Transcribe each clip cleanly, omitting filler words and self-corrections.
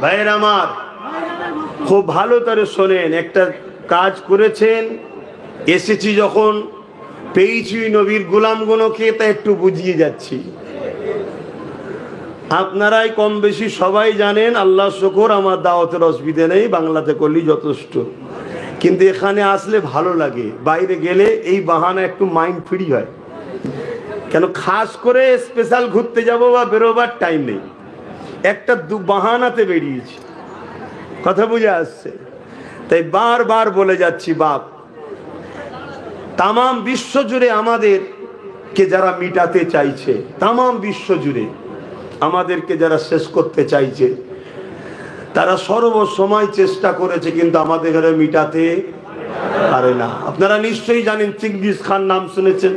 ভাইয়ের আমার, খুব ভালো করে শোনেন। একটা কাজ করেছেন, এসেছি যখন, পেয়েছি নবীর গোলামগুলোকে, তা একটু বুঝিয়ে যাচ্ছি। আপনারাই কম বেশি সবাই জানেন, আল্লাহ শুকর আমার দাওয়াতের অসুবিধে নেই, বাংলাতে করলেই যথেষ্ট। কিন্তু এখানে আসলে ভালো লাগে, বাইরে গেলে এই বাহানা একটু মাইন্ড ফ্রি হয়। কেন, খাস করে স্পেশাল ঘুরতে যাব বা বেরোবার টাইম নেই, একটা বাহানাতে বেরিয়েছি। কথা বুঝে আসছে? তাই বারবার বলে যাচ্ছি, বাপ, তামাম বিশ্ব জুড়ে আমাদেরকে যারা মিটাতে চাইছে, তামাম বিশ্ব জুড়ে আমাদেরকে যারা শেষ করতে চাইছে, তারা সর্বসময় চেষ্টা করেছে, কিন্তু আমাদের ঘরে মিটাতে পারে না। আপনারা নিশ্চয়ই জানেন, চিঙ্গিস খান নাম শুনেছেন,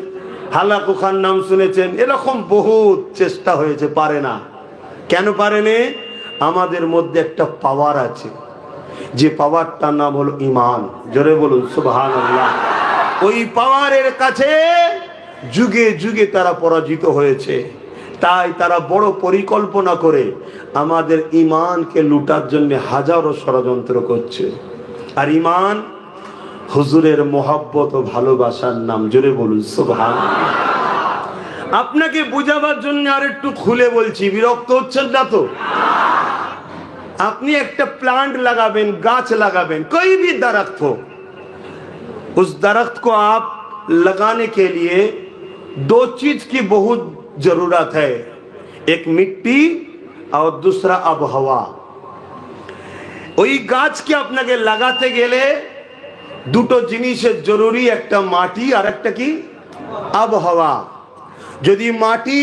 হালাকু খান নাম শুনেছেন, এরকম বহুত চেষ্টা হয়েছে, পারে না। কেন পারেনি? আমাদের মধ্যে একটা পাওয়ার আছে, যে পাওয়ারটার নাম হলো ঈমান। জোরে বলুন সুবহানাল্লাহ। ওই পাওয়ারের কাছে যুগে যুগে তারা পরাজিত হয়েছে। তাই তারা বড় পরিকল্পনা করে আমাদের ঈমানকে লুটার জন্য হাজারো ষড়যন্ত্র করছে। আর ঈমান হুজুরের মোহাব্বত ও ভালোবাসার নাম। জোরে বলুন সুবহানাল্লাহ। আপনাকে বুঝাবার জন্য আর একটু খুলে বলছি, বিরক্ত হচ্ছেন না তো? আপনি একটা প্লাंट लगाবেন, गाछ लगाবেন, कोई भी दरख्त हो, उस दरख्त को आप लगाने के लिए दो चीज की बहुत जरूरत है, एक मिट्टी और दूसरा आबहवा। ওই গাছকে আপনাকে লাগাতে গেলে দুটো জিনিসের জরুরি, একটা মাটি আর একটা কি? আবহাওয়া। যদি মাটি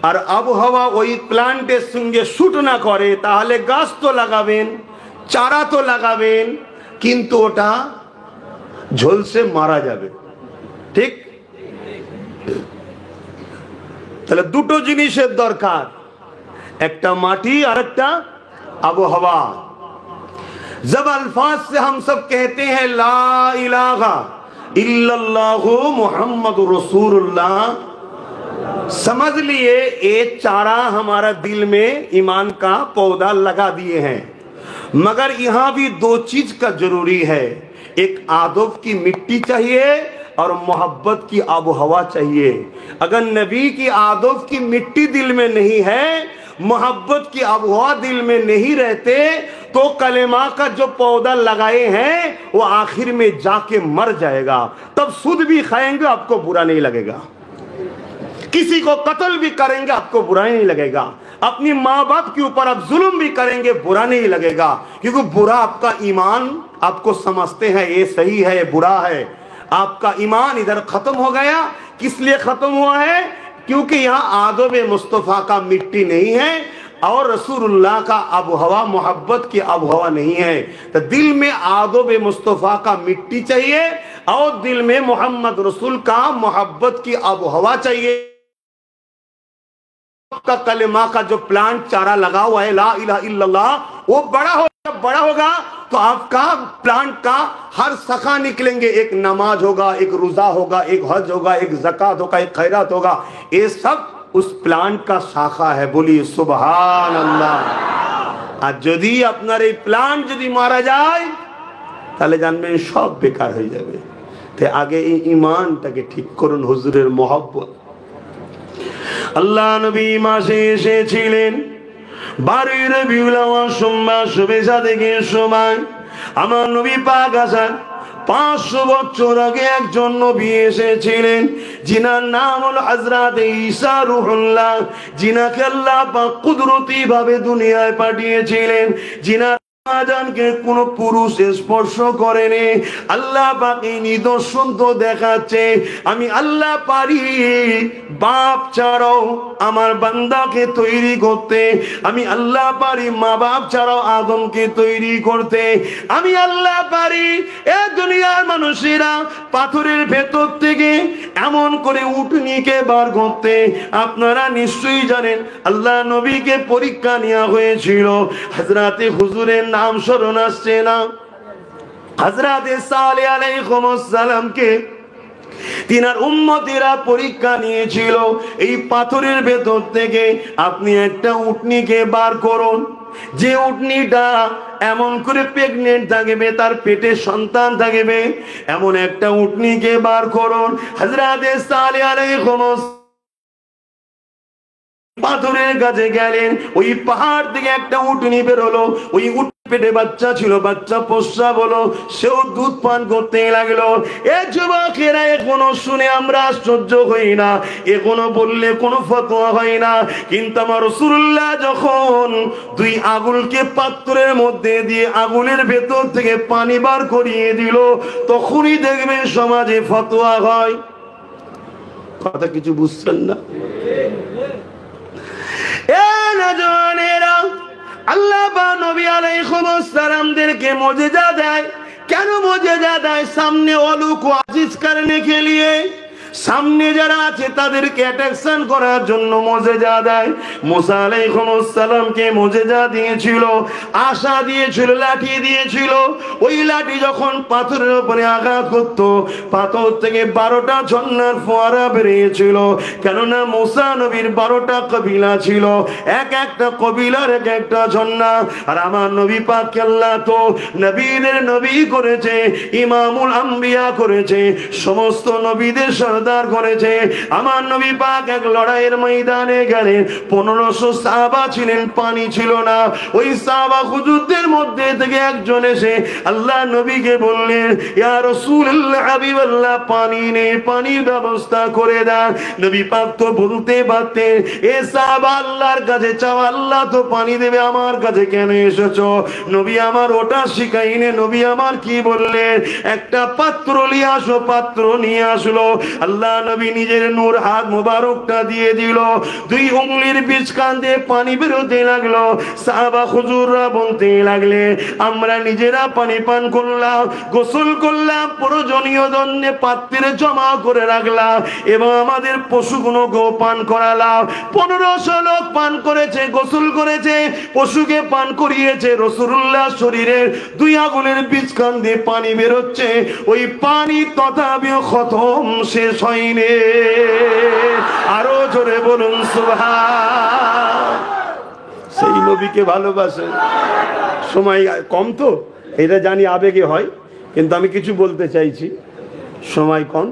আর আবহাওয়া ওই প্লান্টের সঙ্গে শুট না করে, তাহলে গাছ তো লাগাবেন, চারা তো লাগাবেন, কিন্তু ওটা ঝলসে মারা যাবে। ঠিক? তাহলে দুটো জিনিসের দরকার, একটা মাটি আর একটা আবহাওয়া। जब अल्फाज से हम सब कहते हैं ला इलाहा इल्लल्लाहु मुहम्मदुर रसूलुल्लाह, समझ लिए ये चारा हमारा दिल में ईमान का पौधा लगा दिए हैं। मगर यहाँ भी दो चीज का जरूरी है, एक आदब की मिट्टी चाहिए और मोहब्बत की आबोहवा चाहिए। अगर नबी की आदब की मिट्टी दिल में नहीं है, मोहब्बत की आबोहवा दिल में नहीं रहते, तो कलेमा का जो पौधा लगाए हैं वो आखिर में जाके मर जाएगा। तब सूद भी खाएंगे, आपको बुरा नहीं लगेगा। किसी को कत्ल भी करेंगे, आपको बुरा नहीं लगेगा। अपनी माँ बाप के ऊपर आप जुल्म भी करेंगे, बुरा नहीं लगेगा, क्योंकि बुरा आपका ईमान, आपको समझते हैं ये सही है ये बुरा है। आपका ईमान इधर खत्म हो गया। किस लिए खत्म हुआ है? क्योंकि यहाँ आदब मुस्तफ़ा का मिट्टी नहीं है और रसूलुल्लाह का आबहवा, मोहब्बत की आबहवा नहीं है। तो दिल में आदब मुस्तफ़ा का मिट्टी चाहिए और दिल में मोहम्मद रसूल का मोहब्बत की आबहवा चाहिए। का कलेमा का जो प्लांट चारा लगा हुआ है ला इलाहा इल्लल्लाह, वो बड़ा होगा तो आपका प्लांट का हर शाखा निकलेंगे। एक नमाज होगा, एक रोजा होगा, एक हज होगा, एक ज़कात होगा, एक खैरात होगा। ये सब उस प्लांट का शाखा है। बोलिए सुभान अल्लाह। আর যদি আপনার এই প্লান্ট যদি মারা যায়, তাহলে জানবেন সব বেকার হয়ে যাবে। তাই আগে এই ঈমানটাকে ঠিক করুন, হুজুরের মহব্বত। আল্লাহ নবী মাসে এসেছিলেন 12 রবিউল আউয়াল সোমবার শুভেচ্ছা থেকে সময়। আমার নবী পাক আছেন 500 বছর আগে একজন নবী এসেছিলেন, যিনার নাম হলো হযরত ঈসা রূহুল্লাহ, যিনাকে আল্লাহ পাক কুদরতি ভাবে দুনিয়ায় পাঠিয়েছিলেন, যিনার আজানকে কোন পুরুষ স্পর্শ করেনি। আল্লাহ পাক এই নিদর্শন তো দেখাচ্ছে, আমি আল্লাহ পারি বাপ ছাড়াও আমার বান্দাকে তৈরি করতে, আমি আল্লাহ পারি মা বাপ ছাড়াও আদমকে তৈরি করতে, আমি আল্লাহ পারি এ দুনিয়ার মানুষেরা পাথরের ভেতর থেকে এমন করে উটনিকে বার করতে। আপনারা নিশ্চয়ই জানেন আল্লাহ নবীকে পরীক্ষা নেওয়া হয়েছিল, হযরতে হুজুরের নাম স্মরণ আসছে না। হযরতে সালেহ আলাইহিস সালামকে তিনার উম্মতেরা পরীক্ষা নিয়েছিল, এই পাথরের ভেতর থেকে আপনি একটা উটনিকে বার করুন, যে উটনিটা এমন করে প্রেগনেন্ট থাকবে, তার পেটে সন্তান থাকবে, এমন একটা উটনিকে বার করুন। হযরত সালেহ আলাইহিস পাথরের কাছে গেলেন, ওই পাহাড় থেকে একটা উটনি বের হলো, ওই উট পেটে বাচ্চা ছিল, বাচ্চা প্রস্রাব হলো, সেও দুধ পান করতে লাগলো। এ যুবকেরা, এখনো শুনে আমরা আশ্চর্য হই না, এখনো বললে কোনো ফতোয়া হয় না, কিন্তু আমার রাসূলুল্লাহ যখন দুই আঙুলকে পাত্রের মধ্যে দিয়ে আঙুলের ভেতর থেকে পানি বার করিয়ে দিল, তখনই দেখবেন সমাজে ফতোয়া হয়। কথা কিছু বুঝছেন না? আল্লাহ বা নবী আলাইহিস সালামদেরকে মুজিজা দেয়। কেন মুজিজা দেয়? সামনে অলুক আজিজ করনে কে লিয়ে, সামনে যারা আছে তাদেরকে অ্যাট্রাকশন করার জন্য মুজিজা দেয়। মুসা আলাইহিস সালামকে মুজিজা দিয়েছিল, আশা দিয়েছিল, লাঠি দিয়েছিল। ওই লাঠি যখন পাথরের উপরে আঘাত করত, পাথর থেকে 12টা ঝর্ণার ফোয়ারা বেরিয়েছিল। কেননা মুসা নবীর 12টা কবিলা ছিল, এক একটা কবিলার এক একটা ঝর্ণা। আর আমার নবী পাক আল্লাহ তো নবীদের নবী করেছে, ইমামুল আম্বিয়া করেছে, সমস্ত নবীদের সরদার করেছে। আমার নবী পাক এক লড়াইয়ের ময়দানে গেলেন, 1500 সাহাবা ছিলেন, পানি ছিল না। ওই সাহাবা হুজুরদের মধ্যে থেকে একজন এসে আল্লাহ নবীকে বললেন, ইয়া রাসূলুল্লাহ, হাবিবাল্লাহ, পানি নেই, পানির ব্যবস্থা করে দেন। নবী পাক তো বলতে পারতেন, এ সাহাবা আল্লাহর কাছে চাও, আল্লাহ তো পানি দেবে, আমার কাছে কেন এসেছো? নবী আমার ওটা শিখাইনি। নবী আমার কি বললেন? একটা পাত্র নিয়ে আসো। পাত্র নিয়ে আসলো। আল্লাহ নবী নিজের নূর হাত মুবারকটা দিয়ে দিল, 2 উঙ্গলির বীজখান দিয়ে পানি বেরোতে লাগলো। সাহাবা হুজুররা বলতে লাগলে, আমরা নিজেরা পানি পান করলাম, গোসল করলাম, প্রয়োজনীয় জন্যে পাত্রে জমা করে রাখলাম, এবং আমাদের পশুগুলোকেও পান করালাম। 1500 লোক পান করেছে, গোসল করেছে, পশুকে পান করিয়েছে। রাসূলুল্লাহ শরীরের 2 আঙুলের বীজখান দিয়ে পানি বেরোচ্ছে, ওই পানি তথাপিও খতম, শেষ হয়নি। আরো জোরে বলুন সুবহান। সেই নবীকে ভালোবাসেন। সময় কম তো, এটা জানি আবেগে হয়, কিন্তু আমি কিছু বলতে চাইছি, সময় কম।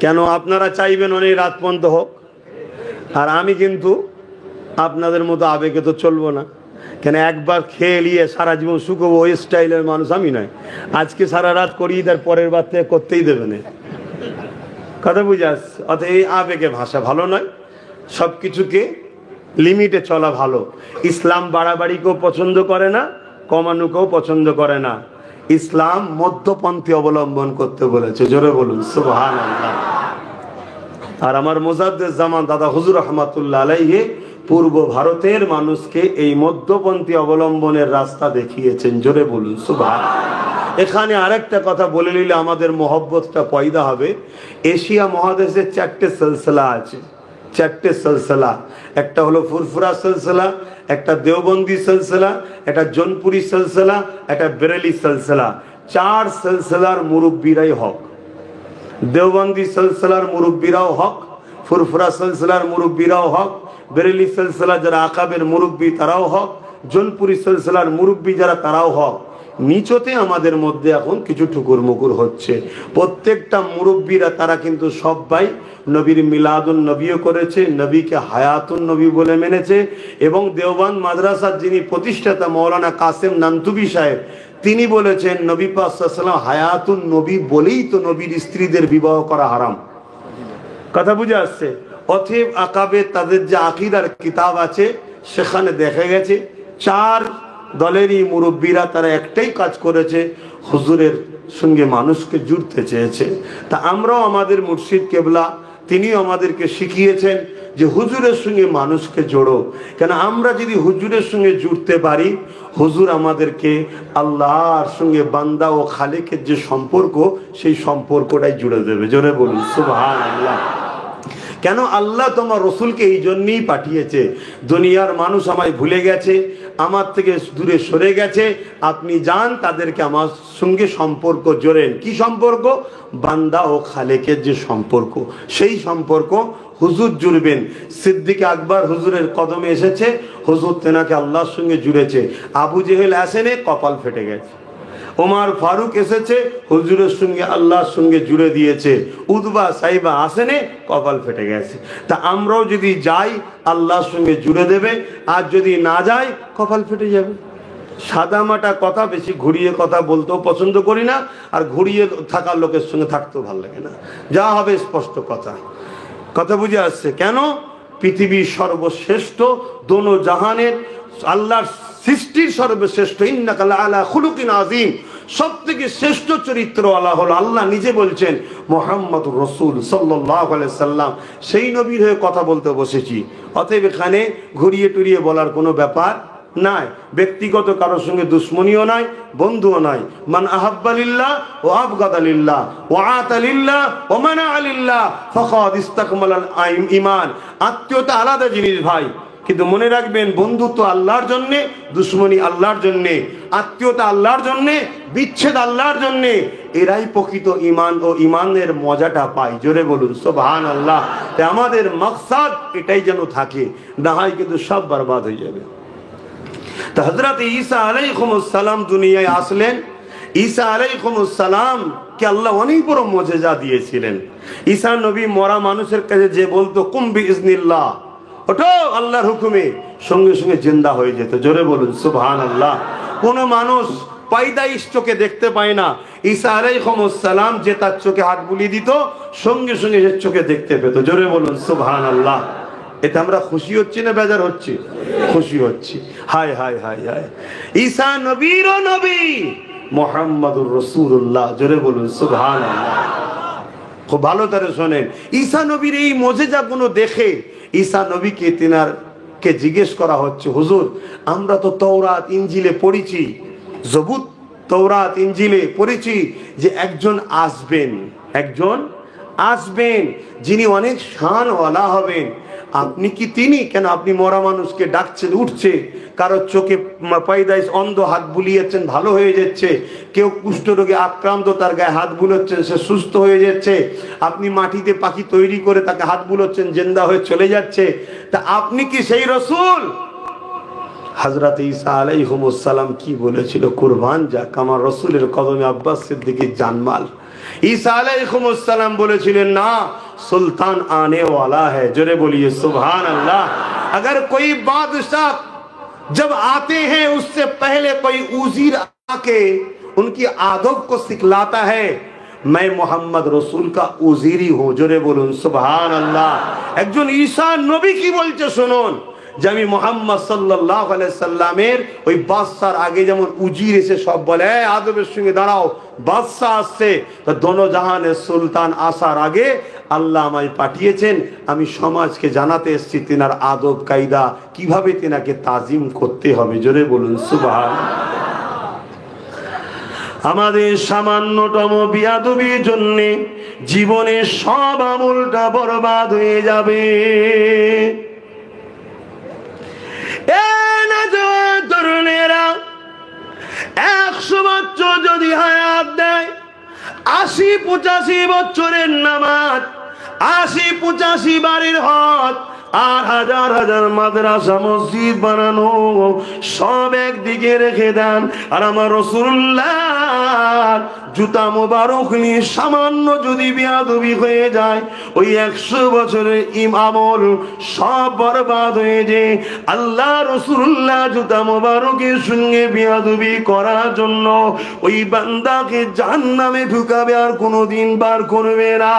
কেন আপনারা চাইবেন অনেক রাত পর্যন্ত হোক, আর আমি কিন্তু আপনাদের মতো আবেগে তো চলবো না। কেন একবার খেয়ে নিয়ে সারা জীবন শুকোবো, ওই স্টাইলের মানুষ আমি নয়। আজকে সারা রাত করি, তার পরের বার থেকে করতেই দেবে না। কথা বুঝে আসছে? অর্থাৎ এই আবেগে ভাষা ভালো নয়, সব কিছুকে লিমিটে চলা ভালো। ইসলাম বাড়াবাড়িকেও পছন্দ করে না, কমানোকেও পছন্দ করে না। ইসলাম মধ্যপন্থী অবলম্বন করতে বলেছে। জোরে বলুন সুবহানাল্লাহ। আর আমার মুজাদ্দিদ জামান দাদা হুজুর রহমাতুল্লাহ আলাইহি পূর্ব ভারতের মানুষকে এই মধ্যপন্থী অবলম্বনের রাস্তা দেখিয়েছেন। জোরে বলুন সুবহানাল্লাহ। এখানে আরেকটা কথা বলে নিলে আমাদের মহব্বতটা পয়দা হবে। এশিয়া মহাদেশে 4টে সিলসিলা আছে, 4টে সিলসিলা। একটা হলো ফুরফুরা সিলসিলা, একটা দেওবন্দি সিলসিলা, একটা জোনপুরি সিলসিলা, একটা বেরেলি সিলসিলা। 4 সিলসিলার মুরব্বীরাই হক। দেওবন্দি সিলসিলার মুরব্বীরাও হক, ফুরফুরা সিলসিলার মুরব্বীরাও হক, বেরেলি সিলসিলা যারা আকাবের মুরব্বী তারাও হক, জোনপুরি সিলসিলার মুরব্বী যারা তারাও হক। নিচতে আমাদের মধ্যে এখন কিছু ঠুকুর মুকুর হচ্ছে। প্রত্যেকটা মুরব্বীরা তারা কিন্তু সবাই নবীর মিলাদুন নবীও করেছে, নবীকে হায়াতুন নবী বলে মেনেছে। এবং দেওবন্দ মাদ্রাসার যিনি প্রতিষ্ঠাতা মৌলানা কাসেম নান্তুবি সাহেব, তিনি বলেছেন নবী পাক সাল্লাল্লাহু আলাইহি ওয়াসাল্লাম হায়াতুন নবী বলেই তো নবীর স্ত্রীদের বিবাহ করা হারাম। কথা বুঝে আসছে? অতএব আকাবে তাদের যে আকীদার কিতাব আছে, সেখানে দেখা গেছে 4 দলেরই মুরব্বীরা তারা একটাই কাজ করেছে, হুজুরের সঙ্গে মানুষকে জুড়তে চেয়েছে। তা আমরাও আমাদের মুর্শিদ কেবলা তিনিও আমাদেরকে শিখিয়েছেন যে হুজুরের সঙ্গে মানুষকে জোড়ো। কেন আমরা যদি হুজুরের সঙ্গে জুড়তে পারি, হুজুর আমাদেরকে আল্লাহর সঙ্গে বান্দা ও খালেকের যে সম্পর্ক, সেই সম্পর্কটাই জুড়ে দেবে। জোরে বলুন সুবহানাল্লাহ। কেন? আল্লাহ তোমার রসুলকে এই জন্যই পাঠিয়েছে, দুনিয়ার মানুষ আমায় ভুলে গেছে, আমার থেকে দূরে সরে গেছে, আপনি যান তাদেরকে আমার সঙ্গে সম্পর্ক জোড়েন। কি সম্পর্ক? বান্দা ও খালেকের যে সম্পর্ক, সেই সম্পর্ক হুজুর জুড়বেন। সিদ্দিক আকবর হুজুরের কদমে এসেছে, হুজুর তেনাকে আল্লাহর সঙ্গে জুড়েছে। আবু জেহেল আসেনে, কপাল ফেটে গেছে। ওমর ফারুক এসেছে, হুজুরের সঙ্গে আল্লাহর সঙ্গে জুড়ে দিয়েছে। উদবা সাইবা আসেনে, কপাল ফেটে গেছে। তা আমরাও যদি যাই, আল্লাহর সঙ্গে জুড়ে দেবে, আর যদি না যাই, কপাল ফেটে যাবে। সাদামাটা কথা, বেশি ঘুরিয়ে কথা বলতেও পছন্দ করি না, আর ঘুরিয়ে থাকার লোকের সঙ্গে থাকতেও ভালো লাগে না। যা হবে স্পষ্ট কথা। কথা বুঝে আসছে? কেন? পৃথিবীর সর্বশ্রেষ্ঠ, দোনো জাহানের, আল্লাহর সৃষ্টির সর্বশ্রেষ্ঠ, ইন্নাকা লাআলা খুলুকিন আযীম, সবথেকে শ্রেষ্ঠ চরিত্রওয়ালা হলো আল্লাহ নিজে বলছেন মুহাম্মদুর রাসূল সাল্লাল্লাহু আলাইহি সাল্লাম। সেই নবীর হয়ে কথা বলতে বসেছি। অতএব এখানে ঘুরিয়ে টুরিয়ে বলার কোনো ব্যাপার নাই। ব্যক্তিগত কারোর সঙ্গে দুশ্মনীও নাই, বন্ধুও নাই। মান আহাব্বা লিল্লাহ ওয়া আবগাদা লিল্লাহ ওয়া আতা লিল্লাহ ওয়া মানা লিল্লাহ ফাকাদ ইসতাকমালাল ঈমান। আত্মীয়তা আলাদা জিনিস ভাই, কিন্তু মনে রাখবেন, বন্ধুত্ব আল্লাহর জন্যে, দুশ্মনী আল্লাহর জন্যে, আত্মীয়তা আল্লাহর জন্যে, বিচ্ছেদ আল্লাহর জন্যে। এরাই প্রকৃত ঈমান ও ঈমানের মজাটা পায়। জোরে বলুন সুবহানাল্লাহ। তাই আমাদের মাকসাদ এটাই যেন থাকে, না হয় কিন্তু সব বরবাদ হয়ে যাবে। তা হযরত ঈসা আলাইহিস সালাম দুনিয়ায় আসলেন। ঈসা আলাইহিস সালাম কে আল্লাহ অনেক বড় মুজিজা দিয়েছিলেন। ঈসা নবী মরা মানুষের কাছে যে বলতো কুম বিইজনিল্লাহ, ওঠো আল্লাহর হুকুমে, সঙ্গে সঙ্গে জিন্দা হয়ে যেত। জোরে বলুন সুবহানাল্লাহ। কোন মানুষ পায়দাইশ চোখে দেখতে পায় না, ঈসা আলাইহিস সালাম যে তার চোখে হাত বুলিয়ে দিত, সঙ্গে সঙ্গে সে চোখে দেখতে পেত। জোরে বলুন সুবহানাল্লাহ। এতে আমরা খুশি হচ্ছি না বেজার হচ্ছি? খুশি হচ্ছি। হায় হায় হায় হায়, ঈসা নবীরও নবী, মুহাম্মাদুর রাসূলুল্লাহ। জোরে বলুন সুবহানাল্লাহ। খুব ভালো করে শোনেন, ঈসা নবীর এই মুজিজাগুলো দেখে ঈসা নবীকে তিনারকে জিজ্ঞেস করা হচ্ছে, হুজুর আমরা তো তওরাত ইনজিলে পড়েছি, জবুর তওরাত ইনজিলে পড়েছি যে একজন আসবেন, একজন আসবেন যিনি অনেক শানওয়ালা হবেন। আপনি কি তিনি? কেন আপনি মরা মানুষকে ডাকছেন, উঠছে, কারো চোখে পায়দাইশ অন্ধ হাত বুলিয়েছেন, ভালো হয়ে যাচ্ছে, কেউ কুষ্ঠরোগে আক্রান্ত, তার গায়ে হাত বুলোচ্ছেন, সে সুস্থ হয়ে যাচ্ছে, আপনি মাটিতে পাখি তৈরি করে তাকে হাত বুলোচ্ছেন, জিন্দা হয়ে চলে যাচ্ছে। তা আপনি কি সেই রাসূল? হযরত ঈসা আলাইহিস সালাম কি বলেছিল? কুরবান যাক আমার রাসূলের কদমে আব্বাস সিদ্দিকীর জানমাল। ঈসা আলাইহিস সালাম বলেছিলেন, না, सुल्तान आने वाला है। जोरे बोलिए सुभान अल्लाह। अगर कोई बादशाह जब आते हैं उससे पहले कोई उजीर आके उनकी आदब को सिखलाता है, मैं मोहम्मद रसूल का उजीरी हूं। जोरे बोलून सुभान अल्लाह। একজন ঈসা নবী কি বলছে শুনুন, যে আমি মুহাম্মদ সাল্লাল্লাহু আলাইহি সাল্লামের ওই বাদশার আগে যেমন উজির এসে সব বলে আদবের সঙ্গে দাঁড়াও, বাদশা আসছে, তো দোনো জাহানের সুলতান আসার আগে আল্লাহ আমায় পাঠিয়েছেন, আমি সমাজকে জানাতে এসেছি তিনার আদব কায়দা কিভাবে তিনাকে তাজিম করতে হবে। জোরে বলুন সুবহানাল্লাহ। আমাদের সামান্যতম বিয়াদবির জন্য জীবনের সব আমলটা বরবাদ হয়ে যাবে। তরুণেরা 100 বছর যদি হায়াত দেয়, 80-85 বছরের নামাজ, 80-85 বাড়ির হজ, আর হাজার হাজার মাদ্রাসা মসজিদ বানানো, সব একদিকে রেখে দেন, আর আমার রাসূলুল্লাহ জুতা মোবারক নিয়ে সামান্য যদি বেয়াদবি হয়ে যায়, ওই 100 বছরের আমল সব বরবাদ হয়ে যায়। আল্লাহ রাসূলুল্লাহ জুতা মোবারকের সঙ্গে বেয়াদবি করার জন্য ওই বান্দাকে জাহান্নামে ঢুকাবে, আর কোনোদিন বার করবে না।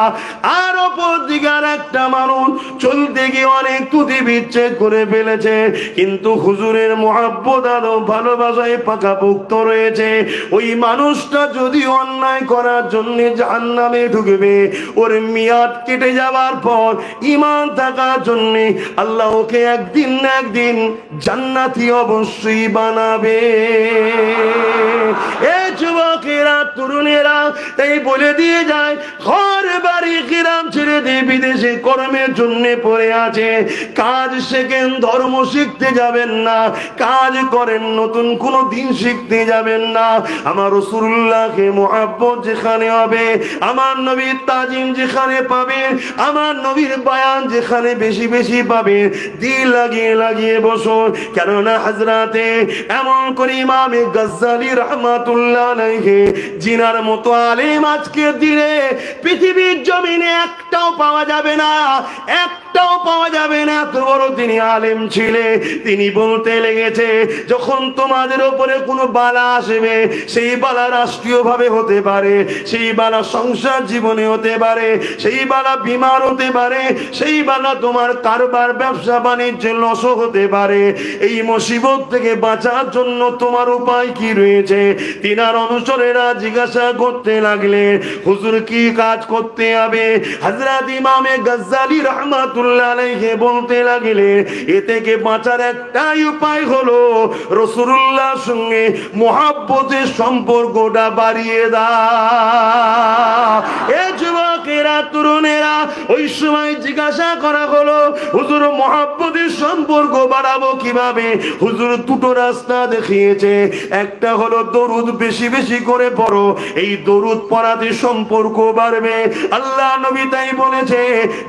আর অপর দিকে একটা মানুষ চলতে গিয়ে অনেক তুতি বিচ্ছেদ করে ফেলেছে, কিন্তু হুজুরের মহব্বত আর ভালোবাসায় পাকাপোক্ত রয়েছে, ওই মানুষটা যদি অন্যায় করার জন্য জাহান্নামে ঢুকবে, ওর মেয়াদ কেটে যাওয়ার পর ঈমান থাকার জন্য আল্লাহ ওকে একদিন না একদিন জান্নাতি অবশ্যই বানাবে। এ যুবকেরা তরুণেরা তাই বলে দিয়ে যায়, ঘর বাড়ি গ্রাম ছেড়ে দিয়ে বিদেশে কর্মের জন্য পড়ে আছে, কাজ শেখেন, ধর্ম শিখতে যাবেন না, কাজ করেন, নতুন কোন দিন শিখতে যাবেন না। আমার রাসূলুল্লাহকে মুহাব্বত যেখানে হবে, আমার নবীর তাজিম যেখানে পাবেন, আমার নবীর বয়ান যেখানে বেশি বেশি পাবেন, দিল লাগিয়ে লাগিয়ে বসুন। কেননা হযরতে এমন করে ইমামে গজ্জালী রাহমাতুল্লাহ আলাইহি জিনার মতো আলেম আজকের দিনে পৃথিবীর জমিনে একটাও পাওয়া যাবে না, একটাও পাওয়া যাবে না। এত বড় তিনি আলেম ছিলেন। তিনি বলতে লেগেছে, যখন তোমাদের উপরে কোনো বালা আসবে, সেই বালা রাষ্ট্রীয় ভাবে হতে পারে, সেই বালা সংসার জীবনে হতে পারে, সেই বালা বিমার হতে পারে, সেই বালা তোমার কারবার ব্যবসা বাণিজ্যে লস হতে পারে। এই মুসিবত থেকে বাঁচার জন্য তোমার উপায় কি রয়েছে? তিনার অনুচরেরা জিজ্ঞাসা করতে লাগলেন, হুজুর কি কাজ করতে হবে? হযরত ইমামে গজ্জালী রাহমাতুল্লাহ আলাইহি বলতে লাগলেন, এ থেকে বাঁচার একটাই উপায় হলো রাসূলুল্লাহর সঙ্গে মুহাব্বতের সম্পর্কটা বাড়িয়ে দাও। এ যুবকেরা, তরুণেরা, ওই সময় জিজ্ঞাসা করা হলো, হুজুর মুহাব্বতের সম্পর্ক বাড়াবো কিভাবে? হুজুর দুটো রাস্তা দেখিয়েছে। একটা হলো দরুদ বেশি বেশি করে পড়ো, এই দরুদ পড়াতে সম্পর্ক বাড়বে। আল্লাহ নবী তাই বলেছে,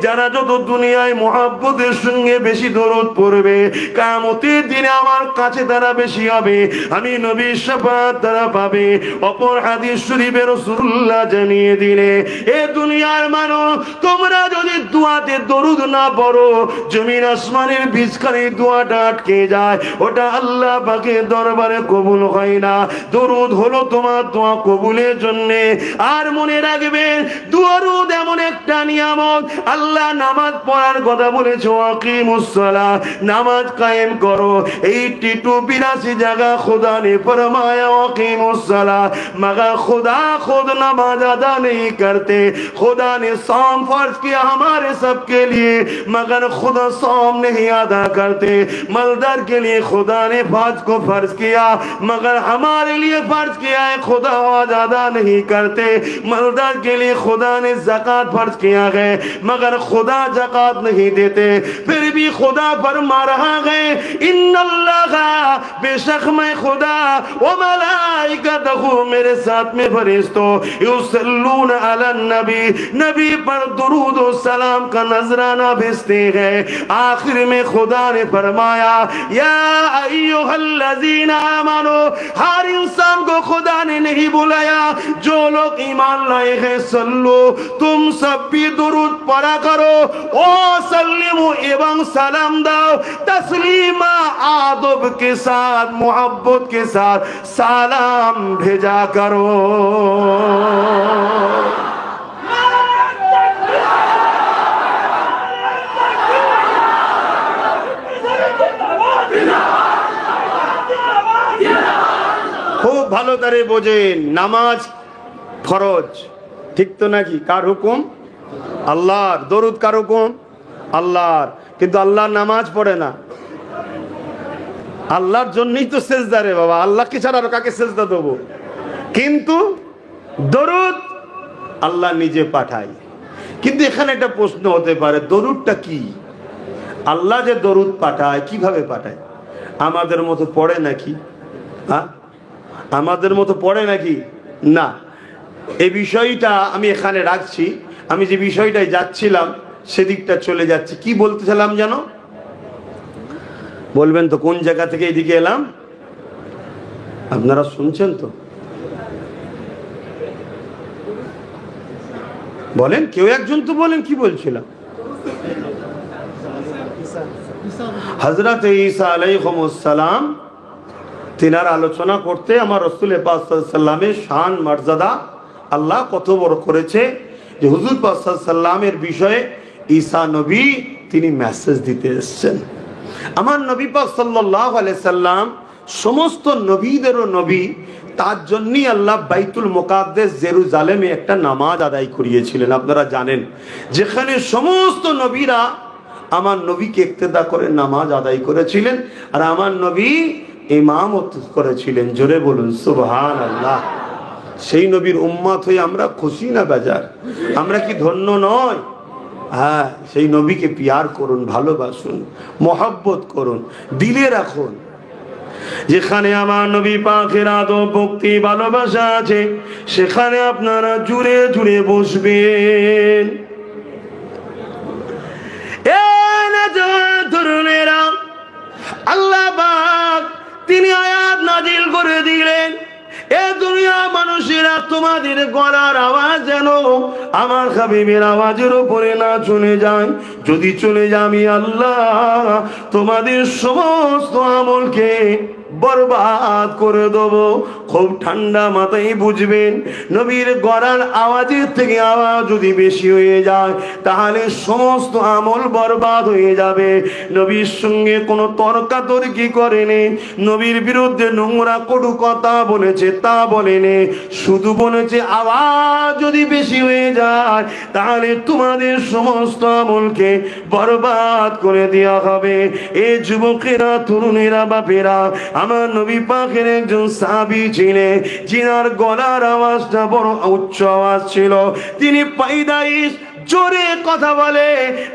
যারা যত দুনিয়ায় মুহাব্বতের সঙ্গে বেশি দরুদ পড়বে, কিয়ামতের দিনে আমার কাছে তারা বেশি হবে, আমি নবীর শাফাআত তারা পাবে। অপর হাদিস শরীফে রাসূলুল্লাহ জানিয়ে দিলে, এ দুনিয়ার মানুষ, তোমরা যদি দুআতে দরুদ না পড়ো, জমিন আসমানের বীজখানে দোয়াটা আটকে যায়, ওটা আল্লাহ পাকের দরবারে কবুল হয় না। দরুদ হলো তোমার দোয়া কবুলের জন্য। আর মনে রাখবেন, দরুদ এমন একটা নিয়ামত, আল্লাহ নামাজ পড়ার কথা বলেছে, আকিমুস সালাহ, নামাজ কায়েম করো। 82 जगह खुदा ने फरमाया अकीमुस सलाह, मगर खुदा खुद नमाज अदा नहीं करते। खुदा ने सौम फर्ज किया हमारे सबके लिए, मगर खुदा सौम नहीं अदा करते। मलदर के लिए खुदा ने फर्ज को फर्ज किया, मगर हमारे लिए फर्ज किया है, खुदा आज अदा नहीं करते। मलदर के लिए खुदा ने ज़कात फर्ज किया है, मगर खुदा ज़कात नहीं देते। फिर भी खुदा फरमा रहा है, इन्नल्लाह, बेशक मैं खुदा, व मलाइकतहु, मेरे साथ में फरिश्तों, युसल्लून अलन नबी, नबी पर दुरूद और सलाम का नजराना भेजते हैं। आखिर में खुदा ने फरमाया, या अय्युहल्लज़ीना आमनू, हर इंसान को खुदा ने नहीं बुलाया, जो लोग ईमान लाए हैं, सल्लो, तुम सब भी दुरूद पढ़ा करो, ओ सल्लिमू, एवं सलाम दाओ, तस्लीमा, आदब के साथ, मोहब्बत के साथ सलाम भेजा करो। খুব ভালো করে বোঝেন, নামাজ ফরজ, ঠিক তো নাকি? কার হুকুম? আল্লাহর। দরুদ কার হুকুম? আল্লাহর। কিন্তু আল্লাহর নামাজ পড়ে না। আল্লাহর জন্যই তো সেজদা রে বাবা, আল্লাহকে ছাড়া আর কাকে সেজদা দেবো? কিন্তু দরুদ আল্লাহ নিজে পাঠায়। কিন্তু এখানে একটা প্রশ্ন হতে পারে, দরুদটা কি? আল্লাহ যে দরুদ পাঠায়, কিভাবে পাঠায়? আমাদের মতো পড়ে নাকি? হ্যাঁ, আমাদের মতো পড়ে নাকি? না। এই বিষয়টা আমি এখানে রাখছি। আমি যে বিষয়টায় যাচ্ছিলাম সেদিকটা চলে যাচ্ছি। কি বলতেছিলাম জানো? বলবেন তো কোন জায়গা থেকে এদিকে এলাম? আপনারা শুনছেন তো? বলেন, কেউ একজন তো বলেন, কি বলছিলাম? হযরত ঈসা আলাইহিস সালাম, তিনার আলোচনা করতে আমার রাসূল পাক সাল্লাল্লাহু আলাইহি ওয়াসাল্লামের শান মর্যাদা আল্লাহ কত বড় করেছে, যে হুজুর পাক সাল্লাল্লাহু আলাইহি ওয়াসাল্লামের বিষয়ে ঈসা নবী তিনি মেসেজ দিতে এসেছেন। আমার নবী পাক সাল্লাল্লাহু আলাইহি সাল্লাম সমস্ত নবীদেরও নবী, তার জন্যই আল্লাহ বাইতুল মুকাদ্দাস জেরুজালেমে একটা নামাজ আদায় করিয়েছিলেন। আপনারা জানেন, যেখানে সমস্ত নবীরা আমার নবীকে ইক্তেদা করে নামাজ আদায় করেছিলেন, আর আমার নবী ইমামত করেছিলেন। জোরে বলুন সুবহানাল্লাহ। সেই নবীর উম্মত হয়ে আমরা খুশি না বেজার? আমরা কি ধন্য নয়? হ্যাঁ, সেই নবীকে পিয়ার করুন, ভালোবাসুন, মহব্বত করুন, দিলে রাখুন। যেখানে আমার নবী পাকের আদব, ভক্তি, ভালোবাসা আছে, সেখানে আপনারা জুড়ে জুড়ে বসবেন। তরুণেরা, আল্লাহ পাক তিনি আয়াত নাজিল করে দিলেন, এ দুনিয়া মানুষেরা, তোমাদের গলার আওয়াজ যেন আমার হাবিবের আওয়াজের উপরে না চলে যায়। যদি চলে যায়, আমি আল্লাহ তোমাদের সমস্ত আমলকে বরবাদ করে দেবো। খুব ঠান্ডা মাথায় বুঝবেন, নবীর গলার আওয়াজের থেকে আওয়াজ যদি বেশি হয়ে যায়, তাহলে সমস্ত আমল বরবাদ হয়ে যাবে। নবীর সঙ্গে কোনো তর্কাতর্কি করেনি, নবীর বিরুদ্ধে নোংরা কটু কথা বলেছে তা বলেনি, শুধু বলেছে আওয়াজ যদি বেশি হয়ে যায়, তাহলে তোমাদের সমস্ত আমলকে বরবাদ করে দেওয়া হবে। এ যুবকেরা, তরুণেরা, বাপেরা, আমার নবী পাকের একজন সাহাবী ছিলেন, যিনার গলার আওয়াজটা বড় উচ্চ আওয়াজ ছিল। তিনি পায়দাইশ জোরে কথা বলে।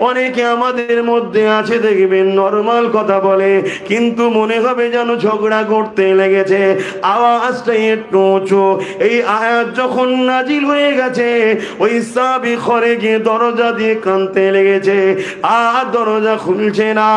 অনেকে আমাদের মধ্যে আছে, দেখবেন নরমাল কথা বলে, কিন্তু মনে হবে যেন ঝগড়া করতে লেগেছে, আওয়াজটা একটু উঁচু। এই আয়াত যখন নাজিল হয়ে গেছে, ওই সাহাবী ঘরে গিয়ে দরজা দিয়ে কাঁদতে লেগেছে, আর দরজা খুলছে না।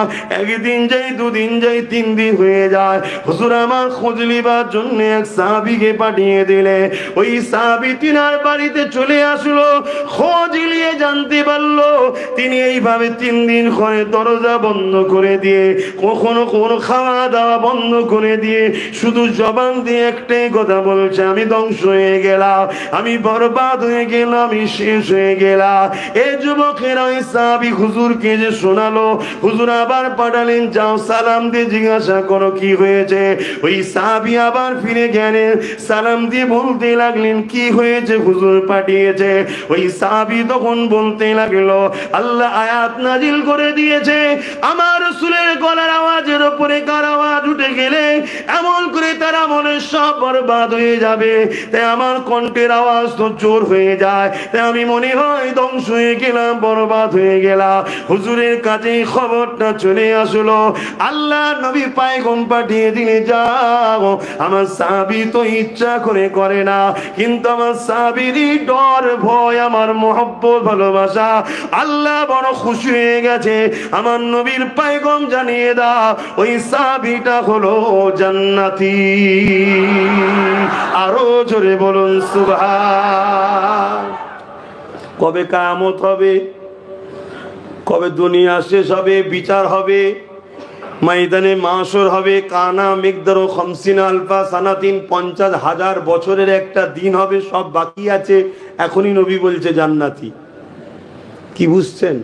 একদিন যাই, দুদিন যাই, 3 দিন হয়ে যায়। হুজুর আমার খোঁজ নিবার জন্য এক সাহাবীকে পাঠিয়ে দিলে। ওই সাহাবী তিনার বাড়িতে চলে আসলো, খোঁজ নিয়ে জানতে পারলো তিনি এইভাবে 3 দিন ঘরে দরজা বন্ধ করে দিয়ে, কখনো কোনো খাওয়া দাওয়া বন্ধ করে দিয়ে, শুধু জবান দিয়ে একটাই কথা বলছে, আমি ধ্বংস হয়ে গেলাম, আমি বরবাদ হয়ে গেলাম, আমি শেষ হয়ে গেলাম। এই যুবকেরা ওই সাহাবী হুজুরকে যে শোনালো, হুজুর আবার পাঠালেন, যাও সালাম দিয়ে জিজ্ঞাসা করো কি হয়েছে। ওই সাহাবী আবার ফিরে গেলেন, সালাম দিয়ে বলতে লাগলেন, কি হয়েছে হুজুর পাঠিয়েছে। ওই সাহাবী তখন বলতে লাগলো, আল্লাহ আয়াত নাজিল করে দিয়েছে, আমার রাসূলের গলার আওয়াজের উপরে কার আওয়াজ উঠে গেলে এমন করে তার আমলের সব বরবাদ হয়ে যাবে। তাই আমার কণ্ঠের আওয়াজ তো জোর হয়ে যায়, তাই আমি মনে হয় ধ্বংস হয়ে গেলাম, বরবাদ হয়ে গেলাম। হুজুরের কাছে খবরটা চলে আসলো, আল্লাহ নবী পায়গাম পাঠিয়ে দিলে, যাও, আমার সাহাবী তো ইচ্ছা করে না, কিন্তু আমার সাহাবীর ডর, ভয়, আমার মহব্বত, ভালোবাসা, আল্লাহ বড় খুশি হয়ে গেছে। আমার নবীর পায়গাম জানিয়ে দাও, ওই সাহাবীটা হলো জান্নাতি। আরো জোরে বলুন সুবহান। কবে কিয়ামত হবে? কবে দুনিয়া শেষ হবে, বিচার হবে, ময়দানে মাশর হবে, কানা মিকদারু 50 আলফা সানাতিন, 50,000 বছরের একটা দিন হবে, সব বাকি আছে। এখনই নবী বলছে জান্নাতি। কি বুঝছেন?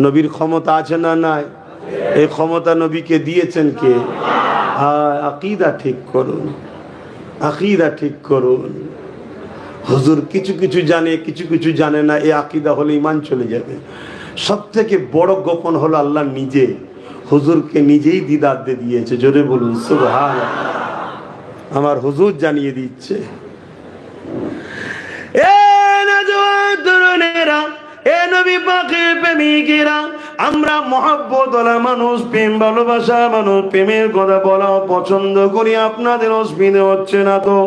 নবীর ক্ষমতা আছে না নাই? এই ক্ষমতা নবীকে দিয়েছেন কে? আকীদা ঠিক করুন, আকীদা ঠিক করুন। হুজুর কিছু কিছু জানে, কিছু কিছু জানে না, এই আকীদা হলে ঈমান চলে যাবে। সব থেকে বড় গোপন হলো আল্লাহ নিজে হুজুরকে নিজেই দিদার দিয়ে দিয়েছে। জোরে বলুন সুবহানাল্লাহ। আমার হুজুর জানিয়ে দিচ্ছে। এ নওজোয়ান তরুণেরা, এ নবী পাকের প্রেমিকেরা, আমরা মহব্বত ওয়ালা মানুষ, প্রেম ভালোবাসা মানুষ, প্রেমের কথা বলা পছন্দ করি। আপনাদের অসুবিধা হচ্ছে না তো?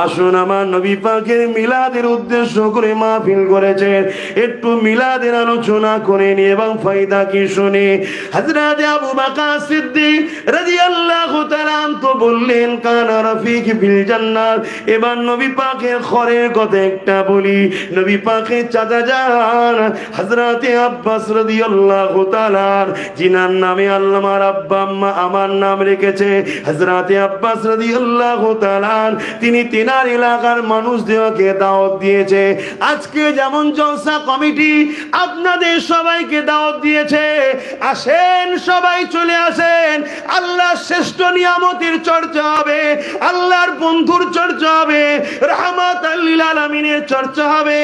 আসুন, আমার নবী পাকের মিলাদের উদ্দেশ্য করে মাহফিল করেছেন, একটু মিলাদের আলোচনা করে নি এবং ফায়দা কি শুনি। হযরত আবু বকর সিদ্দিক রাদিয়াল্লাহু তাআলা তো বললেন, কানা রাফিক ফিল জান্নাত। এবার নবী পাকের ঘরের কথা একটা বলি। নবী পাকের চাচা যান হযরত আব্বাস রাদিয়াল্লাহু তাআলা, জিনার নামে আল্লাহ আমার আব্বা আম্মা আমার নাম রেখেছে হযরত আব্বাস রাদিয়াল্লাহু তাআলা, তিনি তিনার এলাকার মানুষদেরকে দাওয়াত দিয়েছে। আজকে যেমন জলসা কমিটি আপনাদের সবাইকে দাওয়াত দিয়েছে, আসেন সবাই চলে আসেন, আল্লাহ শ্রেষ্ঠ নিয়ামতের চর্চা হবে, আল্লাহর বন্ধুর চর্চা হবে, রাহমাতাল লিল আলামিনের চর্চা হবে,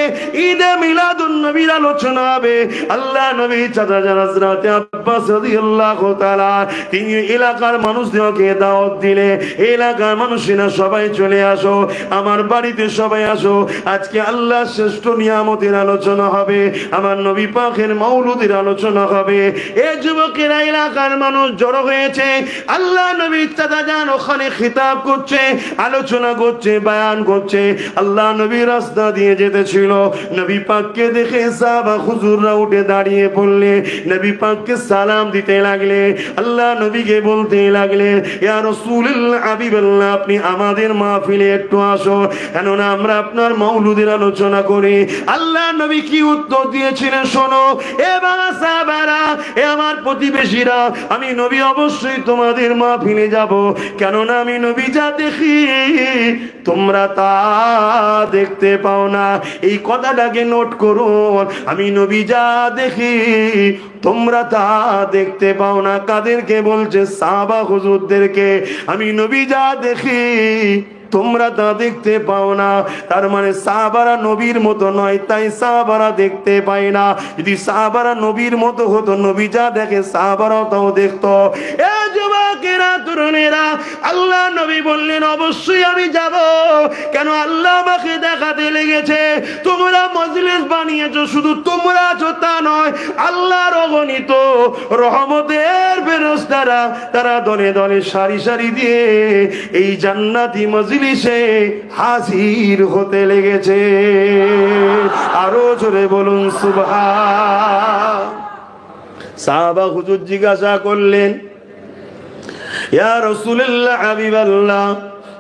ঈদে মিলাদুন নবীর আলোচনা হবে। আল্লাহ নবী চাচা হযরত আব্বাস রাদিয়াল্লাহু তাআলা তিনি এলাকার মানুষদেরকে দাওয়াত দিলে, এলাকার মানুষেরা সবাই চলে আসো, আমার বাড়িতে সবাই আসো, আজকে আল্লাহর শ্রেষ্ঠ নিয়ামতের আলোচনা হবে, আমার নবী পাকের মাউলুদের আলোচনা হবে। এই যুবকেরা এলাকার মানুষ জড়ো হয়েছে, আল্লাহ নবী চাচা যান ওখানে খিতাব করছে, আলোচনা করছে, বয়ান করছে। আল্লাহ নবী রাস্তা দিয়ে যেতেছিল, নবী পাককে দেখে সাহাবা হুজুররা উঠে দাঁড়িয়ে পড়লে, নবী পাককে সালাম দিতে লাগলে, আল্লাহ নবীকে বলতে লাগলে, ইয়া রাসূলুল্লাহ হাবিবাল্লাহ আপনি আমাদের মাহফিলে একটু আসো, কেননা আমরা আপনার মাউলুদের আলোচনা করি। আল্লাহ নবী কি উত্তর দিয়েছিলেন শোনো, এ বাবা সাহাবারা, এ আমার প্রতিবেশীরা, আমি নবী অবশ্যই তোমাদের মাহফিলে যাব, কেননা আমি নবী যা দেখি তোমরা তা দেখতে পাও না। এই কথাটাকে নোট করুন, আমি নবী যা দেখি তোমরা তা দেখতে পাও না। কাদেরকে বলছে? সাহাবা হুজুরদেরকে। আমি নবী যা দেখি তোমরা তা দেখতে পাও না। তার মানে সাহাবারা নবীর মতো নয়, তাই সাহাবারা দেখতে পায় না। যদি সাহাবারা নবীর মতো হতো, নবী যা দেখে সাহাবারাও তাও দেখতো। এ যুবকেরা, তরুণেরা, আল্লাহ নবী বললেন অবশ্যই আমি যাব, কেন আল্লাহ আমাকে দেখাতে লেগেছে। তোমরা মজলিস বানিয়েছো, শুধু তোমরা আছো তা নয়, আল্লাহর অগণিত রহমতের ফেরেশতারা তারা দলে দলে সারি সারি দিয়ে এই জান্নাতি মজলিসে হাজির হতে লেগেছে। আরো জোরে বলুন সুবহান। সাহাবা হুজুর জিজ্ঞাসা করলেন, ইয়া রাসূলুল্লাহ হাবিবাল্লাহ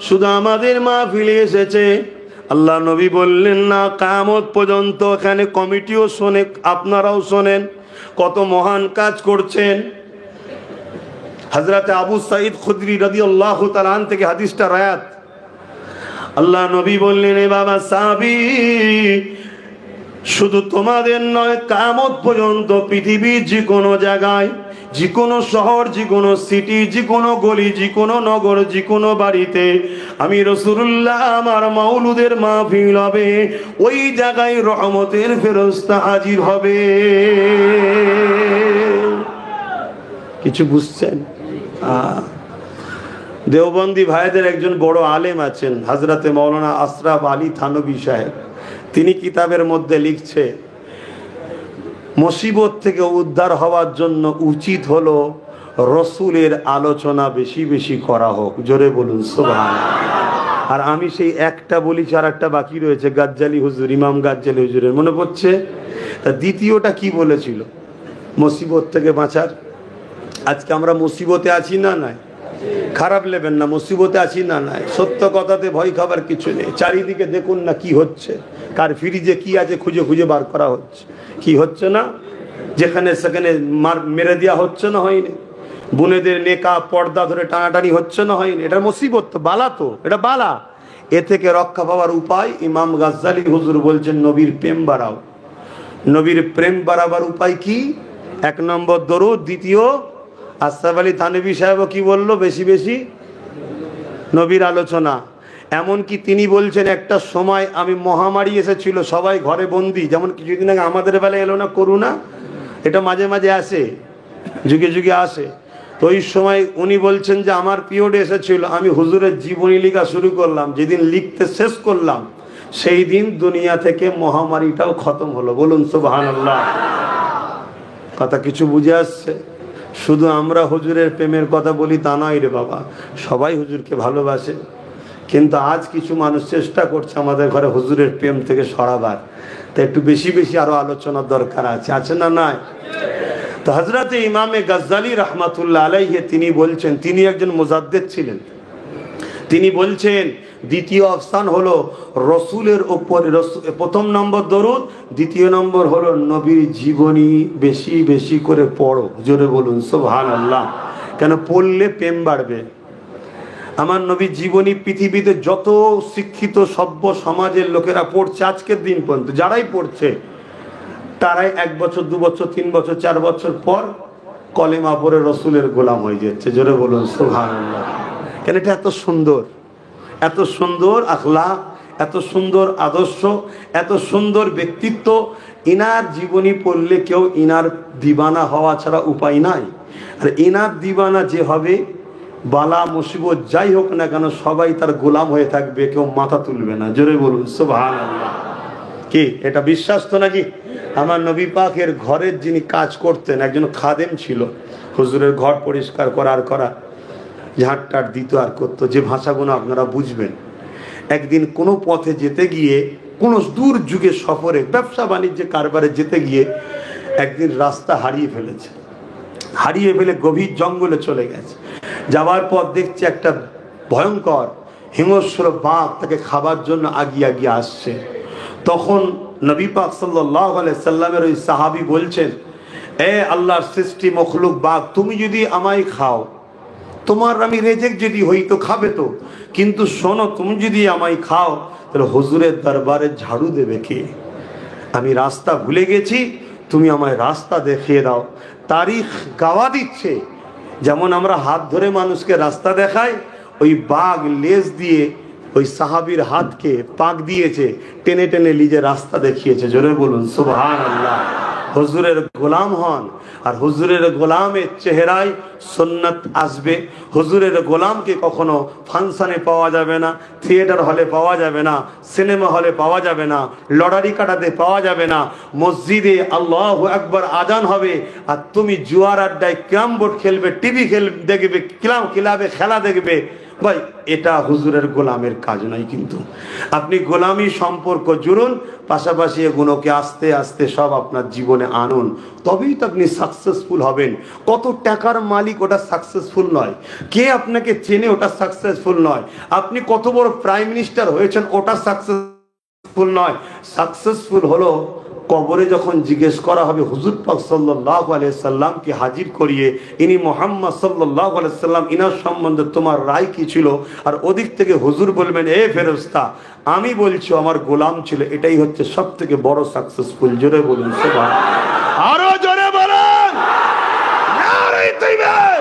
শুধু আমাদের মাহফিলে এসেছে? আল্লাহ নবী বললেন না, কিয়ামত পর্যন্ত এখানে কমিটিও শোনে, আপনারাও শোনেন কত মহান কাজ করছেন। হযরত আবু সাঈদ খুদরি রাদিয়াল্লাহু তাআলা আন থেকে হাদিসটা রায়াত। আল্লাহ নবী বললেন, এ বাবা সাহাবী, শুধু তোমাদের নয়, কিয়ামত পর্যন্ত পৃথিবীর যে কোনো জায়গায়, যে কোনো শহর, যে কোনো সিটি, যে কোনো গলি, যে কোনো নগর, যে কোনো বাড়িতে আমি রাসূলুল্লাহ আমার মাউলুদের মাহফিল হবে, ওই জায়গায় রহমতের ফেরেশতা হাজির হবে। কিছু বুঝছেন? দেওবন্দি ভাইদের একজন বড় আলেম আছেন, হযরতে মাওলানা আশরাফ আলী থানভী সাহেব। তিনি কিতাবের মধ্যে লিখছে, মুসিবত থেকে উদ্ধার হওয়ার জন্য উচিত হলো রসুলের আলোচনা বেশি বেশি করা হোক। জোরে বলুন সুবহানাল্লাহ। আর আমি সেই একটা বলি, আর একটা বাকি রয়েছে, গাজ্জালি হুজুর, ইমাম গাজ্জালি হুজুরের মনে পড়ছে? তা দ্বিতীয়টা কি বলেছিল? মুসিবত থেকে বাঁচার। আজকে আমরা মুসিবতে আছি না নাই? খারাপ নেবেন না, মুসিবতে আছি না নাই? সত্য কথাতে ভয় খাবার কিছু নেই। চারিদিকে দেখুন না কি হচ্ছে, কার ফ্রিজে কি আছে খুঁজে খুঁজে বার করা হচ্ছে। কি হচ্ছে না? যেখানে সেখানে মেরে দেওয়া হচ্ছে না, হয়নি? বোনেদের নেকা পর্দা ধরে টানাটানি হচ্ছে না, হয়নি? এটা মুসিবত তো, বালা তো, এটা বালা। এ থেকে রক্ষা পাওয়ার উপায় ইমাম গাজ্জালি হুজুর বলছেন, নবীর প্রেম বাড়াও। নবীর প্রেম বাড়াবার উপায় কি? 1 নম্বর দরুদ, দ্বিতীয় আশরাফ আলী থানভী সাহেব কি বললো? বেশি বেশি নবীর আলোচনা। এমনকি তিনি বলছেন, একটা সময় আমি মহামারী এসেছিল, সবাই ঘরে বন্দি, যেমন কিছুদিন আগে আমাদের বেলায় এলো না করোনা, এটা মাঝে মাঝে আসে, যুগে যুগে আসে। তো ওই সময় উনি বলছেন যে আমার পিরিয়ড এসেছিল, আমি হুজুরের জীবনী লেখা শুরু করলাম, যেদিন লিখতে শেষ করলাম সেই দিন দুনিয়া থেকে মহামারীটাও খতম হলো। বলুন সুবহানাল্লাহ। কথা কিছু বুঝে আসছে? শুধু আমরা হুজুরের প্রেমের কথা বলি তা নয় রে বাবা, সবাই হুজুরকে ভালোবাসে, কিন্তু আজ কিছু মানুষ চেষ্টা করছে আমাদের ঘরে হুজুরের প্রেম থেকে সরাবার। তো একটু বেশি বেশি আরো আলোচনার দরকার আছে, আছে না নাই? তো হযরতে ইমামে গাজ্জালি রাহমাতুল্লাহ আলাইহি তিনি বলছেন, তিনি একজন মুজাদ্দিদ ছিলেন। তিনি বলছেন দ্বিতীয় অবস্থান হলো রসুলের ওপরে, প্রথম নম্বর দরুদ, দ্বিতীয় নম্বর হলো নবীর জীবনী বেশি বেশি করে পড়ো। জোরে বলুন সুবহানাল্লাহ। কেন পড়লে প্রেম বাড়বে। আমার নবীর জীবনী পৃথিবীতে যত শিক্ষিত সভ্য সমাজের লোকেরা পড়ছে আজকের দিন পর্যন্ত, যারাই পড়ছে তারাই 1 বছর 2 বছর 3 বছর 4 বছর পর কলেমা পড়ে রসুলের গোলাম হয়ে যাচ্ছে। জোরে বলুন সুবহানাল্লাহ। কেন এটা এত সুন্দর, এত সুন্দর আখলাক, এত সুন্দর আদর্শ, এত সুন্দর ব্যক্তিত্ব। ইনার জীবনী পড়লে কেউ ইনার দিবানা হওয়া ছাড়া উপায় নাই। আর ইনার দিবানা যে হবে, বালা মুসিবত যাই হোক না কেন সবাই তার গোলাম হয়ে থাকবে, কেউ মাথা তুলবে না। জোরে বলুন সুবহানাল্লাহ। কি এটা বিশ্বাস তো নাকি? আমার নবী পাকের ঘরের যিনি কাজ করতেন, একজন খাদেম ছিল, হুজুরের ঘর পরিষ্কার করা ঝাঁটটার দিত আর করতো, যে ভাষাগুলো আপনারা বুঝবেন। একদিন কোনো পথে যেতে গিয়ে, কোনো দূর যুগে সফরে ব্যবসা বাণিজ্যে কারবারে যেতে গিয়ে একদিন রাস্তা হারিয়ে ফেলেছে। হারিয়ে ফেলে গভীর জঙ্গলে চলে গেছে। যাওয়ার পর দেখছে একটা ভয়ঙ্কর হিংস্র বাঘ তাকে খাবার জন্য আগিয়ে আসছে। তখন নবী পাক সাল্লাল্লাহু আলাইহি সাল্লামের ওই সাহাবী বলছেন, এ আল্লাহর সৃষ্টি মখলুক বাঘ, তুমি যদি আমায় খাও, তোমার আমি রেজেক যদি হই তো খাবে তো, কিন্তু শোনো, তুমি যদি আমায় খাও তাহলে হুজুরের দরবারে ঝাড়ু দেবে কে? আমি রাস্তা ভুলে গেছি, তুমি আমায় রাস্তা দেখিয়ে দাও। তারিখ গাওয়া দিচ্ছে, যেমন আমরা হাত ধরে মানুষকে রাস্তা দেখাই, ওই বাঘ লেজ দিয়ে ওই সাহাবীর হাতকে পাক দিয়েছে, টেনে টেনে লিজে রাস্তা দেখিয়েছে। জোরে বলুন সুবহানাল্লাহ। হুজুরের গোলাম হন, আর হুজুরের গোলামের চেহারায় সুন্নাত আসবে। হুজুরের গোলামকে কখনো ফাংশনে পাওয়া যাবে না, থিয়েটার হলে পাওয়া যাবে না, সিনেমা হলে পাওয়া যাবে না, লটারি কাটাতে পাওয়া যাবে না। মসজিদে আল্লাহু আকবার আজান হবে, আর তুমি জুয়ার আড্ডায় ক্যারাম বোর্ড খেলবে, টিভি দেখবে, ক্লাবে খেলা দেখবে। ভাই, এটা হুজুরের গোলামের কাজ নয়। কিন্তু আপনি গোলামি সম্পর্ক জুড়ুন, পাশাপাশি এগুলোকে আস্তে আস্তে সব আপনার জীবনে আনুন, তবেই তো আপনি সাকসেসফুল হবেন। কত টাকার মালিক ওটা সাকসেসফুল নয়, কে আপনাকে চেনে ওটা সাকসেসফুল নয়, আপনি কত বড় প্রাইম মিনিস্টার হয়েছেন ওটা সাকসেসফুল নয়। সাকসেসফুল হলো কবরে যখন জিজ্ঞেস করা হবে হুজুর পাক সাল্লাল্লাহু আলাইহি সাল্লামকে হাজির করিয়ে, ইনি মুহাম্মদ সাল্লাল্লাহু আলাইহি সাল্লাম, ইনার সম্বন্ধে তোমার রায় কি ছিল? আর ওদিক থেকে হুজুর বলবেন, এ ফেরেশতা, আমি বলছি আমার গোলাম ছিল। এটাই হচ্ছে সব থেকে বড় সাকসেসফুল। জোরে বলুন সুবহানাল্লাহ। আরো জোরে বলুন নারে তাকবীর।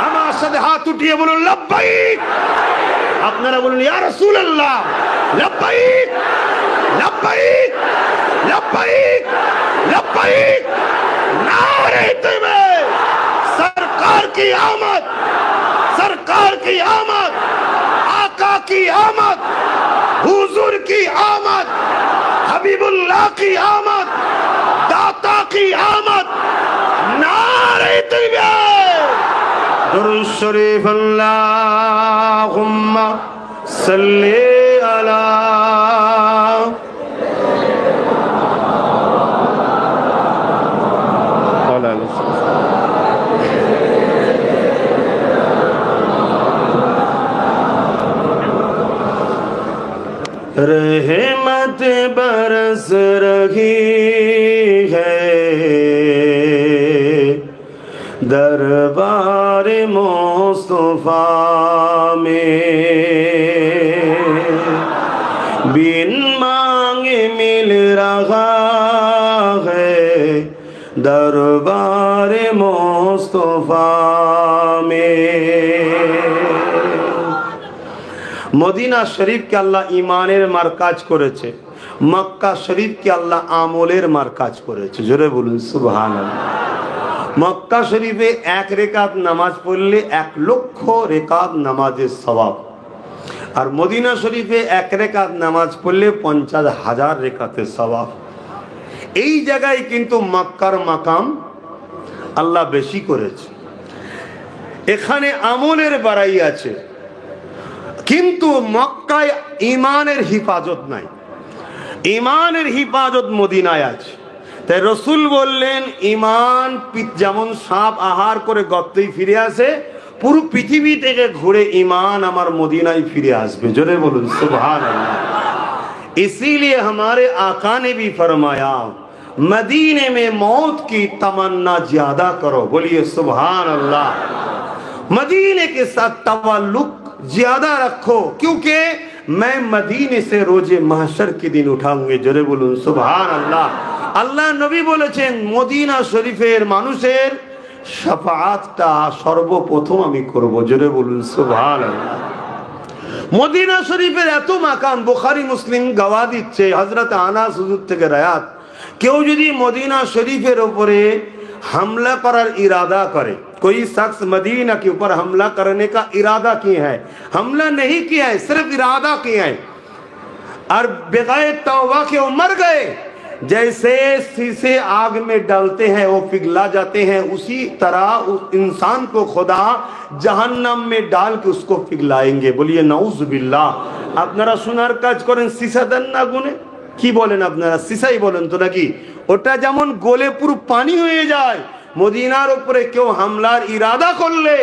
আমার সাথে হাত উঠিয়ে বলুন লাব্বাইক। আপনারা বলুন ইয়া রাসূলুল্লাহ লাব্বাইক লাব্বাইক लब्बाइक लब्बाइक नारे तकबीर। सरकार की आमद, सरकार की आमद, आका की आमद, हुजूर की आमद, हबीबुल्लाह की आमद, दाता की आमद। नारे तकबीर। दुरूद शरीफ अल्लाहुम्मा सल्ली अला रहमत बरस रही है दरबार मुस्तफा में, बिन मांगे मिल रहा है दरबार मुस्तफा में। মদিনা শরীফকে আল্লাহ ইমানের মারকাজ করেছে, মক্কা শরীফকে আল্লাহ আমলের মারকাজ করেছে। জোরে বলুন সুবহানাল্লাহ। মক্কা শরীফে 1 রেকাত নামাজ পড়লে 1 লক্ষ রেকাত নামাজের সওয়াব, আর মদিনা শরীফে 1 রেকাত নামাজ পড়লে 50,000 রেকাতের সওয়াব। এই জায়গায় কিন্তু মক্কার মাকাম আল্লাহ বেশি করেছে, এখানে আমলের বাড়াই আছে, কিন্তু মক্কায় ইমানের হিফাজত নাই। ইমানের হিফাজত মদিনায় আছে। তাই রসুল বললেন, ইমান যেমন সাপ আহার করে গর্তেই ফিরে আসে, পুরো পৃথিবী থেকে ঘুরে ইমান আমার মদিনায় ফিরে আসবে। জোরে বলুন সুবহানাল্লাহ। इसीलिए हमारे आका ने भी फरमाया, मदीने में मौत की तमन्ना ज्यादा करो। बोलिए सुभान अल्लाह। मदीने के साथ तवल्लुक ज्यादा रखो, क्योंकि मैं मदीने से रोजे महशर के दिन उठाऊंगे। जोरे बोलूं सुभान अल्लाह। আল্লাহ নবী বলেছেন, মদিনা শরীফের মানুষের শাফাআতটা সর্বপ্রথম আমি করব। জোরে বলুন সুবহানাল্লাহ। মদিনা শরীফের এত মাকাম, বুখারী মুসলিম গওয়া দিচ্ছে, হযরত আনাস হুজুর থেকে রায়াত, কেউ যদি মদিনা শরীফের উপরে हमला करार इरादा करे, कोई शख्स मदीना के ऊपर हमला करने का इरादा किए हैं, हमला नहीं किया है, सिर्फ इरादा किया है और बगैर तौबा के वो मर गए, जैसे शीशे आग में डालते हैं वो पिघला जाते हैं, उसी तरह उस इंसान को खुदा जहन्नम में डाल के उसको पिघलाएंगे। बोलिए नाउजुबिल्लाह। আপনারা শোনার কাজ করেন, সীসা দেন না গুনে, কি বলেন আপনারা? সীসাই বলেন তো নাকি? ওটা যেমন গলে পুরো পানি হয়ে যায়, মদিনার উপরে কেউ হামলার ইরাদা করলে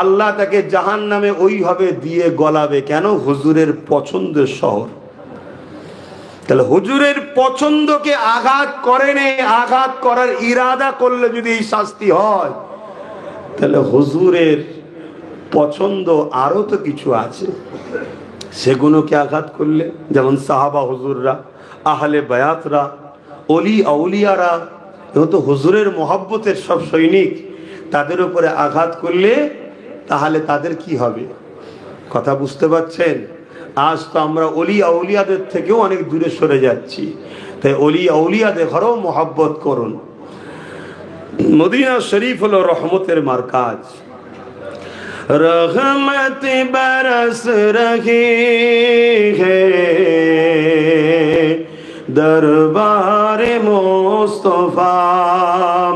আল্লাহ তাকে জাহান্নামে ওইভাবে দিয়ে গলাবে। কেন? হুজুরের পছন্দের শহর। তাহলে হুজুরের পছন্দকে আঘাত করেনি, আঘাত করার ইরাদা করলে যদি এই শাস্তি হয়, তাহলে হুজুরের পছন্দ আরো তো কিছু আছে, সেগুলোকে আঘাত করলে, যেমন সাহাবা হুজুররা, আহলে বায়াতরা, অলি আউলিয়ারা, এও তো হুজুরের মোহাব্বতের সব সৈনিক, তাদের উপরে আঘাত করলে তাহলে তাদের কি হবে? কথা বুঝতে পারছেন? আজ তো আমরা অলি আউলিয়াদের থেকেও অনেক দূরে সরে যাচ্ছি, তাই অলি আউলিয়াদের ঘরেও মোহাব্বত করুন। মদিনা শরীফ হলো রহমতের মারকাজ। रहमत बरस रही है दरबार मुस्तफा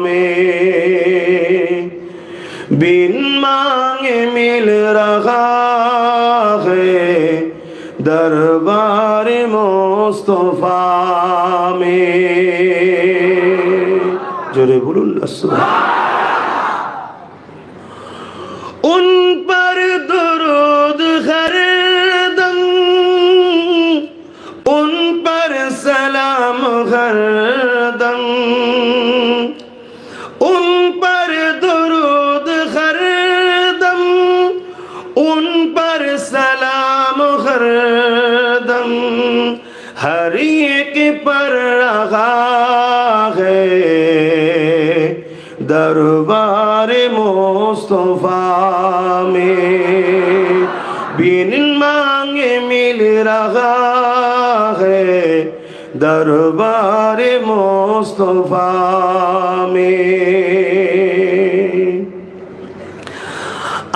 में, बिन मांगे मिल रहा है दरबार मुस्तफा में। जोरे बोलूं उन पर दुरूद हरदम, उन पर सलाम हरदम, उन पर दुरूद हरदम, उन पर सलाम हरदम, हर एक पर रहा है दरबार मुस्तफा में, बिन मांगे मिल रहा है दरबार मुस्तफा में।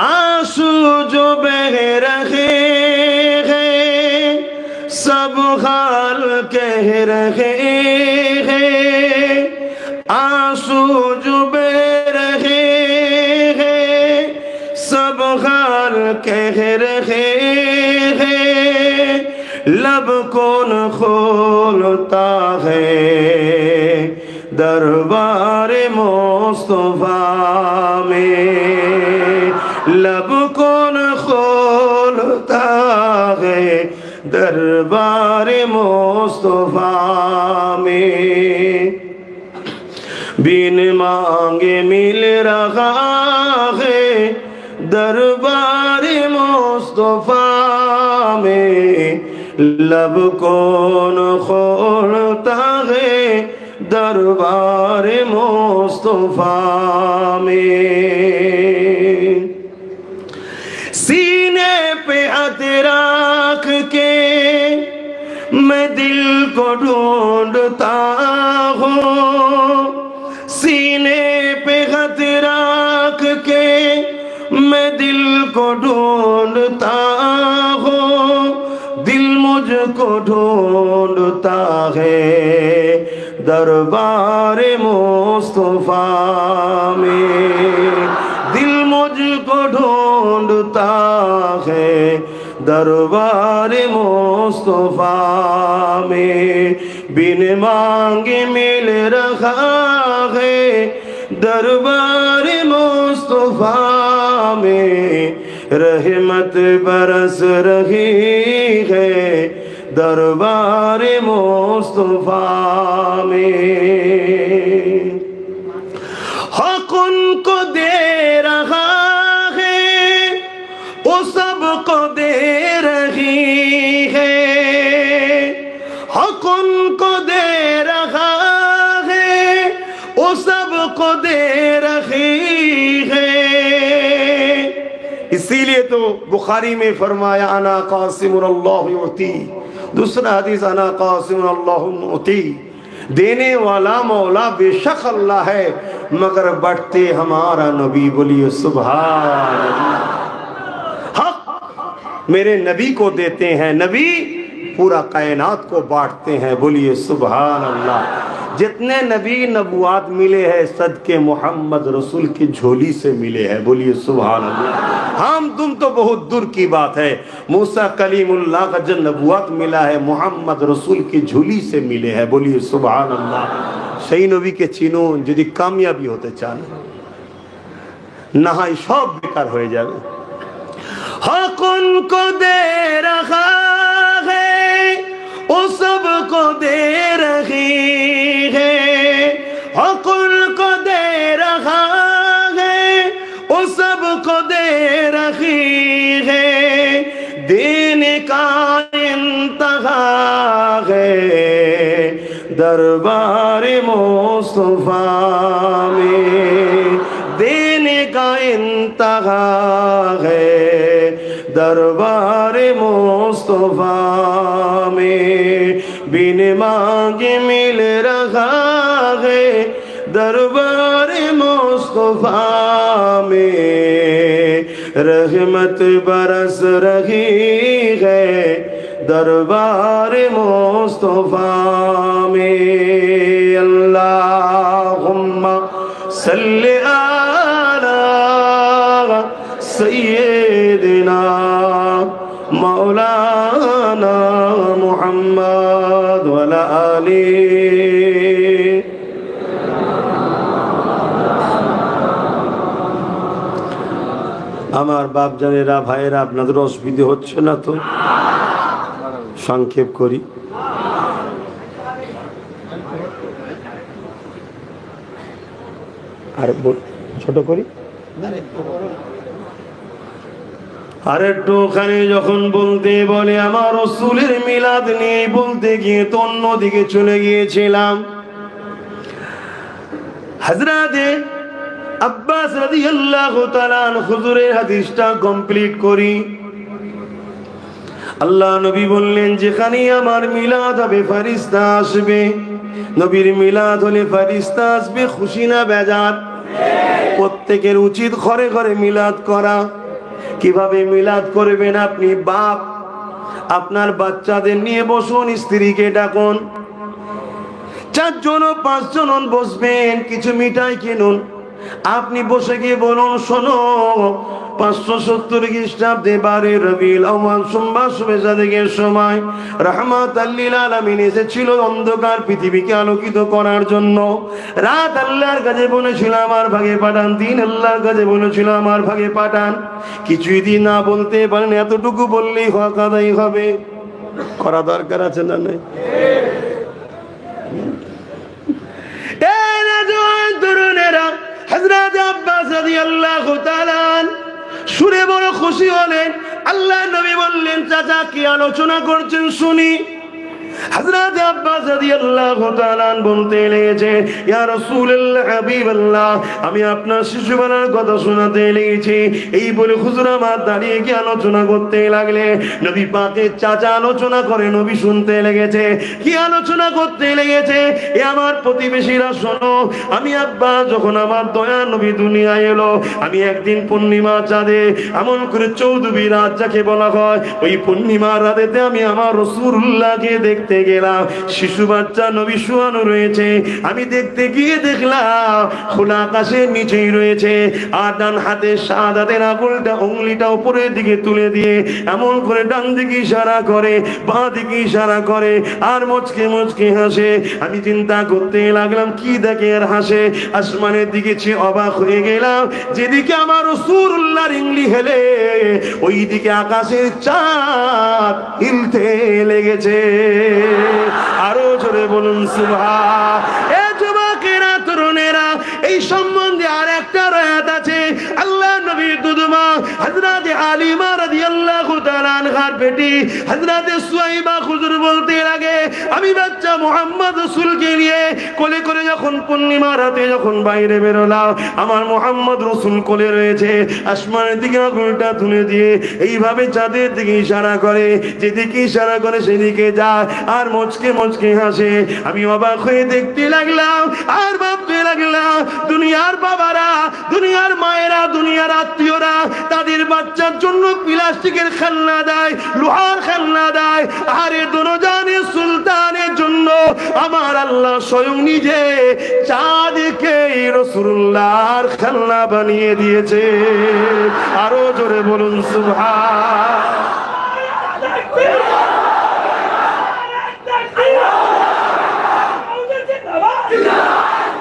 आंसू जो बह रहे हैं सब हाल कह रहे हैं, आंसू जो बह रहे हैं सब हाल कह रहे हैं, लब कौन खोलता है दरबार मुस्तफा में, लब कौन खोलता है दरबार मुस्तफा में, बिन मांगे मिल रहा है दरबार मुस्तफा में, लब कौन खोलता है दरबार मुस्तफा में। सीने पे हाथ रख के मैं दिल को ढूंढता हूँ, सीने पे हाथ रख के मैं दिल को ढूंढता हूँ, दिल मुझको ढूंढता है दरबार मुस्तफा में, दिल मुझको ढूंढता है दरबार मुस्तफा में, बिन मांगे मिल रहा है दरबार मुस्तफा में, रहमत बरस रही है दरबार मुस्तफा में। हक उनको दे रहा है वो सबको दे रही है, हक उनको दे रहा है वो सबको दे रही तो बुखारी में फरमाया अना कासिमुल्लाह युती, दूसरा हदीस अना कासिमुल्लाह मुती, देने वाला मौला बेशक अल्लाह है मगर बढ़ते हमारा नबी। बोलिए सुभान अल्लाह। हक मेरे नबी को देते हैं, नबी पूरा कायनात को बांटते हैं। बोलिए सुभान अल्लाह। जितने नबी नबुआत मिले हैं सदके मोहम्मद रसूल की झोली से मिले हैं। बोलिए सुभान अल्लाह। हम तुम तो बहुत दूर की बात है, मूसा कलीमुल्लाह का जो नबुआत मिला है मोहम्मद रसूल की झोली से मिले हैं। बोलिए सुभान अल्लाह। সেই নবীকে চিনো, যদি কামিয়াবি হতে চান না হয় সব বেকার হয়ে যাবে। हक उनको दे रखा है वो सबको दे रही है, हक उनको दे रखा है वो सबको दे रही है, देने का इंतहा है दरबार मुस्तफा में, देने का इंतहा है दरबार मुस्तफा में, बिन मांगे मिल रहा है दरबार मुस्तफा में, रहमत बरस रही है दरबार मुस्तफा में। अल्लाहुम्मा सल्ली अला सय्यिदिना मौलाना मुहम्मद वाला आली। আমার বাপ জানেরা ভাইয়েরা আপনাদের অসুবিধা হচ্ছে না তো? সংক্ষেপ করি। আর ছোট করি। আর একটুখানি যখন বলতে বলে আমার রাসূলের মিলাদ নিয়ে বলতে গিয়ে তো অন্যদিকে চলে গিয়েছিলাম। হযরতে আব্বাস রাদিয়াল্লাহু তাআলা আনহু হুজুরের হাদিসটা কমপ্লিট করি। আল্লাহ নবী বললেন যেখানে আমার মিলাদ হবে ফেরেশতা আসবে, নবীর মিলাদ হলে ফেরেশতা আসবে, খুশি না বেজার? প্রত্যেকের উচিত ঘরে ঘরে মিলাদ করা। কিভাবে মিলাদ করবেন? আপনি বাপ আপনার বাচ্চাদের নিয়ে বসুন, স্ত্রীকে ডাকুন, 4 জন 5 জন বসবেন, কিছু মিঠাই কিনুন। আপনি বসে গিয়ে বলুন শোনো 570 খ্রিস্টাব্দে 12 রবিউল আউয়াল সোমবার শুভেচ্ছা দিকের সময় রাহমাতাল লিল আলামিন এসেছিল অন্ধকার পৃথিবীকে আলোকিত করার জন্য। রাত আল্লাহর কাছে বলেছিল আমার ভাগে পাঠান, দিন আল্লাহর কাছে বলেছিল আমার ভাগে পাঠান। কিছুই দিন না বলতে পারেন, এতটুকু বললেই হক আদায় হবে। করা দরকার আছে না নাই? তরুণেরা হযরত আব্বাস রাদিয়াল্লাহু তাআলা শুনে বড় খুশি হলেন। আল্লাহ নবী বললেন চাচা কি আলোচনা করছেন শুনি। হযরত আব্বাস রাদিয়াল্লাহু তাআলা বলতে লেগেছে ইয়া রাসূলুল্লাহ হাবিবাল্লাহ, আমি আপনার শিশুবেলার কথা শোনাতে লেগেছি। এই বলে হুজুর আমার দাঁড়িয়ে গিয়ে আলোচনা করতে লাগলে নবী পাকের চাচা আলোচনা করে নবী শুনতে লেগেছে। কি আলোচনা করতে লেগেছে? এ আমার প্রতিবেশীরা শোনো, আমি আব্বাস যখন আমার দয়া নবী দুনিয়ায় এলো, আমি একদিন পূর্ণিমা চাঁদে এমন করে চৌদ্দবী রাত যাকে বলা হয়, ওই পূর্ণিমা রাতেতে আমি আমার রাসূলুল্লাহকে দেখতে গেলাম। শিশু বাচ্চা নবী শোয়ানো রয়েছে। আমি দেখতে গিয়ে দেখলাম খোলা আকাশের নিচেই রয়েছে, আর ডান হাতে শাহাদাতের আঙুলটা উপরের দিকে তুলে দিয়ে এমন করে ডান দিকে ইশারা করে, বাঁ দিকে ইশারা করে, আর মুচকে মুচকে হাসে। আমি চিন্তা করতে লাগলাম কি দেখে আর হাসে। আসমানের দিকে চেয়ে অবাক হয়ে গেলাম, যেদিকে আমার রাসূলুল্লাহর ইংলি হেলে ওই দিকে আকাশের চাঁদ হিলতে লেগেছে। আরো জোরে বলুন সুবহান। এ যুবকেরা তরুণেরা, এই সম্বন্ধে আর একটা রায়াত আছে। আল্লাহ নবীর দুধমা হযরত আলিমা রাদিয়াল্লাহু তাআলা আনহা মার পেটি হযরতে সুয়াইবা হুজুর বলতে লাগে, আমি বাচ্চা মুহাম্মদ রাসূলকে নিয়ে কোলে করে যখন পূর্ণিমা রাতে যখন বাইরে বেরোলাম, আমার মুহাম্মদ রাসূল কোলে রয়েছে, আসমানের দিকে আঙুলটা তুলে দিয়ে এইভাবে চাঁদের দিকে ইশারা করে, যেদিকে ইশারা করে সেদিকে যায়, আর মুচকে মুচকে হাসে। আমি অবাক হয়ে দেখতে লাগলাম আর ভাবতে লাগলাম, দুনিয়ার বাবারা, দুনিয়ার মায়েরা, দুনিয়ার আত্মীয়রা তাদের বাচ্চার জন্য প্লাস্টিকের খেলনা দেয়, লোহার খেলনা দেয়, আর এ দুনিয়ার সুলতানের জন্য আমার আল্লাহ স্বয়ং নিজে চাঁদকে রাসূলুল্লাহর খেলনা বানিয়ে দিয়েছে। আরো জোরে বলুন সুবহান।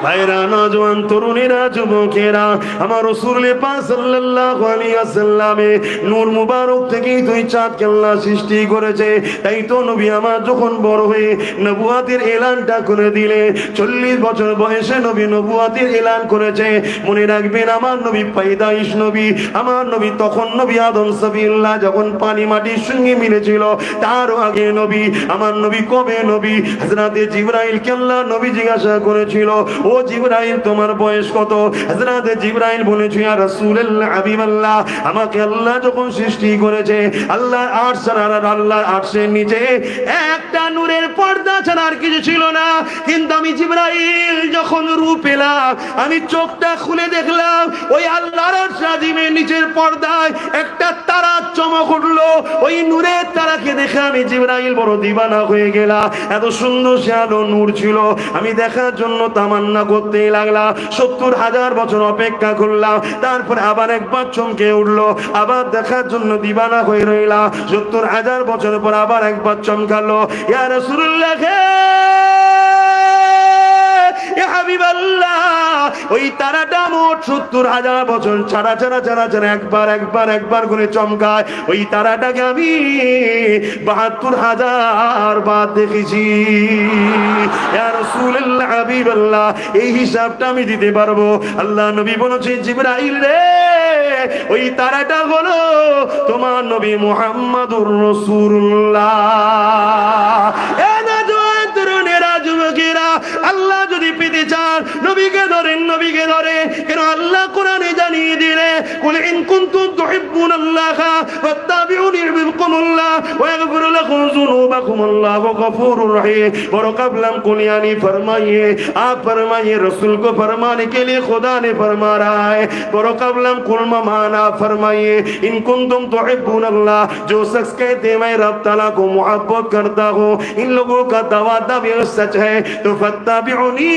ভাইরা, নওজোয়ান তরুণেরা, যুবকেরা, আমার রাসূল পাক সাল্লাল্লাহু আলাইহি ওয়াসাল্লামে নূর মুবারক থেকে দুই চাঁদকে আল্লাহ সৃষ্টি করেছে। তাই তো নবী আমার যখন বড় হয়ে নবুয়াতের এলানটা করে দিলে, 40 বছর বয়সে নবী নবুয়াতের এলান করেছে। মনে রাখবেন, আমার নবী পায়দাইশ নবী, আমার নবী তখন নবী আদম সফিউল্লাহ যখন পানি মাটির সঙ্গে মিলেছিল, তারও আগে নবী। আমার নবী কবে নবী? হযরতে জিবরাইলকে আল্লাহ নবী জিজ্ঞাসা করেছিল, ও জিবরাইল তোমার বয়স কত? হযরতে জিবরাইল বলেছে, ইয়া রাসূলুল্লাহ, হাবিবাল্লাহ, আমাকে আল্লাহ যখন সৃষ্টি করেছে, আল্লাহর আরশ আর আল্লাহর আরশের নিচে একটা নূরের পর্দা ছাড়া আর কিছু ছিল না। কিন্তু আমি জিবরাইল যখন রূপ পেলাম, আমি চোখটা খুলে দেখলাম ওই আল্লাহর আরশ আজিমের নিচের পর্দায় একটা তারা চমক উঠলো। ওই নূরের তারাকে দেখে আমি জিবরাইল বড় দিবানা হয়ে গেলাম। এত সুন্দর সে আলো নূর ছিল, আমি দেখার জন্য তামান্না করতে লাগলাম। 70,000 বছর অপেক্ষা করলাম, তারপর আবার একবার চমকে উঠলো, আবার দেখার জন্য দিবানা হয়ে রইলাম। 70,000 বছর পর আবার একবার চমকালো, ইয়া রাসূলুল্লাহ, ইয়া হাবিবাল্লাহ, ওই তারাটা মোট 70,000 বছর ছাড়া ছাড়া ছাড়া ছাড়া একবার করে চমকায়। ওই তারাটাকে আমি 72,000 বার দেখেছি। ইয়া রাসূলুল্লাহ, হাবিবাল্লাহ, এই হিসাবটা আমি দিতে পারবো। আল্লাহ নবী বলেছে, জিবরাইল রে, ওই তারাটা হলো তোমার নবী মুহাম্মাদুর রাসূলুল্লাহ। আল্লাহ যদি পেতে চান, নবীকে ধরেন, নবীকে ধরে। কেন আল্লাহ কোরআনে জানিয়ে দিলে, কুল ইন কুনতুম তুহিব্বুনাল্লাহা ফাত্তাবিউনি ইউহিব্বুকুমুল্লাহ ওয়া ইয়াগফির লাকুম যুনুবাকুম, আল্লাহু গফুরুর রহিম। বড় কাবলাম কুল यानी फरमाइए, आप फरमाइए, रसूल को फरमाने के लिए खुदा ने फरमा रहा है। बड़ो कबलम कुल माना फरमाइए, इन कुंतुम तुहिब्बुनल्लाह, जो शख्स कहते मैं रब ताला को मोहब्बत करता हूँ, इन लोगों का दावा सच है, तो फत्ताबिउनी,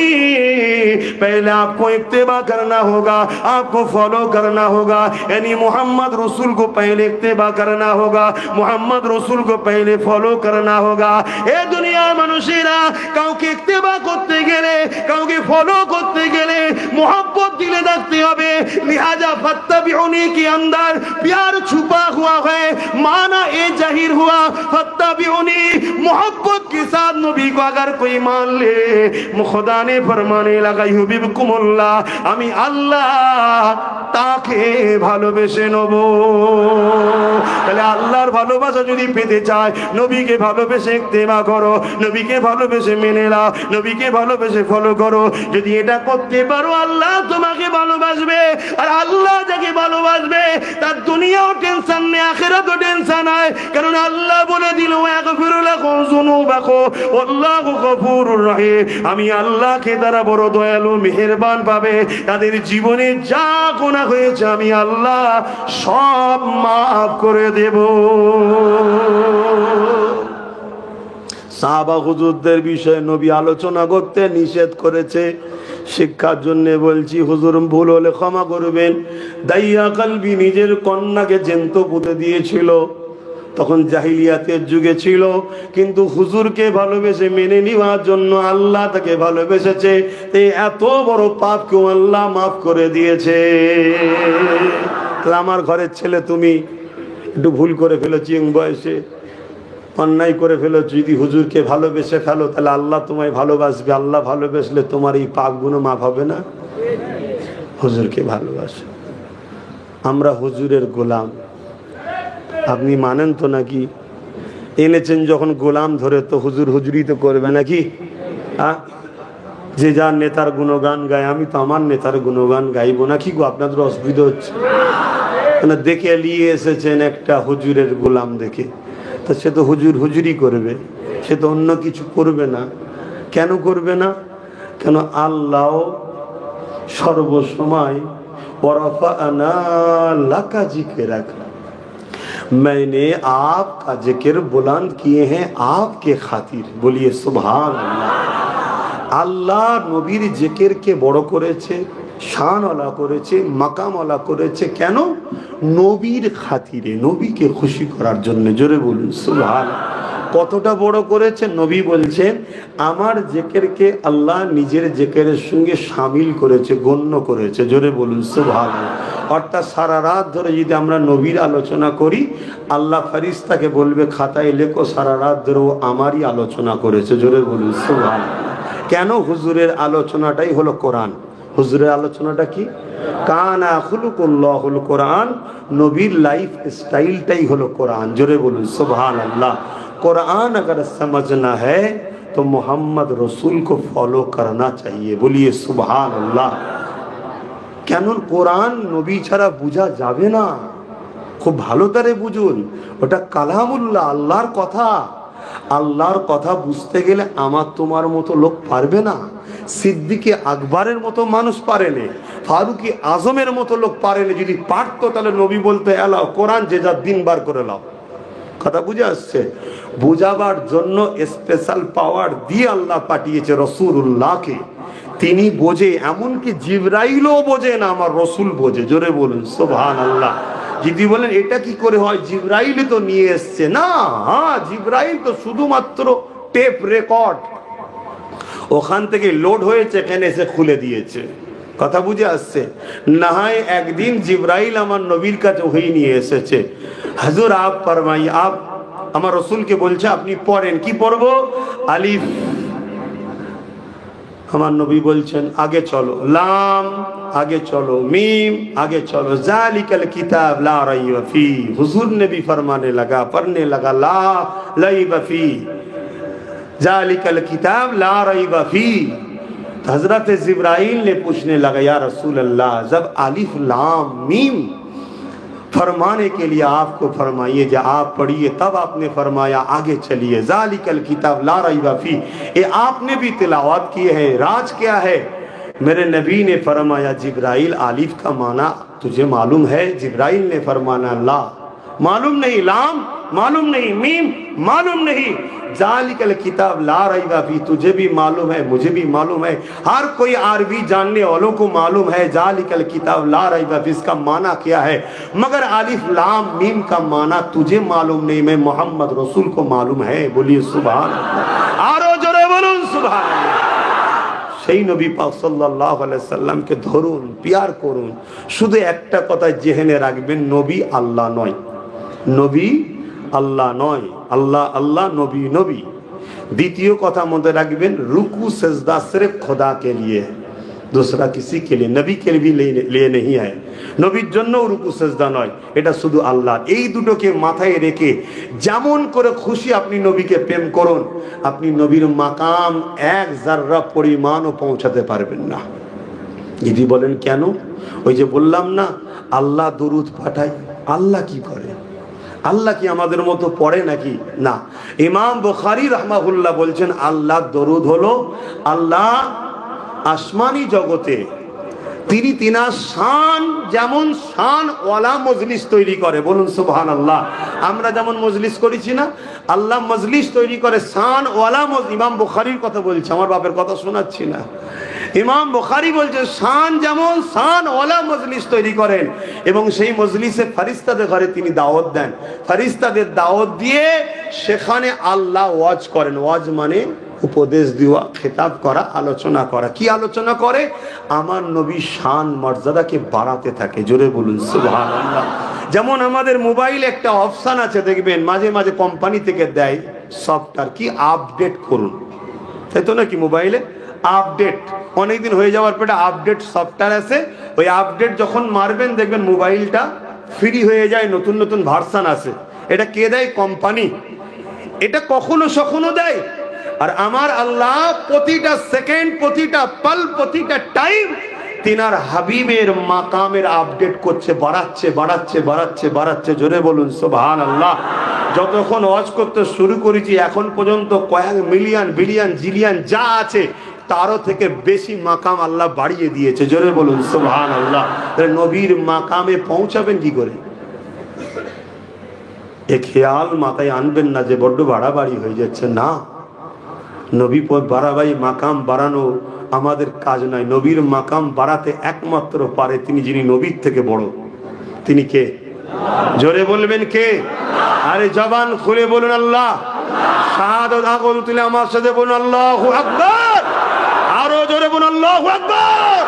पहले आपको इत्तिबा करना होगा, आपको फॉलो करना होगा। यानी मोहम्मद रसूल को पहले इत्तिबा करना होगा, मोहम्मद रसूल को पहले फॉलो करना होगा। ए दुनिया मनुष्यरा, কাউকে ইত্তেবা করতে গেলে, কাউকে ফলো করতে গেলে मोहब्बत दिले रखते হবে। लिहाजा फत्ताबिउनी के अंदर प्यार छुपा हुआ है, माना ये जाहिर हुआ, फत्ताबिउनी मोहब्बत के साथ नबी को अगर कोई मान ले, खुदा ने फरमाने लगा युहिब्बुकुमुल्लाह, আমি আল্লাহ তাকে ভালোবেসে নেব। তাহলে আল্লাহর ভালোবাসা যদি পেতে চায়, নবীকে ভালোবেসে ইত্তেবা করো, নবীকে ভালোবেসে মেনে নাও, নবীকে ভালোবেসে ফলো করো। যদি এটা করতে পারো, আল্লাহ তোমাকে ভালোবাসবে। আর আল্লাহ যাকে ভালোবাসবে তার দুনিয়াও টেনশন নেই, আখিরাতও টেনশন নাই। কারণ আল্লাহ বলে দিল, ওয়াগফির লাকুম যুনুবাকুম আল্লাহু গফুরুর রহিম, আমি আল্লাহকে তারা বড় দয়ালু মেহেরবান পাবে। তাদের জীবনে যা গুনাহ হয়েছে আমি আল্লাহ সব মাফ করে দেব। সাহাবা হুজুরদের বিষয়ে নবী আলোচনা করতে নিষেধ করেছে। শিক্ষার জন্য বলছি, হুজুর ভুল হলে ক্ষমা করবেন। দাইয়া কলবি নিজের কন্যাকে জ্যান্ত পুঁতে দিয়েছিল, তখন জাহিলিয়াতের যুগে ছিল, কিন্তু হুজুরকে ভালোবেসে মেনে নেওয়ার জন্য আল্লাহ তাকে ভালোবেসেছে। এই এত বড় পাপকেও আল্লাহ মাফ করে দিয়েছে। তাহলে আমার ঘরের ছেলে তুমি একটু ভুল করে ফেলেছি, ইয়ং বয়সে অন্যায় করে ফেলো, যদি হুজুরকে ভালোবেসে ফেলো, তাহলে আল্লাহ তোমায় ভালোবাসবে। আল্লাহ ভালোবেসলে তোমার এই পাপগুলো মাফ হবে না? হুজুরকে ভালোবাসো। আমরা হুজুরের গোলাম, আপনি মানেন তো নাকি? এনেছেন যখন গোলাম ধরে তো হুজুর হুজুরি তো করবে নাকি? যে যার নেতার গুণগান গায়, আমি তো আমার নেতার গুণগান গাইবো নাকি গো? আপনাদের অসুবিধা হচ্ছে না? দেখে নিয়ে এসেছেন একটা হুজুরের গোলাম দেখে, তা সে তো হুজুর হুজুরি করবে, সে তো অন্য কিছু করবে না। কেন করবে না? কেন আল্লাহ সর্বসময় ওয়ারাফা'না লাকা যিকরাক, मैंने आपका जिक्र बुलंद किए हैं आपके खातिर। बोलिए सुभान अल्लाह। আল্লাহ নবীর জিকিরকে বড় করেছে, শানওয়ালা করেছে, মাকামওয়ালা করেছে। কেন? নবীর খাতিরে, নবীকে খুশি করার জন্য। জোরে বলুন সুবহানাল্লাহ। কতটা বড় করেছে? নবী বলছেন আমার জিকিরকে আল্লাহ নিজের জিকিরের সঙ্গে শামিল করেছে, গণ্য করেছে। জোরে বলুন সুবহানাল্লাহ। অর্থাৎ সারা রাত ধরে যদি আমরা নবীর আলোচনা করি, আল্লাহ ফেরেশতাকে বলবে খাতায় লেখো সারা রাত ধরে ও আমারই আলোচনা করেছে। জোরে বলুন সুবহানাল্লাহ। কেন? হুজুরের আলোচনাটাই হলো কোরআন। হুজুরের আলোচনাটা কি? কানা খুলুকুল্লাহুল কোরআন, নবীর লাইফ স্টাইলটাই হলো কোরআন। জোরে বলুন সুবহানাল্লাহ। कुरान अगर समझना है तो मोहम्मद रसूल को फॉलो करना चाहिए। बोलिए सुभान अल्लाह। কেন? কোরআন নবী ছাড়া বোঝা যাবে না। খুব ভালো করে বুঝুন, ওটা কালামুল্লাহ, আল্লাহর কথা। আল্লাহর কথা বুঝতে গেলে আমার তোমার মতো লোক পারবে না। সিদ্দিকে আকবরের মতো মানুষ পারেনি, ফারুকি আজমের মতো লোক পারেনি। যদি পারতো তাহলে নবী বলতে এলাও কোরআন যে যা দিন বার করে লাও। কথা বুঝে আসছে? বুঝাবার জন্য স্পেশাল পাওয়ার দিয়ে আল্লাহ পাঠিয়েছে রাসূলুল্লাহকে। তিনি বোঝে, এমনকি জিবরাইলও বোঝে না, আমার রসুল বোঝে। জোরে বলুন সুবহানাল্লাহ। যদি বলেন এটা কি করে হয়, জিবরাইল তো নিয়ে এসছে না। হ্যাঁ, জিবরাইল তো শুধুমাত্র টেপ রেকর্ড, ওখান থেকে লোড হয়েছে, এখানে এসে খুলে দিয়েছে। কথা বুঝে আসছে? না হয় একদিন জিবরাইল আমার নবীর কাছে ওহী নিয়ে এসেছে, হুজুর আপ ফরমাই, আপ আমার রসুলকে বলছে আপনি পড়েন। কি পড়বো? আলিফ। আমার নবী বলছেন আগে চলো, লাম আগে চলো, মিম आगे चलो, जालिकल किताब ला रैब फी। हुजूर ने भी फरमाने लगा, पढ़ने लगा, ला रैब फी, जालिकल किताब ला रैब फी। हजरत जिब्राइल ने पूछने लगा, या रसूल अल्लाह, जब अलिफ लाम मीम फरमाने के लिए आपको फरमाइए, जब आप पढ़िए तब आपने फरमाया आगे चलिए, जालिकल किताब ला रैब फी। ये आपने भी तिलावत की है। राज क्या है? मेरे नबी ने फरमाया, जिब्राइल आलिफ का माना तुझे मालूम है? जिब्राइल ने फरमाना ला, मालूम नहीं। लाम मालूम नहीं, मीम मालूम नहीं। जालिकल किताब ला रैब फी, तुझे भी मालूम है, मुझे भी मालूम है, हर कोई अरबी जानने वालों को मालूम है जालिकल किताब ला रैब फी इसका माना क्या है। मगर अलिफ लाम मीम का माना तुझे मालूम नहीं, मैं मोहम्मद रसूल को मालूम है। बोलिए सुभान अल्लाह। आरो जोरे बोलुन सुभान अल्लाह। সেই নবী পাক সাল্লাল্লাহু আলাইহি সাল্লামকে ধরুন, পিয়ার করুন। শুধু একটা কথা জেহেনে রাখবেন, নবী আল্লাহ নয়, নবী আল্লাহ নয়, আল্লাহ আল্লাহ, নবী নবী। দ্বিতীয় কথা মনে রাখবেন, রুকু সেজদা सिर्फ खुदा के लिए, दूसरा किसी के लिए, नबी के लिए नहीं है। নবীর জন্য রুকু সেজদা নয়, এটা শুধু আল্লাহ। এই দুটোকে মাথায় রেখে যেমন করে খুশি আপনি নবীকে প্রেম করুন, আপনি নবীর মাকাম এক যাররা পরিমাণও পৌঁছাতে পারবেন না। যদি বলেন কেন? ওই যে বললাম না, আল্লাহ দরুদ পাঠায়। আল্লাহ কি করে? আল্লাহ কি আমাদের মতো পড়ে নাকি? না। ইমাম বুখারী রাহমাহুল্লাহ বলছেন, আল্লাহ দরুদ হলো আল্লাহ আসমানি জগতে তিনি তিনার শান, যেমন শান ওয়ালা মজলিস তৈরি করে। বলুন সুবহানাল্লাহ। আমরা যেমন মজলিস করেছি না, আল্লাহ মজলিস তৈরি করে শান ওয়ালা। ইমাম বুখারীর কথা বলছে, আমার বাপের কথা শোনাচ্ছি না। ইমাম বুখারী বলছে শান যেমন শান ওয়ালা মজলিস তৈরি করেন, এবং সেই মজলিসে ফেরেশতাদের ঘরে তিনি দাওয়াত দেন। ফেরেশতাদের দাওয়াত দিয়ে সেখানে আল্লাহ ওয়াজ করেন। ওয়াজ মানে উপদেশ দেওয়া, খেতাব করা, আলোচনা করা। কি আলোচনা করে? আমার নবীর শান মর্যাদাকে বাড়াতে থাকে। জোরে বলুন সুবহানাল্লাহ। যেমন আমাদের মোবাইলে একটা অপশন আছে, দেখবেন মাঝে মাঝে কোম্পানি থেকে দেয় সফটওয়্যার, কি আপডেট করুন, তাই তো নাকি? মোবাইলে আপডেট অনেকদিন হয়ে যাওয়ার পরে আপডেট সফটওয়্যার আছে। ওই আপডেট যখন মারবেন দেখবেন মোবাইলটা ফ্রি হয়ে যায়, নতুন নতুন ভার্সন আসে। এটা কে দেয়? কোম্পানি। এটা কখনো সখনো দেয়। আর আমার আল্লাহ প্রতিটা সেকেন্ড, প্রতিটা পল, প্রতিটা টাইম তিনার হাবিবের মাকামের আপডেট করছে, বাড়াচ্ছে বাড়াচ্ছে বাড়াচ্ছে বাড়াচ্ছে। জোরে বলুন সুবহানাল্লাহ। যতক্ষণ ওয়াজ করতে শুরু করেছি এখন পর্যন্ত কয়েক মিলিয়ন, বিলিয়ন, জিলিয়ন যা আছে তারও থেকে বেশি মাকাম আল্লাহ বাড়িয়ে দিয়েছে। জোরে বলুন সুবহানাল্লাহ। নবীর মাকামে পৌঁছাবেন কি করে? এ খেয়াল মাথায় আনবেন না যে বড্ড বাড়াবাড়ি হয়ে যাচ্ছে। না, নবী বাড়াবাড়ি মাকাম বাড়ানো আমাদের কাজ নয়। নবীর মাকাম বাড়াতে একমাত্র পারে তিনি যিনি নবীর থেকে বড়। তিনি কে? জোরে বলবেন কে? আরে জবান খুলে বলুন আল্লাহ। শাহাদাত আগুন তুলে আমার সাথে বলুন আল্লাহু আকবার। আরো জোরে বলুন আল্লাহু আকবার।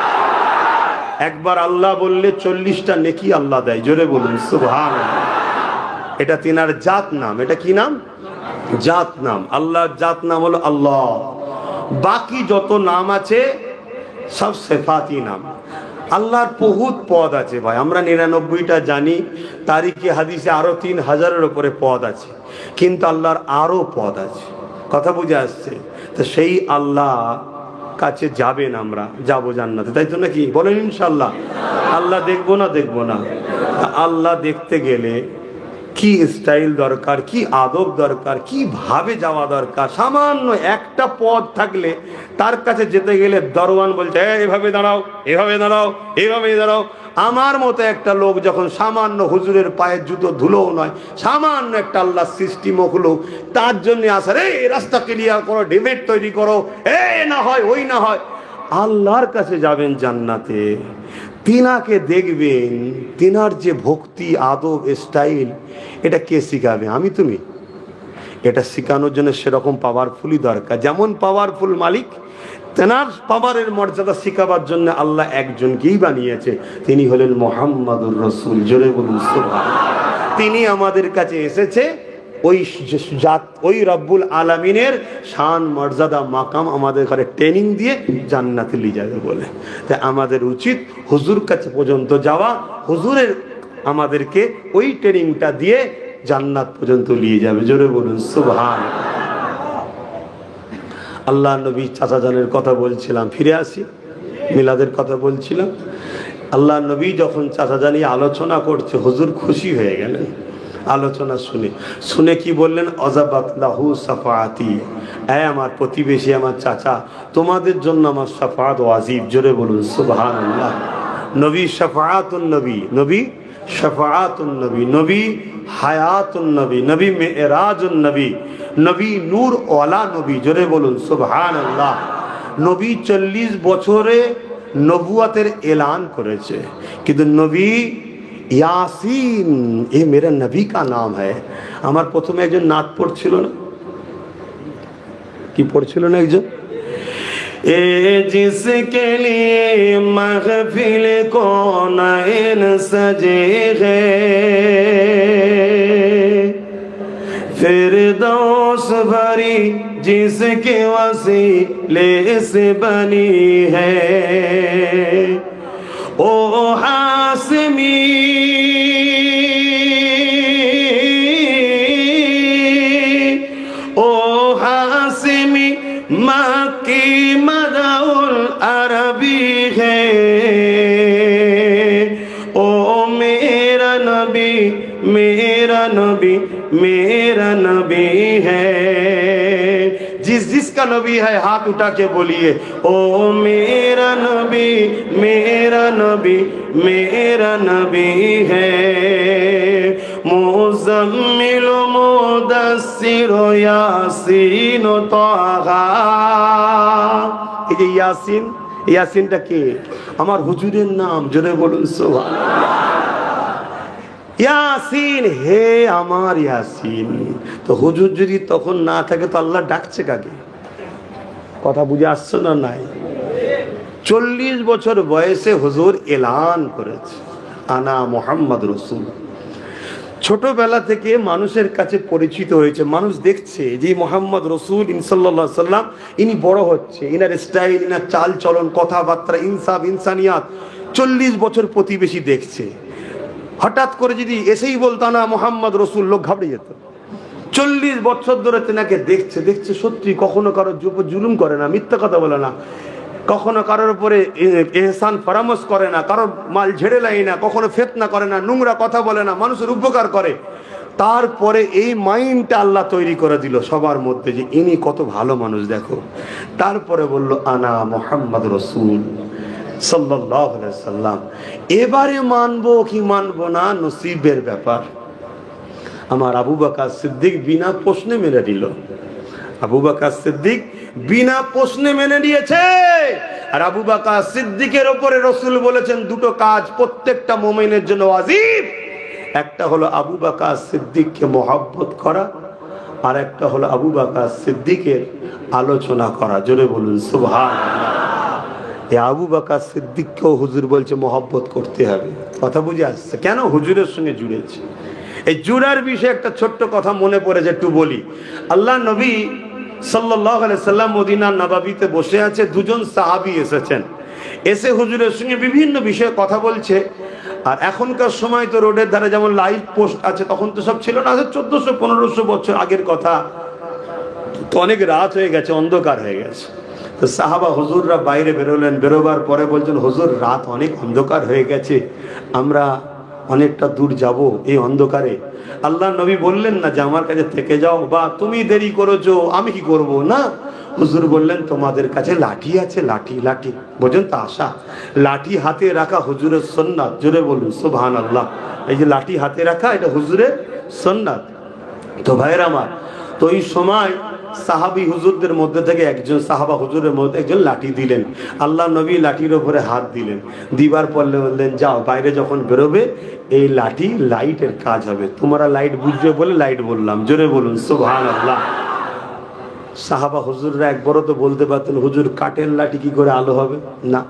একবার আল্লাহ বললে 40টা নেকি আল্লাহ দেয়। জোরে বলুন সুবহানাল্লাহ। এটা তিনার জাত নাম। এটা কি নাম? জাত নাম। আল্লাহর জাত নাম হলো আল্লাহ। বাকি যত নাম আছে সব সিফাতি নাম। আল্লাহর বহুত পদ আছে ভাই, আমরা 99টা জানি, তারিখে হাদিসে আরো 3000-এর উপরে পদ আছে, কিন্তু আল্লাহর আরো পদ আছে। কথা বুঝে আসছে? তো সেই আল্লাহ কাছে যাবেন, আমরা যাবো জান্নাতে, তাই তো নাকি? বলেন ইনশাআল্লাহ। আল্লাহ দেখবো না? দেখবো না। আল্লাহ দেখতে গেলে কি স্টাইল দরকার, কি আদব দরকার, কিভাবে যাওয়া দরকার। সামান্য একটা পথ থাকলে তার কাছে যেতে গেলে দরওয়ান বলছে এভাবে দাঁড়াও, এভাবে দাঁড়াও, এভাবে দাঁড়াও। আমার মতো একটা লোক যখন সামান্য হুজুরের পায়ের জুতো ধুলোও নয়, সামান্য একটা আল্লাহ সৃষ্টি মখলুক, তার জন্য আসার এই রাস্তা ক্লিয়ার করো, ডিবেট তৈরি করো, না হয় ওই না হয়। আল্লাহর কাছে যাবেন জান্নাতে, তিনাকে দেখবেন, তিনার যে ভক্তি, আদব, স্টাইল, এটা কে শিখাবে? আমি তুমি? এটা শিখানোর জন্য সেরকম পাওয়ারফুলই দরকার। যেমন পাওয়ারফুল মালিক, তেনার পাওয়ারের মর্যাদা শিখাবার জন্য আল্লাহ একজনকেই বানিয়েছে, তিনি হলেন মুহাম্মাদুর রাসূল। জোরে বলুন সুবহানাল্লাহ। তিনি আমাদের কাছে এসেছে ওই রব্বুল আলামিনের শান, মর্যাদা, মাকাম আমাদের ঘরে ট্রেনিং দিয়ে জান্নাতে নিয়ে যাবে বলে। তাই আমাদের উচিত হুজুর কাছে পর্যন্ত যাওয়া, হুজুরের আমাদেরকে ওই ট্রেনিংটা দিয়ে জান্নাত পর্যন্ত নিয়ে যাবে। জোরে বলুন সুবহানাল্লাহ। আল্লাহ নবী চাচাজানের কথা বলছিলাম, ফিরে আসি, মিলাদের কথা বলছিলাম। আল্লাহ নবী যখন চাচাজানি আলোচনা করছে, হুজুর খুশি হয়ে গেলেন আলোচনা শুনে কি বললেন? অজাবাত লাহু সাফাআতি, আমার প্রতিবেশী, আমার চাচা, তোমাদের জন্য আমার শাফাআত ওয়াজিব। জোরে বলুন সুবহানাল্লাহ। নবী শাফাআতুন নবী, নবী শাফাআতুন নবী, নবী হায়াতুন নবী, নবী মেরাজুন নবী, নবী নূর ওয়ালা নবী। জোরে বলুন সুবহানাল্লাহ। নবী 40 বছরে নবুয়াতের এলান করেছে, কিন্তু নবী यासीन, ये मेरा नबी का नाम है। আমার প্রথমে একজন নাত পড়ছিল না, কি পড়ছিল না একজন? ए जिसके लिए महफिल कौनाइन सजे हैं, फिरदौस भरी जिसके वसीले से बनी है, ओ हासिमी मक्की मदउल अरबी है, ओ मेरा नबी, मेरा नबी, मेरा नबी है। जिसका नबी है हाथ उठा के बोलिए, ओ मेरा नबी, मेरा नबी, मेरा नबी है। मुज़म्मिल मुदस्सिर यासीन ताहा, এই যে ইয়াসিন, ইয়াসিনটা কে? আমার হুজুরের নাম। জোরে বলুন সুবহানাল্লাহ। ইয়াসিন, হে আমার ইয়াসিন। তো হুজুর যদি তখন না থাকে তো আল্লাহ ডাকছে কাকে? কথা বুঝে আসছে না? নাই। 40 বছর বয়সে হুজুর এলান করেছে, আনা মুহাম্মদ রাসূল। ছোটবেলা থেকে মানুষের কাছে পরিচিত হয়েছে, মানুষ দেখছে যে মুহাম্মদ রাসূল সাল্লাল্লাহু আলাইহি সাল্লাম ইনি বড় হচ্ছে, ইনার স্টাইল, ইনার চাল চলন, কথাবার্তা, ইনসাফ, ইনসানিয়াত 40 বছর প্রতিবেশী দেখছে। হঠাৎ করে যদি এসেই বলতো না মোহাম্মদ রসুল, লোক ঘাবড়ে যেত। 40 বছর ধরে তেনাকে দেখছে দেখছে, সত্যি কখনো কারোর উপর জুলুম করে না, মিথ্যা কথা বলে না, কখনো কারোর উপরে এহসান পরামর্শ করে না, কারোর মাল ঝেড়ে লাই না, কখনো ফিতনা করে না, নোংরা কথা বলে না, মানুষের উপকার করে। তারপরে এই মাইন্ডটা আল্লাহ তৈরি করে দিল সবার মধ্যে যে ইনি কত ভালো মানুষ দেখো। তারপরে বলল আনা মুহাম্মদ রাসূল সাল্লাল্লাহু আলাইহি সাল্লাম। এবারে মানবো কি মানবো না নসিবের ব্যাপার। আমার আবু বকর সিদ্দিক বিনা প্রশ্নে মেনে নিল। আবু বকর সিদ্দিক বিনা প্রশ্নে মেনে নিয়েছে। আর আবু বকর সিদ্দিকের উপরে রাসূল বলেছেন দুটো কাজ প্রত্যেকটা মুমিনের জন্য ওয়াজিব। একটা হলো আবু বকর সিদ্দিককে মহব্বত করা, আর একটা হলো আবু বকর সিদ্দিকের আলোচনা করা। জোরে বলুন সুবহানাল্লাহ। এই আবু বকর সিদ্দিককেও হুজুর বলছে মহব্বত করতে হবে। কথা বুঝে আসছে কেন? হুজুরের সঙ্গে জুড়েছে। এই জুড়ার বিষয়ে একটা ছোট্ট কথা মনে পড়েছে, একটু বলি। আল্লাহ নবী সাল্লাল্লাহু আলাইহি সাল্লাম মদিনার নববীতে বসে আছে, দুজন সাহাবী এসেছেন। এসে হুজুরের সঙ্গে বিভিন্ন বিষয়ে কথা বলছে। আর এখনকার সময় তো রোডের ধারে যেমন লাইট পোস্ট আছে, তখন তো সব ছিল না। 1400-1500 বছর আগের কথা, তো অনেক রাত হয়ে গেছে, অন্ধকার হয়ে গেছে। তো সাহাবা হুজুররা বাইরে বেরোলেন। বেরোবার পরে বলছেন হুজুর রাত অনেক অন্ধকার হয়ে গেছে, আমরা অনেকটা দূর যাব এই অন্ধকারে। আল্লাহ নবী বললেন না যে আমার কাছে থেকে যাও, বা তুমি দেরি করেছো আমি কি করব না। হুজুর বললেন তোমাদের কাছে লাঠি আছে, লাঠি লাঠি বোঝেন তো আশা, লাঠি হাতে রাখা হুজুরের সুন্নাত। জোরে বলুন সুবহানাল্লাহ। এই যে লাঠি হাতে রাখা, এটা হুজুরের সুন্নাত। তো ভাইরা আমার, তো এই সময় সাহাবী হুজুরদের মধ্যে থেকে একজন সাহাবা হুজুরের মধ্যে একজন লাঠি দিলেন। আল্লাহ নবী লাঠির উপরে হাত দিলেন। দিবার পরে বললেন যাও, বাইরে যখন বেরোবে এই লাঠি লাইটের কাজ হবে, তোমরা লাইট বুঝবে বলে লাইট বললাম। জোরে বলুন সুবহানাল্লাহ। সাহাবা হুজুররা একবারও তো বলতে পারতেন হুজুর কাঠের লাঠি কি করে আলো হবে, না,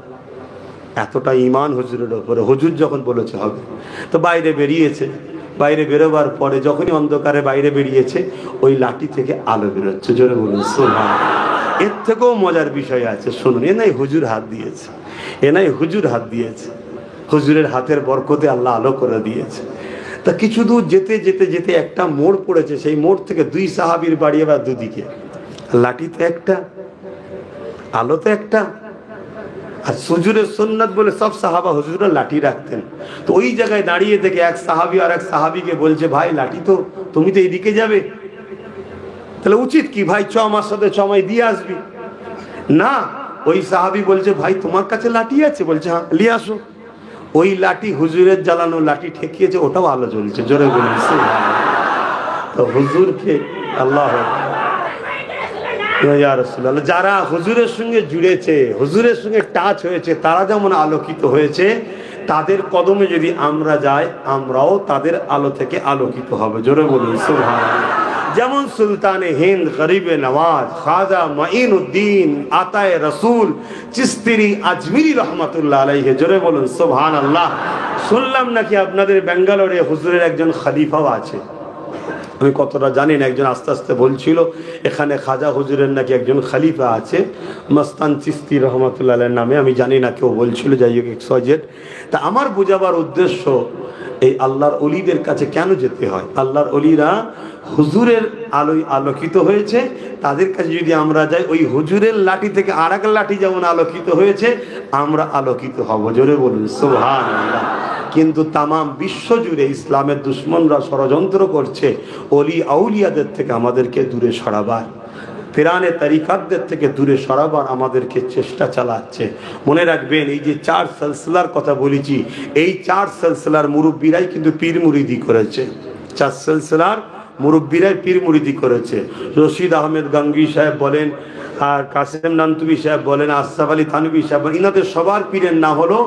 এতটা ঈমান হুজুরের উপরে। হুজুর যখন বলেছে হবে, তো বাইরে বেরিয়েছে। বাইরে বেরোবার পরে যখনই অন্ধকারে বাইরে বেরিয়েছে, ওই লাঠি থেকে আলো বেরোচ্ছে। জোরে বলুন সুবহানাল্লাহ। এর থেকেও মজার বিষয় আছে, শুনুন। এ নাই হুজুর হাত দিয়েছে, এ নাই হুজুর হাত দিয়েছে, হুজুরের হাতের বরকতে আল্লাহ আলো করে দিয়েছে। তা কিছু দূর যেতে যেতে যেতে একটা মোড় পড়েছে। সেই মোড় থেকে দুই সাহাবীর বাড়ি আবার দুদিকে, লাঠি তো একটা, আলো তো একটা। আর হুজুরের সুন্নাত বলে সব সাহাবা হুজুররা লাঠি রাখতেন। তো ওই জায়গায় দাঁড়িয়ে থেকে এক সাহাবী আর এক সাহাবীকে বলছে ভাই লাঠি তো, তুমি তো এইদিকে যাবে, তাহলে উচিত কি ভাই চ আমার সাথে চমাই দিয়ে আসবি না। ওই সাহাবী বলছে ভাই তোমার কাছে লাঠি আছে? বলছে হ্যাঁ, নিয়ে আসো। ওই লাঠি হুজুরের জ্বালানো লাঠি ঠেকিয়েছে, ওটাও আলো জ্বলছে। জোরে বলুন সুবহানাল্লাহ। তো হুজুরকে আল্লাহ, যারা হুজুরের সঙ্গে জুড়েছে, হুজুরের সঙ্গে টাচ হয়েছে, তারা যেমন আলোকিত হয়েছে, তাদের কদমে যদি আমরা যাই আমরাও তাদের আলো থেকে আলোকিত হবে। জোরে বলুন সুবহানাল্লাহ। যেমন সুলতানে হিন্দ, গরিবে নওয়াজ, খাজা মাইনুদ্দিন আতায়ে রসুল চিস্তিরি আজমিরি রহমাতুল্লাহ আলাইহি। জোরে বলুন সুবহানাল্লাহ। শুনলাম নাকি আপনাদের ব্যাঙ্গালোরে হুজুরের একজন খলিফাও আছে। আমি কতটা জানি না, একজন আস্তে আস্তে বলছিল এখানে খাজা হুজুরের নাকি একজন খলিফা আছে, মস্তান চিস্তি রহমাতুল্লাহ আলাইহির নামে। আমি জানি না, কেউ বলছিল, যাই হোক এক্সওয়াইজেড। তা আমার বোঝাবার উদ্দেশ্য, এই আল্লাহর অলিদের কাছে কেন যেতে হয়? আল্লাহর অলিরা হুজুরের আলোয় আলোকিত হয়েছে, তাদের কাছে যদি আমরা যাই, ওই হুজুরের লাঠি থেকে আর এক লাঠি যেমন আলোকিত হয়েছে, আমরা আলোকিত হব। জোরে বলুন সুবহানাল্লাহ। কিন্তু তামাম বিশ্ব জুড়ে ইসলামের দুশ্মনরা ষড়যন্ত্র করছে অলি আউলিয়াদের থেকে আমাদেরকে দূরে সরাবার, ফেরানে তারিকাতদের থেকে দূরে সরাবার আমাদেরকে চেষ্টা চালাচ্ছে। মনে রাখবেন, এই যে 4 সিলসিলার কথা বলেছি, এই 4 সিলসিলার মুরব্বীরাই কিন্তু পীর মুরিদি করেছে। 4 সিলসিলার মুরব্বীরাই পীর মুরিদি করেছে। রশিদ আহমেদ গাঙ্গী সাহেব বলেন, আর কাসেম নানতুবি সাহেব বলেন, আশরাফ আলী থানভী সাহেব বলেন, ইনাদের সবার পীরের নাম হলো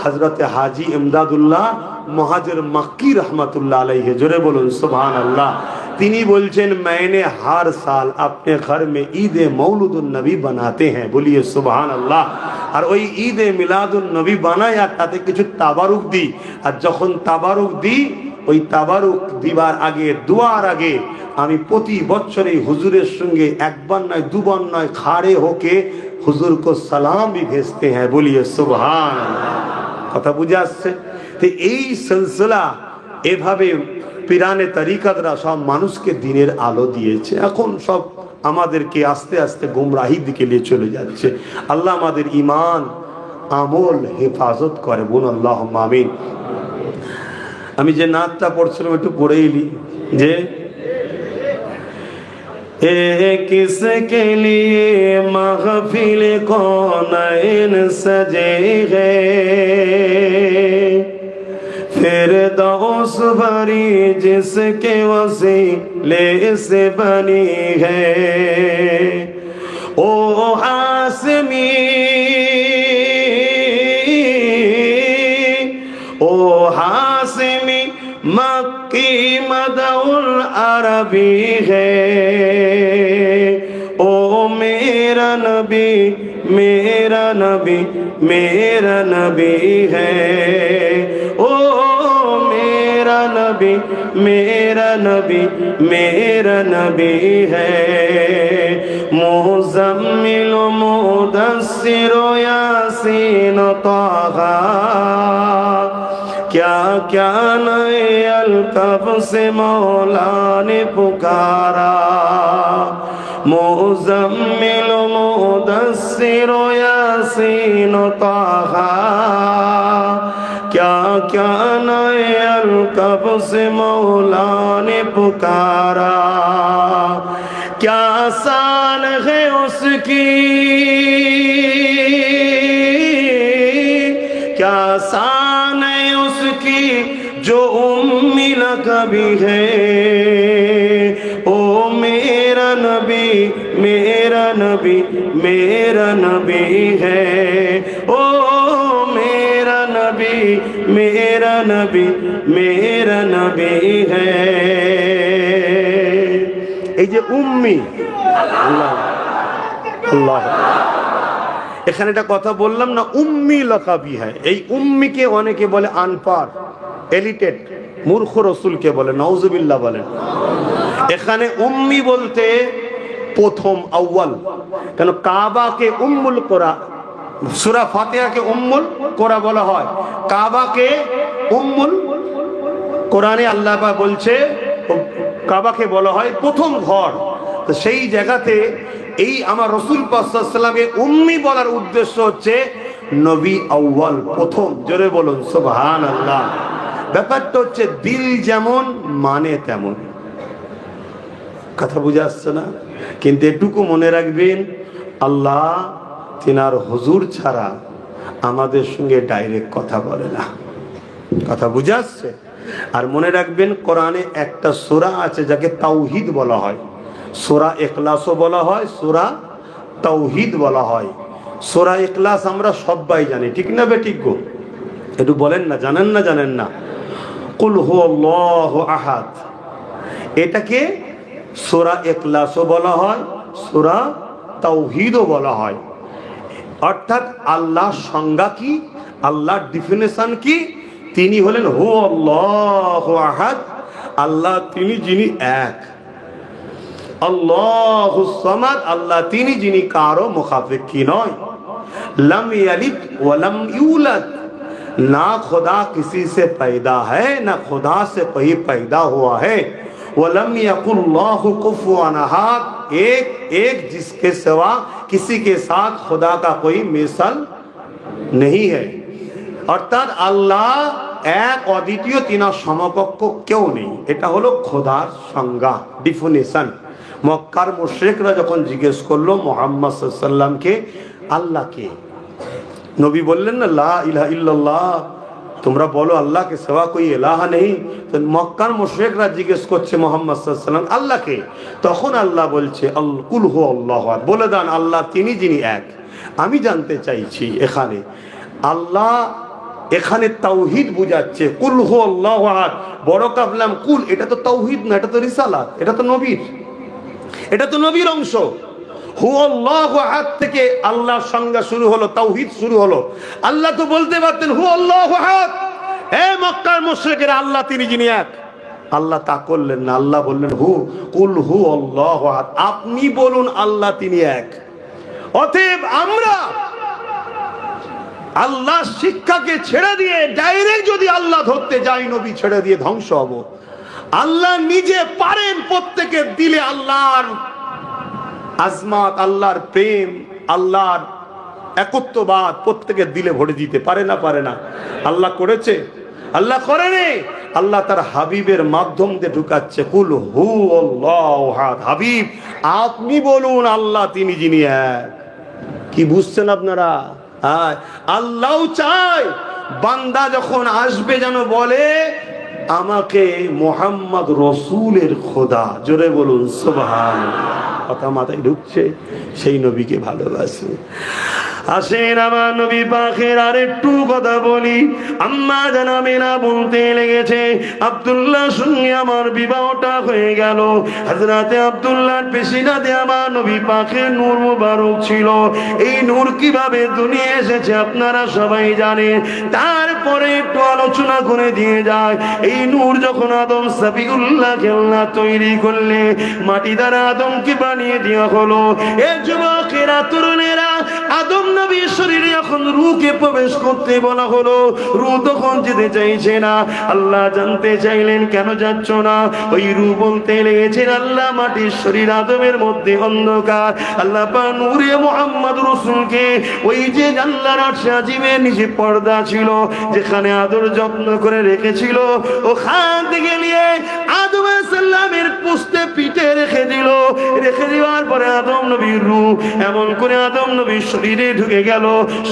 হযরতে হাজী ইমদাদুল্লাহ মুহাজির মক্কি রহমাতুল্লাহ আলাইহি। জোরে বলুন সুবহানাল্লাহ। তিনি বলছেন मैंने हर साल अपने घर में ईद मौलूदुन नबी बनाते हैं, बोलिए सुबहान अल्लाह। আর ওই ঈদে মিলাদুন নবী বানায় আর তাতে কিছু তাবারুক দিই। আর যখন তাবারুক দিই, ওই তাবারুক দিবার আগে, দুয়ার আগে আমি প্রতি বছরে হুজুরের সঙ্গে একবার নয় দুবার নয় খাড়ে হোকে হুজুর को सलाम भी भेजते हैं, बोलिए सुबहान अल्लाह। কথা বুঝে আসছে? তো এই সিলসিলা এভাবে পিরানে তরিকতরা সব মানুষকে দিনের আলো দিয়েছে। এখন সব আমাদেরকে আস্তে আস্তে গুমরাহির দিকে নিয়ে চলে যাচ্ছে। আল্লাহ আমাদের ঈমান আমল হেফাজত করে, বোন আল্লাহ আমিন। আমি যে নাতটা পড়ছিলাম একটু পড়ে এলি যে किसके लिए महफिल कौनैन सजे हैं, फिरदौस भरी जिसके वसीले से बनी है। ओ हासमी ओ हासमी मक्की मदउल अरबी है। ओ मेरा नबी मेरा नबी मेरा नबी है। ओ मेरा नबी मेरा नबी मेरा नबी है। मुज़म्मिल मुदस्सिर यासीन ताहा, क्या क्या नए अलकब से मौला ने पुकारा। मुज़म्मिल मुदस्सिर यासीन ताहा, क्या क्या नए अलकब से मौला ने पुकारा। क्या शान है उसकी, क्या शान है उसकी जो उम्मी लक़बी है। ओ मेरा नबी मेरा नबी मेरा नबी है। ओ मेरा नबी मेरा नबी मेरा नबी है। এই যে উম্মি, আল্লাহ আল্লাহ, এখানে একটা কথা বললাম না, উম্মি লাকাবি হয়। এই উম্মিকে অনেকে বলে আনপাড়, এলিটেড, মূর্খ রসুলকে বলে, নাউজুবিল্লাহ বলেন। এখানে উম্মি বলতে প্রথম, আউয়াল। কেন কাবাকে উম্মুল কোরা, সূরা ফাতিহাকে উম্মুল কোরা বলা হয়, কাবাকে উম্মুল, কোরআনে আল্লাহ পাক বলছে কাবাকে বলা হয় প্রথম ঘর। তো সেই জায়গাতে এই আমার রাসূল পাক সাল্লাল্লাহু আলাইহি ওয়াসাল্লামকে উম্মি বলার উদ্দেশ্য হচ্ছে নবী আউয়াল, প্রথম। জোরে বলুন সুবহানাল্লাহ। ব্যাপারটা হচ্ছে দিল যেমন মানে তেমন, কথা বুঝে আসছে না? কিন্তু এটুকু মনে রাখবেন, আল্লাহ তিনার হুজুর ছাড়া আমাদের সঙ্গে ডাইরেক্ট কথা বলে না, কথা বুঝে আসছে? আর মনে রাখবেন, কোরআনে একটা সূরা আছে যাকে তাওহীদ বলা হয়, সূরা ইখলাসও বলা হয়, সূরা তাওহীদ বলা হয়। সূরা ইখলাস আমরা সবাই জানি, ঠিক না বেঠিক গো? একটু বলেন না, জানেন না? জানেন না? কুল হুয়াল্লাহু আহাদ, এটাকে সূরা ইখলাসও বলা হয়, সূরা তাওহীদও বলা হয়। অর্থাৎ আল্লাহর সংজ্ঞা কি, আল্লাহর ডেফিনেশন কি? তিনি হলেন হুয়াল্লাহু আহাদ, আল্লাহ তিনি যিনি এক। আল্লাহুস সামাদ, আল্লাহ তিনি যিনি কারো মুখাপেক্ষী নয়। लम यलिद वलम यूलद, ना खुदा किसी से पैदा है ना खुदा से कोई पैदा हुआ है। वलम यकुल्लाहु कुफुवन अहद, एक एक जिसके सिवा किसी के साथ खुदा का कोई मिसाल नहीं है। অর্থাৎ আল্লাহ এক, অদ্বিতীয়, তিনার সমকক্ষ কেউ নেই। এটা হলো খোদার সংজ্ঞা, ডিফিনিশন। মক্কার মুশরিকরা যখন জিজ্ঞেস করলো মুহাম্মদ সাল্লাল্লাহু আলাইহি ওয়াসাল্লামকে আল্লাহকে, নবী বললেন না লা ইলাহা ইল্লাল্লাহ, তোমরা বলো আল্লাহকে সিওয়া কোই ইলাহা নেই। তো মক্কার মুশরিকরা জিজ্ঞেস করছে মুহাম্মদ সাল্লাল্লাহু আলাইহি ওয়াসাল্লাম আল্লাহকে, তখন আল্লাহ বলছে কুল হুয়াল্লাহু আহাদ, বলে দেন আল্লাহ তিনি যিনি এক। আমি জানতে চাইছি এখানে আল্লাহ, এখানে তাওহীদ বুঝাচ্ছে, কুল হুয়াল্লাহু আহাদ, বড় কাফলাম কুল, এটা তো তাওহীদ না, এটা তো রিসালাত, এটা তো নবীর, এটা তো নবীর অংশ। হুয়াল্লাহু আহাদ থেকে আল্লাহর সংজ্ঞা শুরু হলো, তাওহীদ শুরু হলো। আল্লাহ তো বলতে পারতেন হুয়াল্লাহু আহাদ, হে মক্কার মুশরিকেরা আল্লাহ তিনি যিনি এক। আল্লাহ তা করলেন না, আল্লাহ বললেন কুল হুয়াল্লাহু আহাদ, আপনি বলুন আল্লাহ তিনি এক। অতএব আল্লাহ শিক্ষাকে ছেড়ে দিয়ে ডাইরেক্ট যদি আল্লাহ ধরতে যাই, নবী ছেড়ে দিয়ে ধ্বংস হব। আল্লাহ নিজে পারেন প্রত্যেকের দিলে আল্লাহর আজমাত, আল্লাহর প্রেম, আল্লাহর একত্ববাদ প্রত্যেকের দিলে ভরে দিতে পারে না? পারে না? আল্লাহ করেছে? আল্লাহ করেনি। আল্লাহ তার হাবিবের মাধ্যম দিয়ে ঢুকাচ্ছে। কুল হু আল্লাহু আহাদ। হাবিব আপনি বলুন আল্লাহ তিনি যিনি এক। কি বুঝছেন আপনারা? আল্লাহ চায় বান্দা যখন আসবে যেন বলে আমাকে মোহাম্মদ রসুলের খোদা। জোরে বলুন সুবহানাল্লাহ। কথা মাথায় ঢুকছে? সেই নবীকে ভালোবাসে। আসেন আমার নবী পাকের আরেকটু কথা বলি। আম্মা জান আমিনা বলতে লেগেছে, আব্দুল্লাহর সঙ্গে আমার বিবাহটা হয়ে গেল। হযরতে আব্দুল্লাহর পেশিনাতে আমার নবী পাকের নূর মুবারক ছিল। এই নূর কিভাবে দুনিয়া এসেছে আপনারা সবাই জানেন। তারপরে একটু আলোচনা করে দিয়ে যায়। এই নূর যখন আদম সাবিউল্লাহকে আল্লাহ তৈরি করলে, মাটি দ্বারা আদমকে বানিয়ে দেওয়া হলো। এ যুবকেরা, তরুণেরা, আদম নবীর শরীরে যখন রূহকে প্রবেশ করতে বলা হলো, রূহ তখন যেতে চাইছে না। আল্লাহ জানতে চাইলেন কেন যাচ্ছ না? ওই রূহ বলতে লেগেছেন, আল্লাহ মাটির শরীর আদমের মধ্যে অন্ধকার। আল্লাহ পাক নূরে মুহাম্মদ রাসূলকে ওই যে আল্লাহর আরশে আজিমের নিচে পর্দা ছিল, যেখানে আদর যত্ন করে রেখেছিল, ওখান থেকে নিয়ে আদম আলাইহিস সালামের পুস্তে পিঠে রেখে দিল। রেখে দেওয়ার পরে আদম নবীর রূহ এমন করে আদম নবীর শরীরে ঢুকে গেল।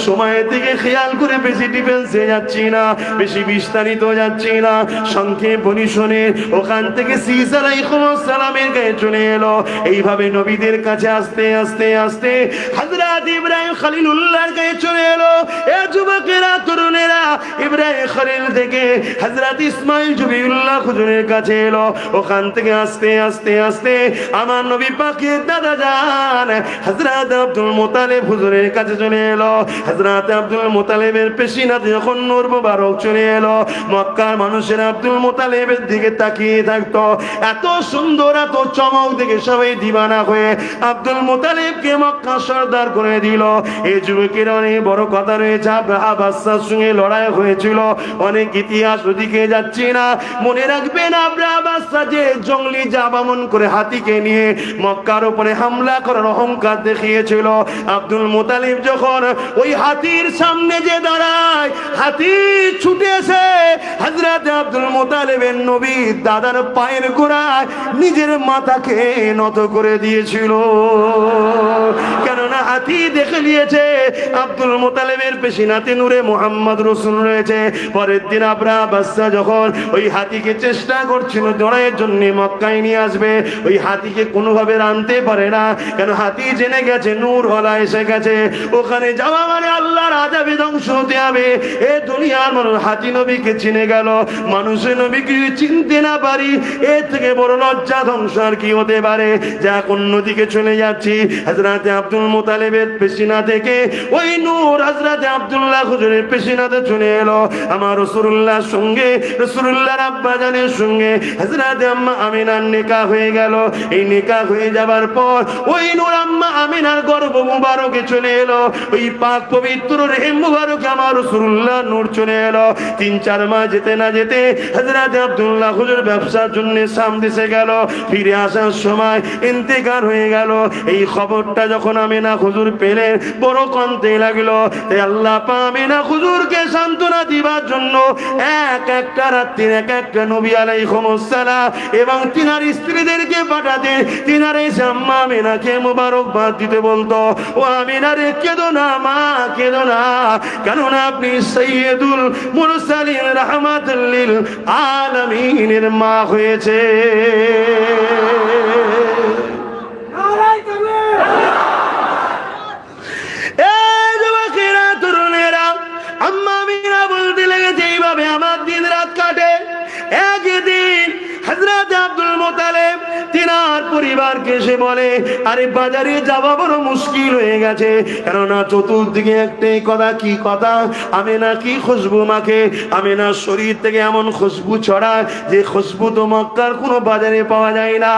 সময় থেকে খেয়াল করে বেশি ডিফেন্সে যাচ্ছি না, বেশি বিস্তারিত যাচ্ছি না, সংক্ষেপ বলি শোনেন। ওখান থেকে ঈসা আলাইহিস সালামের গায়ে চলে এলো। এইভাবে নবীদের কাছে আস্তে আস্তে আস্তে হযরত ইব্রাহিম খলিলুল্লাহর গায়ে চলে এলো। এ যুবকেরা, তরুণেরা, ইব্রাহিম খলিল থেকে হযরত ইসমাঈল জবিউল্লাহ হুজুরের কাছে এলো। ওখান থেকে আস্তে আস্তে আস্তে আমার নবী পাকের দাদা জান হযরত আব্দুল মুত্তালিব হুজুরের কাছে চলে এলো। হযরত আব্দুল মুত্তালিবের পেশিনাতে যখন নূর মুবারক চলে এলো, মক্কার মানুষের আব্দুল মুত্তালিবের দিকে তাকিয়ে থাকতো। এত সুন্দর, এত চমক দেখে সবাই দিবানা হয়ে আব্দুল মুত্তালিবকে মক্কা সরদার করে দিল। এই যুবকের অনেক বড় কথা রয়েছে। আব্রাহা বাদশার সঙ্গে লড়াই হয়েছিল, অনেক ইতিহাস, ওদিকে যাচ্ছি না। মনে রাখবেন, আব্রাহা বাদশা যে জঙ্গলি জাবামন করে হাতিকে নিয়ে মক্কার উপরে হামলা করার অহংকার দেখিয়েছিল, আব্দুল মুত্তালিব যখন ওই হাতির সামনে যে দাঁড়ায়, হাতি ছুটে এসে হযরত আব্দুল মুত্তালিবের নবী দাদার পায়ের গোড়ায় নিজের মাথাকে নত করে দিয়েছিল। কেননা হাতি দেখে নিয়েছে আব্দুল মুত্তালিবের পেশিনাতে নূরে মুহাম্মদ রাসূল রয়েছে। পরের দিন আব্রাহা বাদশা যখন ওই হাতিকে চেষ্টা করছিল লড়াইয়ের জন্য মক্কায় নিয়ে আসবে, ওই হাতিকে কোনোভাবে আনতে পারে না। কেন? হাতি জেনে গেছে নূর হলা এসে গেছে, ওখানে যাওয়া মানে আল্লাহর আযাবে ধ্বংস হতে হবে। এ দুনিয়ার মানুষ হাতি নবীকে চিনে গেল, মানুষের নবীকে চিনতে না পারি, এর থেকে বড় লজ্জা ধ্বংস আর কি হতে পারে? যাক, অন্যদিকে চলে যাচ্ছি। হযরত আব্দুল মুত্তালিবের পেশিনা থেকে ওই নূর হযরত আব্দুল্লাহ হুজুরের পেশিনাতে চলে এলো। আমার রাসূলুল্লাহর সঙ্গে, রাসূলুল্লাহর আব্বা জানের সঙ্গে হযরত আম্মা আমিনার নিকাহ হয়ে গেল। এই নিকাহ হয়ে যাবার পর ওই নূর আম্মা আমিনার গর্ভ মুবারকে চলে এলো। ওই পাক পবিত্র রহিম মুবারকে আমার রাসূলুল্লাহ নূর চলে এলো। 3-4 মাস যেতে না যেতে হযরত আব্দুল্লাহ হুজুর ব্যবসার জন্য শাম দেশে গেল। ফিরে আসার সময় ইন্তেকাল হয়ে গেল। এই খবরটা যখন আমিনা হুজুর পেলেন, বড় কাঁদতে লাগলো। তাই আল্লাহ পাক আমিনা হুজুরকে সান্ত্বনা দিবার জন্য এক একটা রাত্রির এক একটা নবী আলাইহিস সালাম এবং তিনার স্ত্রীদেরকে পাঠাতেন। তিনার এসে আম্মা আমিনাকে মুবারকবাদ দিতে বলতো, ও আমিনা রে, কেঁদো না মা, কেঁদো না, কেননা আপনি সাইয়্যিদুল মুরসালিন রাহমাতুল লিল আলামিনের মা হয়েছে। আম্মা আমিনা বলতে লেগেছে, এইভাবে আমার দিন রাত কাটে। একদিন হযরত আব্দুল মুত্তালিব তিনার পরিবারকে এসে বলে, আরে বাজারে যাওয়া বড় মুশকিল হয়ে গেছে, কেননা চতুর্দিকে একটাই কথা, কি কথা, আমেনা কি খুশবু মাখে, আমেনার শরীর থেকে এমন খুশবু ছড়ায় যে খুশবু তো মক্কার কোনো বাজারে পাওয়া যায় না।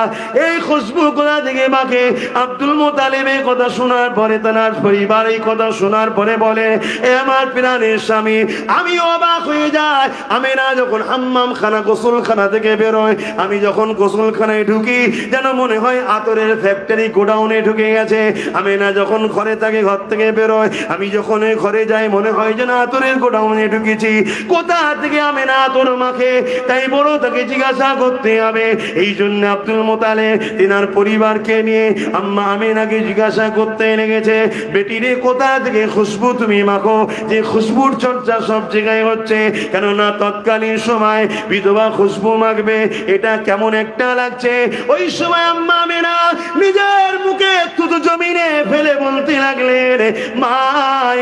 এই খুশবু কোথা থেকে মাখে? আব্দুল মুতালিব এই কথা শোনার পরে, তার পরিবার এই কথা শোনার পরে বলে, এ আমার প্রাণের স্বামী, আমি অবাক হয়ে যাই। আমেনা যখন হাম্মাম খানা গোসলখানা থেকে বেরোয়, আমি যখন গোসলখানায় ঢুকি যেন মনে হয় আতরের ফ্যাক্টরি গোডাউনে ঢুকে গেছে। আমেনা যখন ঘরে থাকে, ঘর থেকে বেরোয়, আমি যখন ঘরে যাই মনে হয় যেন আতরের গোডাউনে ঢুকেছি। কোথা থেকে আমেনা আতর মাখে? তাই বড় তাকে জিজ্ঞাসা করতে হবে। এই জন্য আব্দুল মুতালিব তিনার পরিবারকে নিয়ে আম্মা আমেনাকে জিজ্ঞাসা করতে লেগেছে, বেটিরে কোথা থেকে খুশবু তুমি মাখো, যে খুশবুর চর্চা সব জায়গায় হচ্ছে, কেননা তৎকালীন সময় বিধবা খুশবু মাখবে, এটা কেমন একটা লাগছে। ওই সময় আম্মা আমেনা নিজের মুখে থুতু জমিনে ফেলে বলতে লাগলেন, মা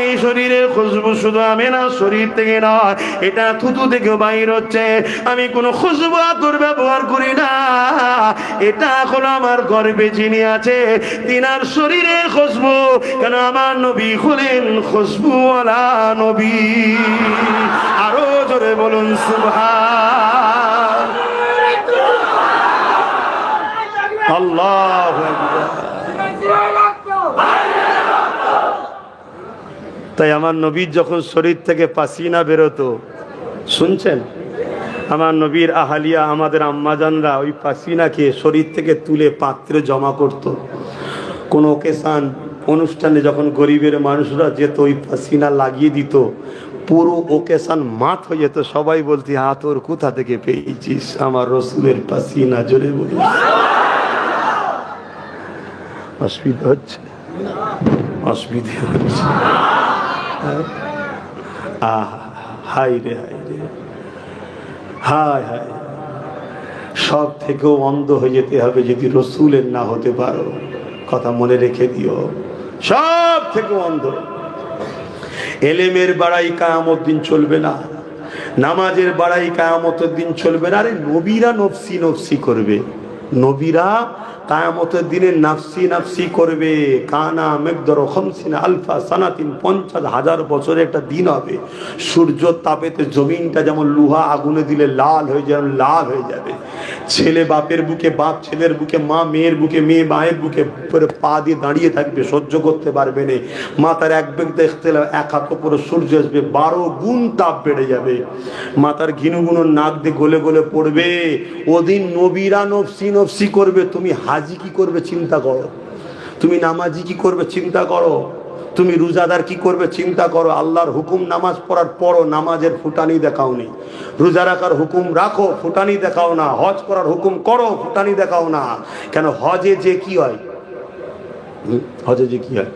এই শরীরের খুশবু শুধু আমেনার শরীর থেকে নয়, এটা থুতু থেকে বাইর হচ্ছে। আমি কোনো খুশবু আতর ব্যবহার করি না, এটা হলো আমার গর্বে যিনি আছে তিনার শরীরের খুশবু। কেন আমার নবী হলেন খুশবুওয়ালা নবী। আরো জোরে বলুন সুবহান আল্লাহু আকবার। তাই আমার নবীর যখন শরীর থেকে পাসিনা বেরোতো, শুনছেন, আমার নবীর আহালিয়া আমাদের আম্মাজানরা ওই পাসিনাকে শরীর থেকে তুলে পাত্রে জমা করত। কোন ওকেশান অনুষ্ঠানে যখন গরিবের মানুষরা যেত, ওই পাসিনা লাগিয়ে দিত, পুরো ওকেশান মাঠ হয়ে যেত। সবাই বলতে, তোর কোথা থেকে পেয়েছিস? আমার রসুলের পাসিনা। জোরে বলি, অসুবিধা হচ্ছে, অসুবিধা হচ্ছে। হাই রে হাই রে, হায় হায়, সব থেকেও অন্ধ হয়ে যেতে হবে যদি রসুলের না হতে পারো। কথা মনে রেখে দিও, সব থেকে অন্ধ। এলেমের বাড়াই কিয়ামত দিন চলবে না, নামাজের বাড়াই কিয়ামতের দিন চলবে না। আরে নবীরা নফসি নফসি করবে, নবীরা কিয়ামতের দিনে নাফসি নাফসি করবে। কানা মিকদারু 50 আলফা সানাতিন, 50,000 বছরের একটা দিন হবে। সূর্য তাপেতে জমিনটা যেমন লোহা আগুনে দিলে লাল হয়ে যাবে, লাল হয়ে যাবে। ছেলে বাপের বুকে, বাপ ছেলের বুকে, মা মেয়ের বুকে, মেয়ে মায়ের বুকে পা দিয়ে দাঁড়িয়ে থাকবে, সহ্য করতে পারবে না। মাথার এক বেগ দেখতে এক হাত উপরে সূর্য আসবে, 12 গুণ তাপ বেড়ে যাবে। মাথার ঘিনু গুনো নাক দিয়ে গলে গলে পড়বে। ওদিন নবীরা নফসি নফসি করবে। তুমি হাজি কি করবে চিন্তা করো, তুমি নামাজি কি করবে চিন্তা করো, তুমি রোজাদার কি করবে চিন্তা করো। আল্লাহর হুকুম নামাজ পড়ার পরও নামাজের ফুটানি দেখাও নি, রোজা রাখার হুকুম রাখো, ফুটানি দেখাও না, হজ করার হুকুম করো, ফুটানি দেখাও না। কেন? হজে যে কি হয়, হজে যে কি হয়,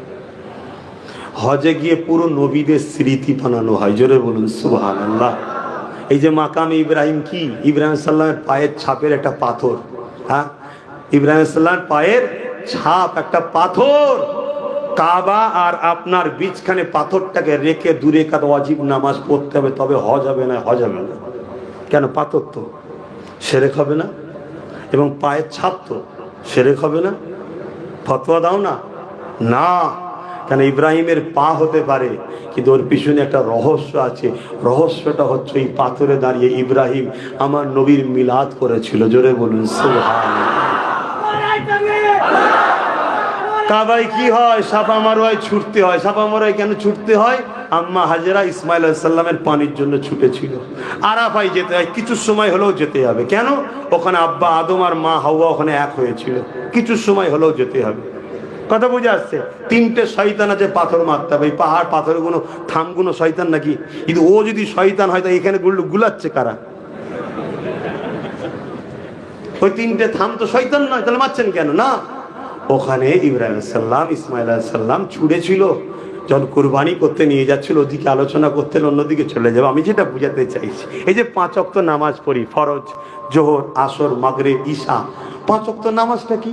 হজে গিয়ে পুরো নবীদের স্মৃতি বানানো হয়। জোরে বলুন সুবহানাল্লাহ। এই যে মাকাম ইব্রাহিম, কি ইব্রাহিম সাল্লামের পায়ের ছাপের একটা পাথর, হ্যাঁ, ইব্রাহিম সাল্লামের পায়ের ছাপ একটা পাথর। কাবা আর আপনার বীজখানে পাথরটাকে রেখে দূরে কাদ ওয়াজিব নামাজ পড়তে হবে, তবে হজ হবে না, হজ হবে না। কেন? পাথর তো শিরক হবে না, এবং পায়ের ছাপ তো শিরক হবে না। ফতোয়া দাও না, না। কেন? ইব্রাহিমের পা হতে পারে, কিন্তু ওর পিছনে একটা রহস্য আছে। রহস্যটা হচ্ছে এই পাথরে দাঁড়িয়ে ইব্রাহিম আমার নবীর মিলাদ করেছিল। জোরে বলুন সুবহানাল্লাহ। কাবায় কি হয়? সাফা মারওয়ায় ছুটতে হয়। সাফা মারওয়ায় কেন ছুটতে হয়? আম্মা হাজেরা ইসমাইল আলাইহিস সালামের পানির জন্য ছুটেছিল। আরাফায় যেতে হয়, কিছু সময় হলেও যেতে হবে। কেন? ওখানে আব্বা আদম আর মা হাওয়া ওখানে এক হয়েছিল, কিছু সময় হলেও যেতে হবে। কথা বুঝে আসছে? 3টে শয়তান আছে, পাথর মারতে হবে। এই পাহাড় পাথরগুলো থামগুলো শয়তান নাকি? কিন্তু ও যদি শয়তান হয়, তা এখানে গুলাচ্ছে কারা? ওই 3টে থাম তো শয়তান নয়, তাহলে মারছেন কেন? না, ওখানে ইব্রাহিম সাল্লাম ইসমাইল সাল্লাম ছুড়েছিল, যখন কুরবানি করতে নিয়ে যাচ্ছিল, ওদিকে আলোচনা করতেন, অন্যদিকে চলে যাবে। আমি যেটা বুঝাতে চাইছি, এই যে 5 ওয়াক্ত নামাজ পড়ি, ফরজ, জোহর, আসর, মাগরিব, ঈশা, 5 ওয়াক্ত নামাজটা কি?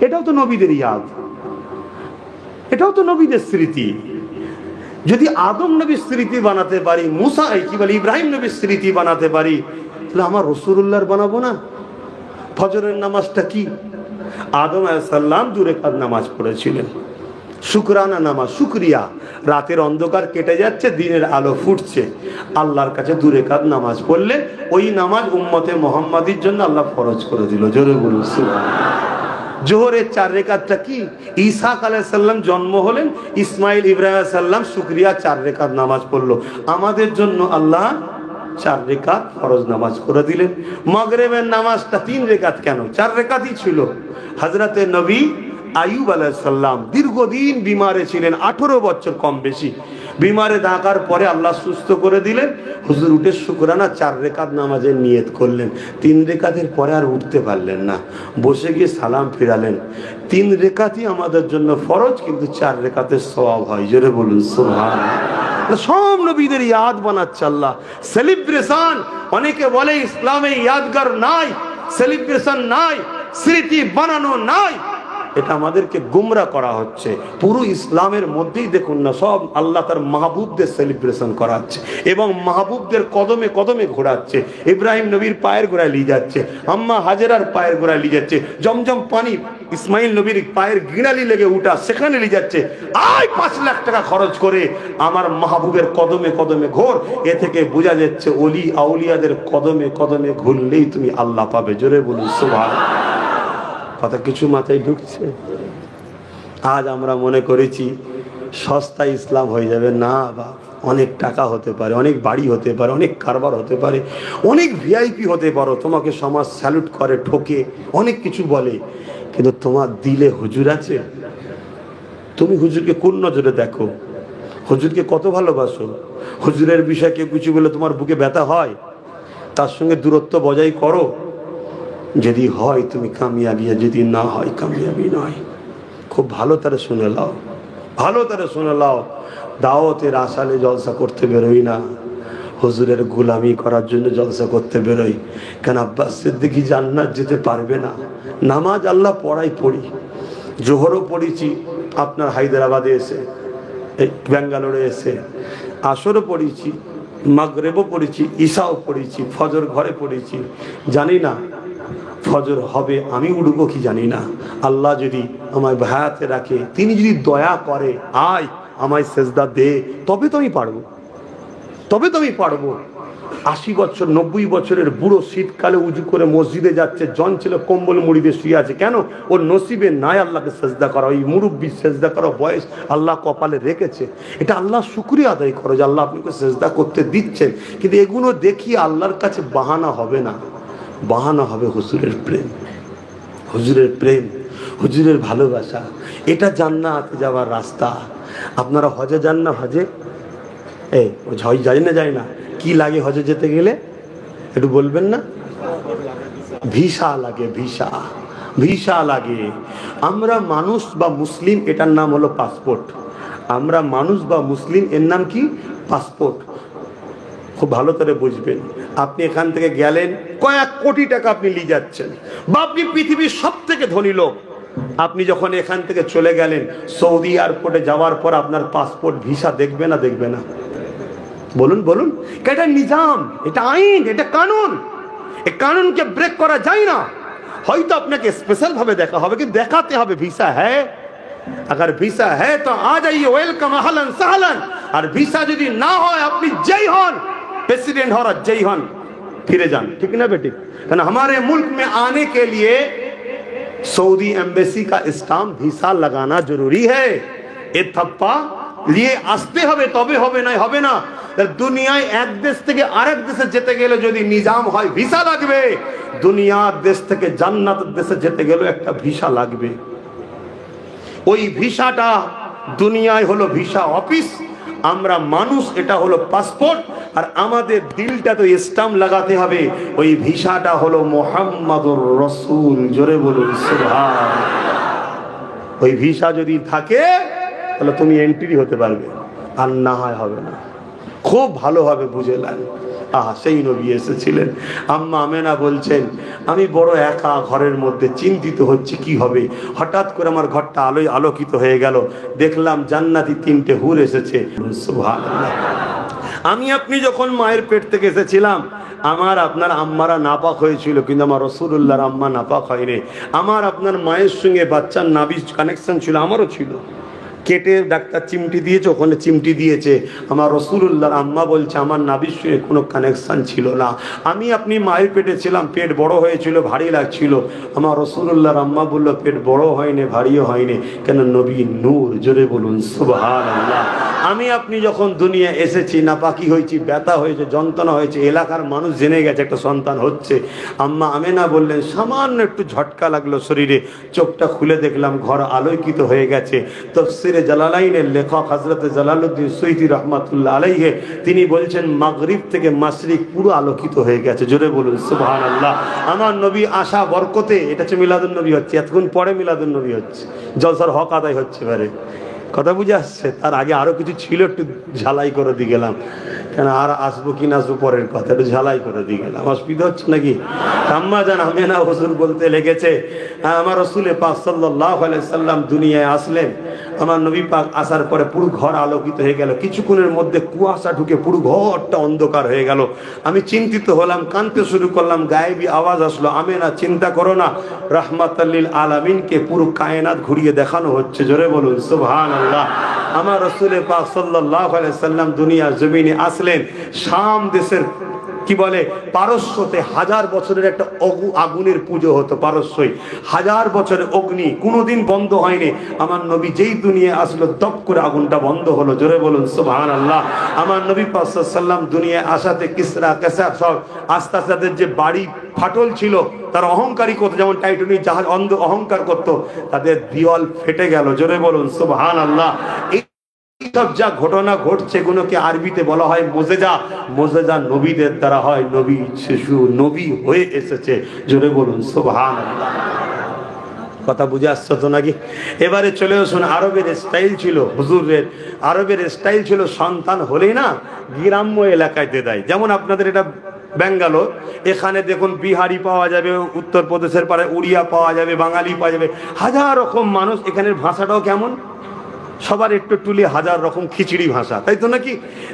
এটাও তো নবীদের ইয়াদ, এটাও তো নবীদের স্মৃতি। যদি আদম নবীর স্মৃতি বানাতে পারি, মুসা কি বলে ইব্রাহিম নবীর স্মৃতি বানাতে পারি, তাহলে আমার রাসূলুল্লাহর বানাবো না? ফজরের নামাজটা কি? আদম আলাইহিস সালাম 2 রাকাত নামাজ পড়েছিলেন, শুকরানা নামাজ, শুকরিয়া। রাতের অন্ধকার কেটে যাচ্ছে, দিনের আলো ফুটছে, আল্লাহর কাছে 2 রাকাত নামাজ পড়লেন। ওই নামাজ উম্মতে মুহাম্মাদির জন্য আল্লাহ ফরজ করে দিল। জোরে বলুন সুবহানাল্লাহ। জোহরের 4 রাকাতটা কি? ঈসা আলাইহিস সালাম জন্ম হলেন, ইসমাইল ইব্রাহিম আলাইহিস সালাম শুকরিয়া 4 রাকাত নামাজ পড়লো। আমাদের জন্য আল্লাহ 4 রাকাত ফরজ নামাজ করে দিলেন। মাগরিবের নামাজটা 3 রাকাত কেন? 4 রাকাতই ছিল। হযরতে নবী আইয়ুব আলাইহিস সালাম দীর্ঘদিন বিমারে ছিলেন, 18 বছর কম বেশি বিমারে থাকার পরে আল্লাহ সুস্থ করে দিলেন। হুজুর উঠে শুকরানা 4 রাকাত নামাজের নিয়ত করলেন। 3 রাকাতের পরে আর উঠতে পারলেন না, বসে গিয়ে সালাম ফিরালেন। 3 রাকাতই আমাদের জন্য ফরজ, কিন্তু 4 রাকাতের সওয়াব হয়। জোরে বলুন সুবহানাল্লাহ। সব নবীদের ইয়াদ বানাচ্ছে আল্লাহ। সেলিব্রেশন, অনেকে বলে ইসলামে ইয়াদগার নাই, সেলিব্রেশন নাই, স্মৃতি বানানো নাই। এটা আমাদেরকে গুমরা করা হচ্ছে। পুরো ইসলামের মধ্যেই দেখুন না, সব আল্লাহ তার মাহবুবদের সেলিব্রেশন করাচ্ছে এবং মাহবুবদের কদমে কদমে ঘোরাচ্ছে। ইব্রাহিম নবীর পায়ের গোড়ায় নিয়ে যাচ্ছে, আম্মা হাজেরার পায়ের গোড়ায় নিয়ে যাচ্ছে, জমজম পানি ইসমাইল নবীর পায়ের গিনালি লেগে উঠা সেখানে নিয়ে যাচ্ছে। আয় 5 লাখ টাকা খরচ করে আমার মাহবুবের কদমে কদমে ঘোর। এ থেকে বোঝা যাচ্ছে ওলি আউলিয়াদের কদমে কদমে ঘুরলেই তুমি আল্লাহ পাবে। জোরে বলুন সুবহানাল্লাহ। কথা কিছু মাথায় ঢুকছে? আজ আমরা মনে করেছি সস্তা ইসলাম হয়ে যাবে। না বা, অনেক টাকা হতে পারে, অনেক বাড়ি হতে পারে, অনেক কারবার হতে পারে, অনেক ভিআইপি হতে পারো, তোমাকে সমাজ স্যালুট করে, ঠকে, অনেক কিছু বলে, কিন্তু তোমার দিলে হুজুর আছে? তুমি হুজুরকে কোন নজরে দেখো? হুজুরকে কত ভালোবাসো? হুজুরের বিষয়ে কেউ কিছু বলে তোমার বুকে ব্যথা হয়? তার সঙ্গে দূরত্ব বজায় করো। যদি হয় তুমি কামিয়াবি, যদি না হয় কামিয়াবি নয়। খুব ভালো তারা শুনে লাও, ভালো তারা শুনে লাও। দাওয়াতের আসালে জলসা করতে বেরোই না, হুজুরের গোলামি করার জন্য জলসা করতে বেরোই। কেন? আব্বাস সিদ্দিকী জান্নাত যেতে পারবে না। নামাজ আল্লাহ পড়াই পড়ি, জোহরও পড়েছি আপনার হায়দ্রাবাদে এসে, ব্যাঙ্গালোরে এসে, আসরও পড়েছি, মাগরিবও পড়েছি, ঈশাও পড়েছি, ফজর ঘরে পড়েছি। জানি না ফজর হবে আমি উঠবো কি জানি না। আল্লাহ যদি আমায় ভায়াতে রাখে, তিনি যদি দয়া করে, আয় আমায় সেজদা দে, তবে তো আমি পারবো, তবে তো আমি পারবো। 80 বছর 90 বছরের বুড়ো শীতকালে উজু করে মসজিদে যাচ্ছে, জন ছিল কম্বল মুড়ি দিয়ে শুয়ে আছে। কেন? ওর নসিবে নাই আল্লাহকে সেজদা করা, ওই মুরব্বী সেজদা করা বয়স আল্লাহ কপালে রেখেছে। এটা আল্লাহ শুকরিয়া আদায় করো যে আল্লাহ আপনাকে সেজদা করতে দিচ্ছেন। কিন্তু এগুলো দেখি আল্লাহর কাছে বাহানা হবে না, বাহানা হবে হুজুরের প্রেম, হুজুরের প্রেম, হুজুরের ভালোবাসা। এটা জান্নাতে যাওয়ার রাস্তা। আপনারা হজে যান না? হজে যায় না? কি লাগে হজে যেতে গেলে? একটু বলবেন না? ভিসা লাগে, ভিসা, ভিসা লাগে। আমরা মানুষ বা মুসলিম, এটার নাম হলো পাসপোর্ট। আমরা মানুষ বা মুসলিম, এর নাম কি? পাসপোর্ট। খুব ভালো করে বুঝবেন। আপনি এখান থেকে গেলেন, কয়েক কোটি টাকা আপনি নিয়ে যাচ্ছেন, বা আপনি পৃথিবীর সব থেকে ধনী লোক। আপনি যখন এখান থেকে চলে গেলেন, সৌদি এয়ারপোর্টে যাওয়ার পর আপনার পাসপোর্ট ভিসা দেখবে না দেখবে না? বলুন বলুন। এটা নিজাম, এটা আইন, এটা কানুন। এই কানুনকে ব্রেক করা যায় না। হয়তো আপনাকে স্পেশাল ভাবে দেখা হবে, কিন্তু দেখাতে হবে ভিসা হ্যাঁ। अगर ভিসা है तो आ जाइए, वेलकम अहलन सहलन। और ভিসা যদি না হয়, আপনি যেই হন, प्रेसिडेंट हो और जय हन, फिरे जान। ठीक ना बेटी? कारण हमारे मुल्क में आने के लिए सऊदी एम्बेसी का स्टाम्प ভিসা लगाना जरूरी है। ए थप्पा लिए আসতে হবে, তবে হবে না হবে না। দুনিয়ায় এক দেশ থেকে আরেক দেশে যেতে গেলে যদি নিজাম হয় ভিসা লাগবে, দুনিয়ার দেশ থেকে জান্নাতের দেশে যেতে গেলে একটা ভিসা লাগবে। ওই ভিসাটা দুনিয়ায় হলো ভিসা অফিস, আমরা মানুষ, এটা হলো পাসপোর্ট। আর আমাদের দিলটা তো স্টাম্প লাগাতে হবে, ওই ভিসাটা হলো মুহাম্মাদুর রাসূল। জোরে বলুন সুবহানাল্লাহ। ওই ভিসা যদি থাকে তাহলে তুমি এন্ট্রি হতে পারবে, আর না হয় হবে না। খুব ভালোভাবে বুঝে নেন। সেই নবী এসেছিলেন। আম্মা আমেনা বলছেন, আমি বড় একা ঘরের মধ্যে, চিন্তিত হচ্ছে কি হবে। হঠাৎ করে আমার ঘরটা আলোয় আলোকিত হয়ে গেল, দেখলাম জান্নাতি 3টে হুর এসেছে। সুবহানাল্লাহ। আমি আপনি যখন মায়ের পেট থেকে এসেছিলাম, আমার আপনার আম্মারা নাপাক হয়েছিল, কিন্তু আমার রাসূলুল্লাহর আম্মা নাপাক হয়নি। আমার আপনার মায়ের সঙ্গে বাচ্চার নাভির কানেকশন ছিল, আমারও ছিল। কেটে ডাক্তার চিমটি দিয়েছে, ওখানে চিমটি দিয়েছে। আমার রাসূলুল্লাহর আম্মা বলছে আমার নাভির সঙ্গে কোনো কানেকশন ছিল না। আমি আপনি মায়ের পেটে ছিলাম, পেট বড় হয়েছিল, ভারী লাগছিল। আমার রাসূলুল্লাহর আম্মা বলল পেট বড় হয়নি, ভারীও হয়নি, কেন নবী নূর। জোরে বলুন সুবহানাল্লাহ। আমি আপনি যখন দুনিয়া এসেছি, নাপাকি হয়েছি, ব্যথা হয়েছে, যন্ত্রণা হয়েছে, এলাকার মানুষ জেনে গেছে একটা সন্তান হচ্ছে। আম্মা আমেনা বললেন সামান্য একটু ঝটকা লাগলো শরীরে, চোখটা খুলে দেখলাম ঘর আলোকিত হয়ে গেছে। তাফসীরে জালালাইনের লেখক হযরত জালালউদ্দিন সুয়ুতী রাহমাতুল্লাহ আলাইহি তিনি বলছেন মাগরিব থেকে মাশরিক পুরো আলোকিত হয়ে গেছে। জোরে বলুন সুবহানাল্লাহ। আমার নবী আশা বরকতে, এটা হচ্ছে মিলাদুন নবী হচ্ছে, এতক্ষণ পরে মিলাদুন নবী হচ্ছে, জলসার হক আদায় হচ্ছে। এবারে কথা বুঝে আসছে? তার আগে আরো কিছু ছিল, একটু ঝালাই করে দিয়ে গেলাম, কেন আর আসবো কি না আসবো পরের কথা, একটু ঝালাই করে দিয়ে গেলাম। অসুবিধা হচ্ছে নাকি? আম্মা জান আমেনা হুজুর বলতে লেগেছে আমার রাসূল পাক সাল্লাল্লাহু আলাইহি সাল্লাম দুনিয়ায় আসলেন। আমার নবী পাক আসার পরে পুরো ঘর আলোকিত হয়ে গেল, কিছুক্ষণের মধ্যে কুয়াশা ঢুকে পুরো ঘরটা অন্ধকার হয়ে গেল। আমি চিন্তিত হলাম, কাঁদতে শুরু করলাম, গায়েবী আওয়াজ আসলো, আমেনা চিন্তা করো না, রাহমাতাল লিল আলামিনকে পুরো কায়নাত ঘুরিয়ে দেখানো হচ্ছে। জোরে বলুন সুবহানাল্লাহ। আমার রাসূল পাক সাল্লাল্লাহু আলাইহি সাল্লাম দুনিয়ার জমিনে আসলেন। শাম দেশের কি বলে পারস্যতে 1000 বছরের একটা আগুনের পুজো হতো। পারস্যই 1000 বছরের অগ্নি কোনোদিন বন্ধ হয়নি। আমার নবী যেই দুনিয়া আসলো দপ করে আগুনটা বন্ধ হলো। জোরে বলুন সুবহানাল্লাহ। আমার নবী পাক সাল্লাল্লাহু আলাইহি সাল্লাম দুনিয়ায় আসাতে কিসরা কাসাব সব আস্তে আস্তে তাদের যে বাড়ি ফাটল ছিল, তার অহংকারী করতো, যেমন টাইটানিক জাহাজ অহংকার করতো, তাদের দেওয়াল ফেটে গেল। জোরে বলুন সুবহানাল্লাহ। সব যা ঘটনা ঘটছে এগুলোকে আরবিতে বলা হয় মোজেজা। মোজেজা নবীদের দ্বারা হয়, নবী শিশু নবী হয়ে এসেছে। জোরে বলুন সুবহানাল্লাহ। কথা বুঝে আসছে তো নাকি? এবারে চলে আসুন, আরবের স্টাইল ছিল হুজুরের, আরবের স্টাইল ছিল সন্তান হলেই না গ্রাম্য এলাকায় দেয়। যেমন আপনাদের এটা ব্যাঙ্গালোর, এখানে দেখুন বিহারি পাওয়া যাবে, উত্তরপ্রদেশের পারে উড়িয়া পাওয়া যাবে, বাঙালি পাওয়া যাবে, হাজার রকম মানুষ। এখানের ভাষাটাও কেমন, সবার একটু টুলি হাজার রকম খিচড়ি ভাষা, তাই তো নাকি?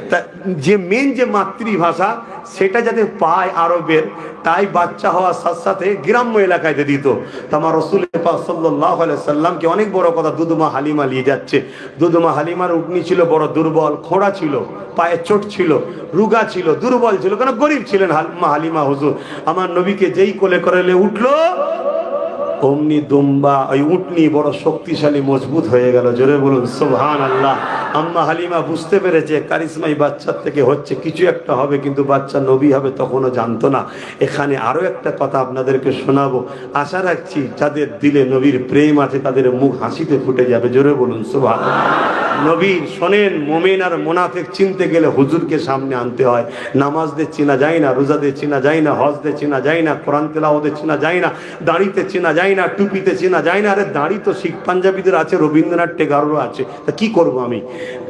তা যে মেন যে মাতৃভাষা সেটা যাতে পায় আরবের, তাই বাচ্চা হওয়ার সাথে সাথে গ্রাম্য এলাকায় দিত। তো আমার রাসূল পাক সাল্লাল্লাহু আলাইহি সাল্লামকে অনেক বড় কথা দুদুমা হালিমা নিয়ে যাচ্ছে। দুদুমা হালিমার উটনি ছিল বড় দুর্বল, খোঁড়া ছিল, পায়ে চোট ছিল, রুগা ছিল, দুর্বল ছিল, কারণ গরিব ছিলেন হালিমা হুজুর। আমার নবীকে যেই কোলে করে উঠলো, অমনি দুম্বা ওই উটনি বড় শক্তিশালী মজবুত হয়ে গেল। জোরে বলুন সুবহানাল্লাহ। আম্মা হালিমা বুঝতে পেরেছে কারিশমাই বাচ্চার থেকে হচ্ছে, কিছু একটা হবে, কিন্তু বাচ্চা নবী হবে তখনও জানতো না। এখানে আরো একটা কথা আপনাদেরকে শোনাবো, আশা রাখছি যাদের দিলে নবীর প্রেম আছে তাদের মুখ হাসিতে ফুটে যাবে। জোরে বলুন সুবহানাল্লাহ। নবী শোনেন, মুমিন আর মুনাফিক চিনতে গেলে হুজুরকে সামনে আনতে হয়। নামাজদের চেনা যায় না, রোজাদের চেনা যায় না, হজদের চেনা যায় না, কোরআন তেলাওয়াতের চেনা যায় না, দাড়িতে চেনা যায় না, টুপিতে চেনা যায় না। আরে দাড়ি তো শিখ পাঞ্জাবিদের আছে, রবীন্দ্রনাথ টেগোরেরও আছে, তা কি করবো আমি?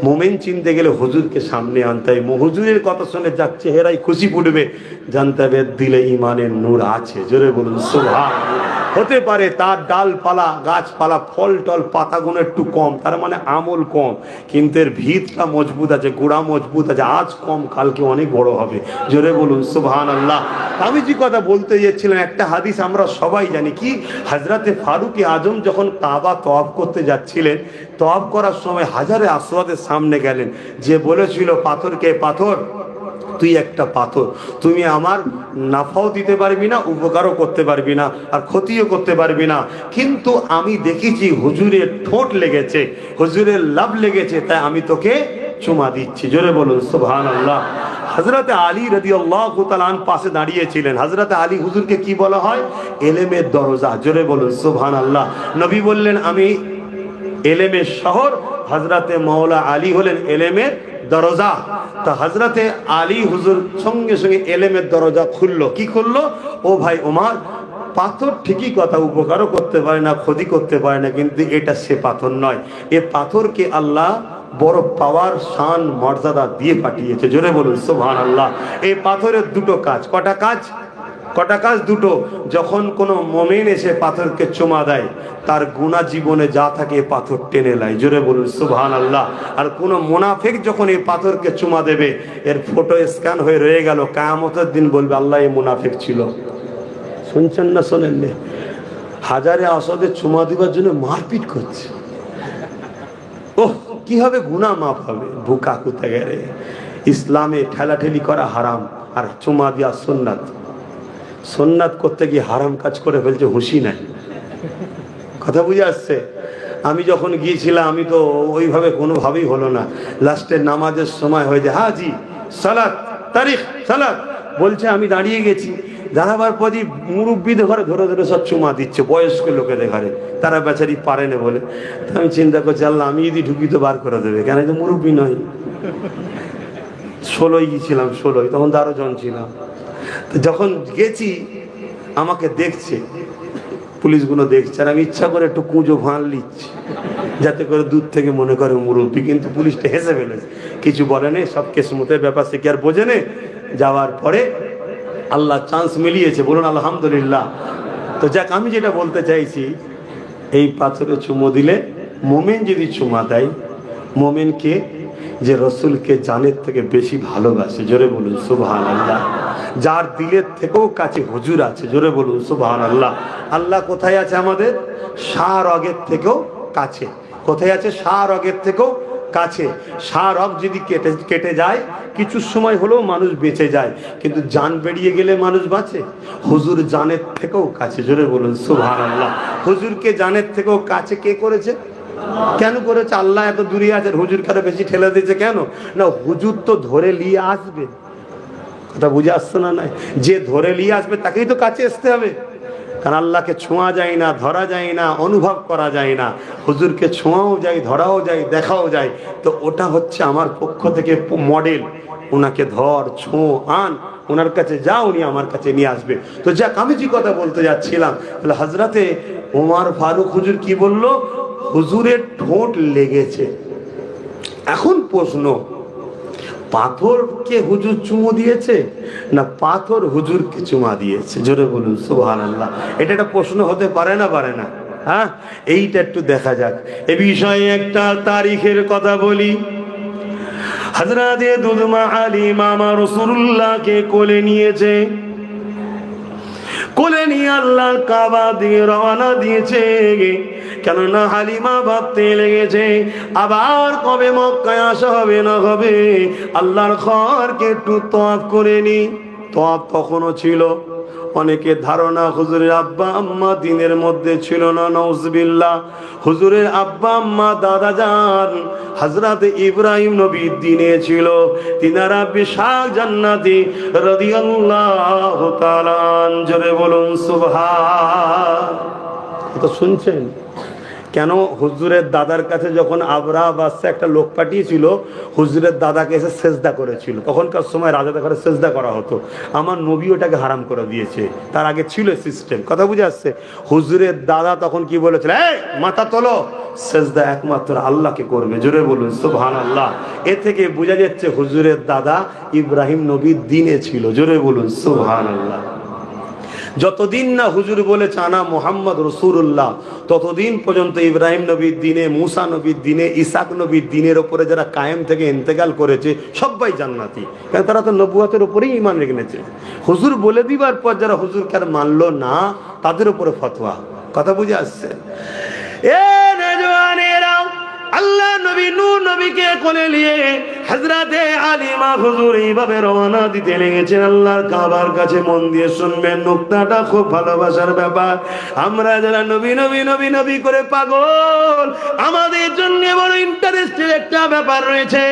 মুমিন চিনতে গেলে হুজুরকে সামনে আনতে হয়। হুজুরের কথা শুনে যার চেহারায় খুশি ফুটবে, জানতে হবে দিলে ইমানের নূর আছে। জোরে বলুন সুবহানাল্লাহ। হতে পারে তার ডালপালা গাছপালা ফল টল পাতাগুলো একটু কম, তার মানে আমল কম, কিন্তু এর ভিতটা মজবুত আছে, গোড়া মজবুত আছে, আজ কম কালকে অনেক বড় হবে। জোরে বলুন সুবহানাল্লাহ। আমি যে কথা বলতে যাচ্ছিলাম, একটা হাদিস আমরা সবাই জানি, কি হযরতে ফারুক আজম যখন কাবা তওয়াফ করতে যাচ্ছিলেন, তওয়াফ করার সময় হাজারে আসওয়াদের সামনে গেলেন, যে বলেছিল পাথরকে, পাথর তুই একটা পাথর, তুমি আমার নাফাও দিতে পারবি না, উপকারও করতে পারবি না, আর ক্ষতিও করতে পারবি না, কিন্তু আমি দেখেছি হুজুরের ঠোঁট লেগেছে, হুজুরের লাভ লেগেছে, তাই আমি তোকে চুমা দিচ্ছি। জোরে বলুন সুবহানাল্লাহ। হযরতে আলী রাদিয়াল্লাহু তাআলা আনহু পাশে দাঁড়িয়েছিলেন। হযরতে আলী হুজুরকে কি বলা হয়? এলেমের দরজা। জোরে বলুন সুবহানাল্লাহ। নবী বললেন আমি এলেমের শহর, হযরতে মাওলা আলী হলেন এলেমের দরজা। তা হযরতে আলী হুজুর সঙ্গে সঙ্গে এলেমের দরজা খুললো। কি খুললো? ও ভাই ওমর, পাথর ঠিকই কথা, উপকারও করতে পারে না, ক্ষতি করতে পারে না, কিন্তু এটা সে পাথর নয়। এ পাথরকে আল্লাহ বড় পাওয়ার শান মর্যাদা দিয়ে পাঠিয়েছে। জোরে বলুন সুবহানাল্লাহ। এই পাথরের দুটো কাজ। কটা কাজ? কটা কাজ? দুটো। যখন কোনো মুমিন এসে পাথরকে চুমা দেয়, তার গুনাহ জীবনে যা থাকে পাথর টেনে নেয়, জোরে বলুন সুবহানাল্লাহ। আর কোনো মুনাফিক যখন এই পাথরকে চুমা দেবে, এর ফটো স্ক্যান হয়ে রয়ে গেল, কিয়ামতের দিন বলবে আল্লাহ এই মুনাফিক ছিল। শুনছেন না শোনেননি? হাজারে আসাদে চুমা দেওয়ার জন্য মারপিট করছে। ওহ, কিভাবে গুনাহ মাফ হবে? ভুকা কুতে গেলে ইসলামে ঠেলাঠেলি করা হারাম, আর চুমা দেওয়া সুন্নাত। সুন্নাত করতে গিয়ে হারাম কাজ করে ফেলছে, হুঁশি নাই। কথা বুঝে আসছে? আমি যখন গিয়েছিলাম, আমি তো ওইভাবে কোনোভাবেই হলো না। লাস্টে নামাজের সময় হয়ে যায়, হাজি সালাত তারিখ সালাত বলছে, আমি দাঁড়িয়ে গেছি। দাঁড়াবার পরই মুরব্বীদের ঘরে ধরে ধরে সব চুমা দিচ্ছে, বয়স্ক লোকেদের ঘরে, তারা বেচারি পারে না বলে। আমি চিন্তা করছি, আল্লাহ আমি যদি ঢুকি তো বার করে দেবে, কেন তো মুরব্বী নয়। 16 গিয়েছিলাম, 16, তখন তো আরো জন ছিলাম। তো যখন গেছি আমাকে দেখছে, পুলিশগুলো দেখছে, আর আমি ইচ্ছা করে একটু কুঁজো ভাঁড় লিচ্ছি যাতে করে দূর থেকে মনে করে মুরব্বী। কিন্তু পুলিশটা হেসে ফেলেছে, কিছু বলেনি, সব কেসমতের ব্যাপার, সে কি আর বোঝে নে। যাওয়ার পরে আল্লাহ চান্স মিলিয়েছে, বলুন আলহামদুলিল্লাহ। তো যাক, আমি যেটা বলতে চাইছি, এই পাথরে চুমো দিলে, মোমেন যদি চুমা দেয়, মোমেনকে যে রসুলকে জানের থেকে বেশি ভালোবাসে, জোরে বলুন সুবহানাল্লাহ, যার দিলের থেকেও কাছে হুজুর আছে, জোরে বলুন সুবহানাল্লাহ। আল্লাহ কোথায় আছে? আমাদের শাহরগের থেকেও কাছে। কোথায় আছে? শাহরগের থেকেও কাছে। শাহরগ যদি কেটে যায়, কিছু সময় হলেও মানুষ বেঁচে যায়, কিন্তু জান বেরিয়ে গেলে মানুষ বাঁচে? হুজুর জানের থেকেও কাছে, জোরে বলুন সুবহানাল্লাহ। হুজুরকে জানের থেকেও কাছে কে করেছে? কেন করেছে? আল্লাহ এত দূরে আছে, হুজুর কারো বেশি ঠেলে দিয়েছে কেন? না, হুজুর তো ধরে নিয়ে আসবে। কথা বুঝে আসছে না? নাই, যে ধরে নিয়ে আসবে তাকেই তো কাছে আসতে হবে। কারণ আল্লাহকে ছোঁয়া যায় না, ধরা যায় না, অনুভব করা যায় না। হুজুরকে ছোঁয়াও যায়, ধরাও যায়, দেখাও যায়। তো ওটা হচ্ছে আমার পক্ষ থেকে মডেল। ওনাকে ধর, ছোঁ, আন, ওনার কাছে যা, উনি আমার কাছে নিয়ে আসবে। তো যাক, আমি যে কথা বলতে যাচ্ছিলাম, হযরতে ওমর ফারুক হুজুর কি বলল? হুজুরের ঠোঁট লেগেছে। এখন প্রশ্ন, পাথরকে হুজুর চুমু দিয়েছে না পাথর হুজুরকে চুমা দিয়েছে? জোরে বলুন সুবহানাল্লাহ। এটা একটা প্রশ্ন হতে পারে না? পারে না? হ্যাঁ, এইটা একটু দেখা যাক। এ বিষয়ে একটা তারিখের কথা বলি। হযরতে দুদমা হালিমা মা রাসূলুল্লাহকে কোলে নিয়েছে, কোলে নিয়ে আল্লাহর কাবা দিয়ে রওনা দিয়েছে। কেননা হালিমা ভাবতে লেগেছে, আবার কবে মক্কায় আসা হবে না হবে, আল্লাহর ঘরকে একটু তওয়াফ করে নি। তওয়াফ তখনও ছিল। অনেকের ধারণা হুজুরের আব্বা আম্মা দিনের মধ্যে ছিল না, নাউজুবিল্লাহ। হুজুরের আব্বা আম্মা দাদা জান হযরত ইব্রাহিম নবী দিনে ছিল। তিনারা বিশাল জান্নাতি রাদিয়াল্লাহু তাআলা। জোরে বলুন সুবহান। তো শুনছেন কেন? হুজুরের দাদার কাছে যখন আবরাহ বাদশা একটা লোক পাঠিয়েছিল, হুজুরের দাদাকে এসে সেজদা করেছিল। তখনকার সময় রাজাদের ঘরে সেজদা করা হতো। আমার নবী ওটাকে হারাম করে দিয়েছে, তার আগে ছিল সিস্টেম। কথা বুঝে আসছে? হুজুরের দাদা তখন কি বলেছিল? এই মাথা তোলো, সেজদা একমাত্র আল্লাহকে করবে। জোরে বলুন সুবহানাল্লাহ। এ থেকে বোঝা যাচ্ছে হুজুরের দাদা ইব্রাহিম নবীর দিনে ছিল। জোরে বলুন সুবহানাল্লাহ। যতদিন না হুজুর বলেছে আনা মুহাম্মদ রাসূলুল্লাহ, ততদিন পর্যন্ত ইব্রাহিম নবীর দিনে, মুসা নবীর দিনে, ইসাক নবীর দিনের উপরে যারা কায়েম থেকে ইন্তেকাল করেছে সবাই জান্নাতি, কারণ তারা তো নবুয়তের উপরেই ঈমান রেখেছে। হুজুর বলে দিবার পর যারা হুজুরকে আর মানলো না, তাদের উপরে ফতোয়া। কথা বুঝে আসছে? এ নওজওয়ানেরা, আল্লাহ নবী নূহ নবীকে কোলে নিয়ে হযরতে হালিমা হুজুর এইভাবে রওনা দিতে লেগেছেন আল্লাহর কাবার কাছে। মন দিয়ে শুনবেন, নুকতাটা খুব ভালোবাসার ব্যাপার। আমরা যারা নবী নবী নবী নবী করে পাগল, আমাদের জন্য বড় ইন্টারেস্টের একটা ব্যাপার রয়েছে।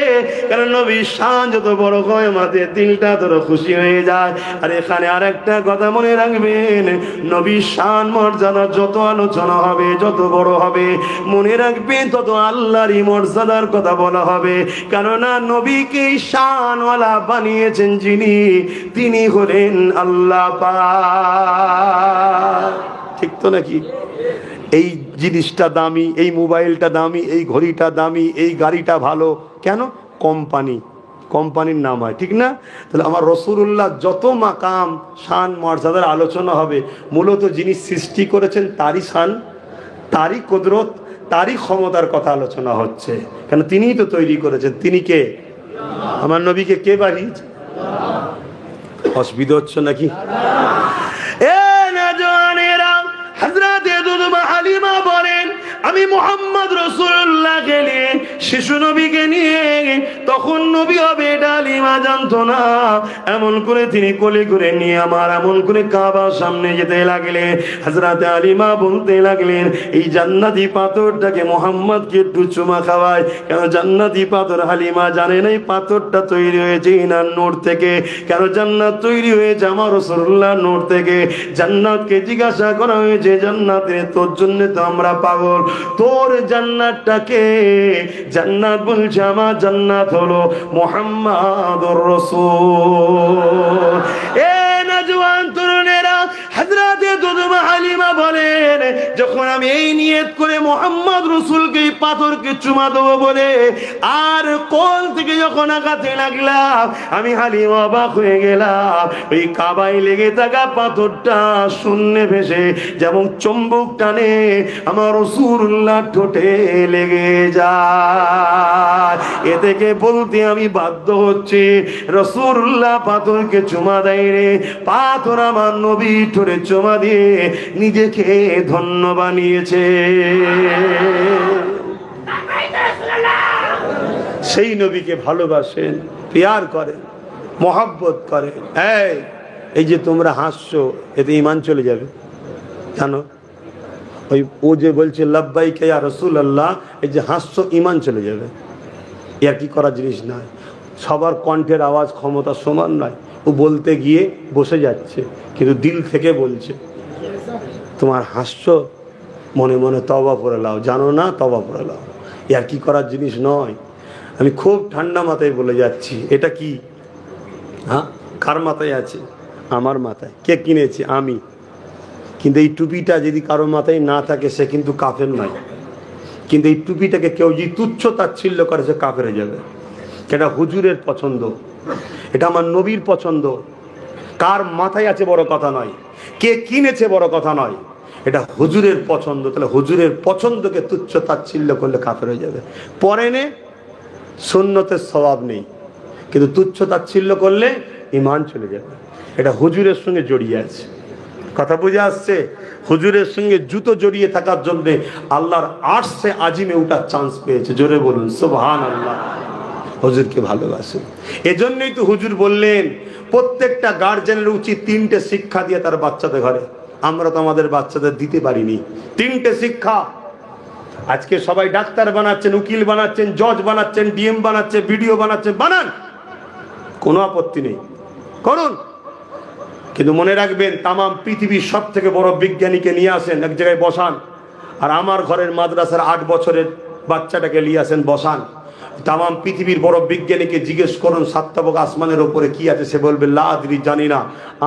কারণ নবীর শান যত বড় হয়, আমাদের দিলটা তত খুশি হয়ে যায়। আর এখানে আরেকটা কথা মনে রাখবেন, নবীর শান মর্যাদা যত আলোচনা হবে, যত বড় হবে, মনে রাখবেন তত আল্লাহরই মর্যাদার কথা বলা হবে। কেননা নবীকে শানওয়ালা বানিয়েছেন যিনি, তিনি হলেন আল্লাহ পাক। ঠিক তো নাকি? এই জিনিসটা দামি, এই মোবাইলটা দামি, এই ঘড়িটা দামি, এই গাড়িটা ভালো। কেন? কোম্পানি। কোম্পানির নাম হয়, ঠিক না? তাহলে আমার রসুল্লাহ যত মাকাম শান মর্যাদার আলোচনা হবে, মূলত যিনি সৃষ্টি করেছেন তারই শান, তারই কুদরত, তারই ক্ষমতার কথা আলোচনা হচ্ছে। কেন তিনিই তো তৈরি করেছেন। তিনি কে? আমার নবীকে কে বানিয়েছে? অসুবিধা হচ্ছে নাকি? এ নওজওয়ানেরা, হযরতে দুদমা হালিমা বলেন, আমি মুহাম্মদ রাসূলুল্লাহ গেলেন শিশু নবীকে নিয়ে। তখন নবী হবে এটা হালিমা জানতো না। এমন করে তিনি কোলে করে নিয়ে আমার এমন করে কাবার সামনে যেতে লাগলেন। হযরতে হালিমা বলতে লাগলেন, এই জান্নাতি পাথরটাকে মুহাম্মদকে একটু চুমা খাওয়ায়। কেন জান্নাতি পাথর? হালিমা জানে না এই পাথরটা তৈরি হয়েছে ইনার নূর থেকে। কেন জান্নাত তৈরি হয়েছে আমার রাসূলুল্লাহ নূর থেকে। জান্নাতকে জিজ্ঞাসা করা হয়েছে, জান্নাতে তোর জন্য তো আমরা পাগল, তোর জান্নাতটাকে? জান্নাত বলছে, আমার জান্নাত হলো মুহাম্মাদুর রাসূল। এ নওজওয়ান তরুণেরা, হযরতে দুদমা হালিমা বলেন, যখন আমি এই নিয়ত করে মুহাম্মদ রাসূলকে এই পাথরকে চুমা দেবো বলে আর কোল থেকে যখন আঘাতে লাগলাম, আমি হালিমা অবাক হয়ে গেলাম। ওই কাবায় লেগে থাকা পাথরটা শূন্যে ভেসে যেমন চুম্বক টানে আমার রাসূলুল্লাহ ঠোঁটে লেগে যায়। এ থেকে বলতে আমি বাধ্য হচ্ছি, রাসূলুল্লাহ পাথরকে চুমা দেয় রে, পাথর আমার নবী ঠোঁটে চুমা দিয়ে নিজেকে ধন্য বানিয়েছে। সেই নবীকে ভালোবাসেন, প্যার করেন, মহব্বত করেন। এই যে তোমরা হাসছো, এতে ঈমান চলে যাবে জানো? ওই ও যে বলছে লাব্বাইকা ইয়া রাসূলুল্লাহ, এই যে হাসছো, ঈমান চলে যাবে। এর কি করার জিনিস নয়। সবার কণ্ঠের আওয়াজ ক্ষমতা সমান নয়। ও বলতে গিয়ে বসে যাচ্ছে, কিন্তু দিল থেকে বলছে। তোমার হাসছো, মনে মনে তওবা করে লাও, জানো না তওবা করে লাও। এর কি করার জিনিস নয়। আমি খুব ঠান্ডা মাথায় বলে যাচ্ছি। এটা কি? হ্যাঁ, কার মাথায় আছে? আমার মাথায়। কে কিনেছে? আমি। কিন্তু এই টুপিটা যদি কারো মাথায় না থাকে, সে কিন্তু কাফের নয়। কিন্তু এই টুপিটাকে কেউ যদি তুচ্ছ তাচ্ছিল্য করে, সে কাফের হয়ে যাবে। এটা হুজুরের পছন্দ, এটা আমার নবীর পছন্দ। কার মাথায় আছে বড় কথা নয়, কে কিনেছে বড় কথা নয়, এটা হুজুরের পছন্দ। তাহলে হুজুরের পছন্দকে তুচ্ছ তাচ্ছিল্য করলে কাফের হয়ে যাবে। পরে নে সুন্নতের স্বভাব নেই, কিন্তু তুচ্ছ তাচ্ছিল্য করলে ঈমান চলে যাবে। এটা হুজুরের সঙ্গে জড়িয়ে আছে। কথা বুঝে আসছে? হুজুরের সঙ্গে জুতো জড়িয়ে থাকার জন্য আল্লাহর আরশে আজিমে উঠার চান্স পেয়েছে। জোরে বলুন সুবহানাল্লাহ। হুজুরকে ভালোবাসেন। এজন্যই তো হুজুর বললেন, প্রত্যেকটা গার্জেনের উচিত 3টে শিক্ষা দিয়ে তার বাচ্চাদের ঘরে। আমরা তো আমাদের বাচ্চাদের দিতে পারিনি 3টে শিক্ষা। আজকে সবাই ডাক্তার বানাচ্ছেন, উকিল বানাচ্ছেন, জজ বানাচ্ছেন, ডিএম বানাচ্ছেন, বিডিও বানাচ্ছেন। বানান, কোনো আপত্তি নেই, করুন। কিন্তু মনে রাখবেন, তামাম পৃথিবীর সব থেকে বড় বিজ্ঞানীকে নিয়ে আসেন, এক জায়গায় বসান। আর আমার ঘরের মাদ্রাসার 8 বছরের বাচ্চাটাকে নিয়ে আসেন, বসান। তামাম পৃথিবীর বড় বিজ্ঞানীকে জিজ্ঞেস করুন 7 তাবক আসমানের ওপরে কি আছে, সে বলবে লা আদরি, জানি না।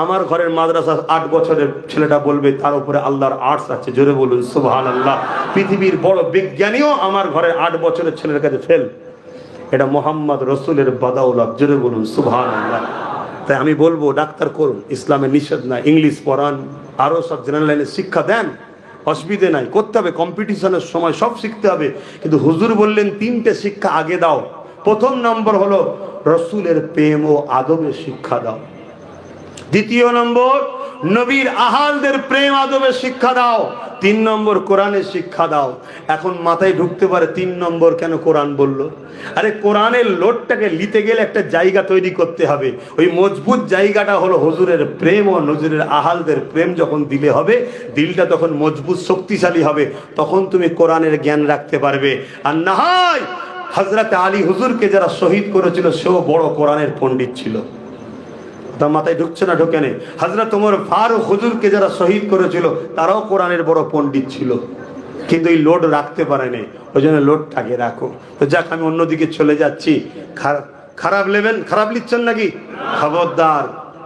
আমার ঘরের মাদ্রাসার 8 বছরের ছেলেটা বলবে তার উপরে আল্লাহর আর্টস আছে। জোরে বলুন সুবহানাল্লাহ। পৃথিবীর বড় বিজ্ঞানীও আমার ঘরের 8 বছরের ছেলের কাছে ফেল। এটা মুহাম্মদ রাসূলের বাদাউলাত। জোরে বলুন সুবহানাল্লাহ। তাই আমি বলবো, ডাক্তার করুন, ইসলামের নিষেধ না। ইংলিশ পড়ান, আরো সব জেনারেল লাইনে শিক্ষা দেন, অসুবিধে নাই। করতে হবে, কম্পিটিশনের সময় সব শিখতে হবে। কিন্তু হুজুর বললেন 3টে শিক্ষা আগে দাও। প্রথম নম্বর হলো রসুলের প্রেম ও আদবের শিক্ষা দাও। দ্বিতীয় নম্বর, নবীর আহালদের প্রেম আদবের শিক্ষা দাও। 3 নম্বর, কোরআনের শিক্ষা দাও। এখন মাথায় ঢুকতে পারে 3 নম্বর কেন কোরআন বললো। আরে কোরআনের লোডটাকে নিতে গেলে একটা জায়গা তৈরি করতে হবে। ওই মজবুত জায়গাটা হলো হুজুরের প্রেম ও নজরের আহালদের প্রেম। যখন দিলে হবে, দিলটা তখন মজবুত শক্তিশালী হবে, তখন তুমি কোরআনের জ্ঞান রাখতে পারবে। আর না হয় হযরতে আলী হুজুরকে যারা শহীদ করেছিল, সেও বড় কোরআনের পণ্ডিত ছিল। তার মাথায় ঢুকছে না? ঢোকে নেই। হযরত ওমর ফারুক হুজুরকে যারা শহীদ করেছিল, তারাও কোরআনের বড় পণ্ডিত ছিল, কিন্তু এই লোড রাখতে পারে নাই। ওই জন্য লোডটাকে রাখো। তো যাক, আমি অন্যদিকে চলে যাচ্ছি। খারাপ নেবেন? খারাপ লিখছেন নাকি? খবরদার,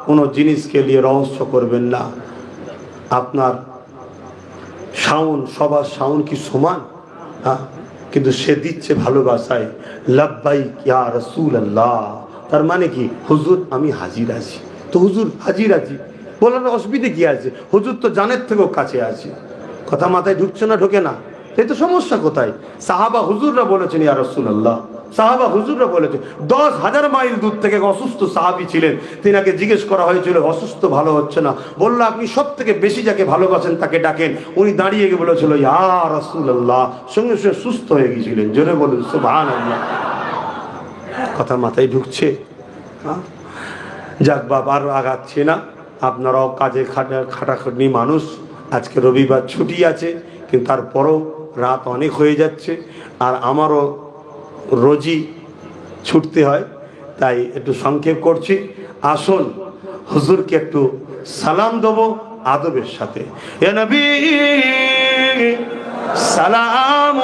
কোনো জিনিসকে নিয়ে রহস্য করবেন না। আপনার সাউন্ড, সবার সাউন্ড কি সমান? হ্যাঁ, কিন্তু সে দিচ্ছে ভালোবাসায়। লাব্বাইক ইয়া রাসূলুল্লাহ, তার মানে কি? হুজুর আমি হাজির আছি। তো হুজুর হাজির আছি বলার অসুবিধে কি আছে? হুজুর তো জানের থেকেও কাছে আছে। কথা মাথায় ঢুকছে না? ঢোকে না? এই তো সমস্যা কোথায়? সাহাবা হুজুররা বলেছেন ইয়া রাসূলুল্লাহ, সাহাবা হুজুররা বলেছেন 10,000 মাইল দূর থেকে অসুস্থ সাহাবী ছিলেন, তিনাকে জিজ্ঞেস করা হয়েছিল অসুস্থ ভালো হচ্ছে না, বলল আপনি সব থেকে বেশি যাকে ভালোবাসেন তাকে ডাকেন। উনি দাঁড়িয়ে গিয়ে বলেছিল ইয়া রাসূলুল্লাহ, সঙ্গে সঙ্গে সুস্থ হয়ে গিয়েছিলেন। জোরে বলুন সুবহানাল্লাহ। কথা মাথায় ঢুকছে? যাক বাবা, আর আগাচ্ছে না, আপনারাও কাজে খাটাখাটনি মানুষ, আজকে রবিবার ছুটি আছে, কিন্তু তারপরও রাত অনেক হয়ে যাচ্ছে, আর আমারও রোজই ছুটতে হয়, তাই একটু সংক্ষেপ করছি। আসুন হুজুরকে একটু সালাম দেবো আদবের সাথে। এ নবী সালাম।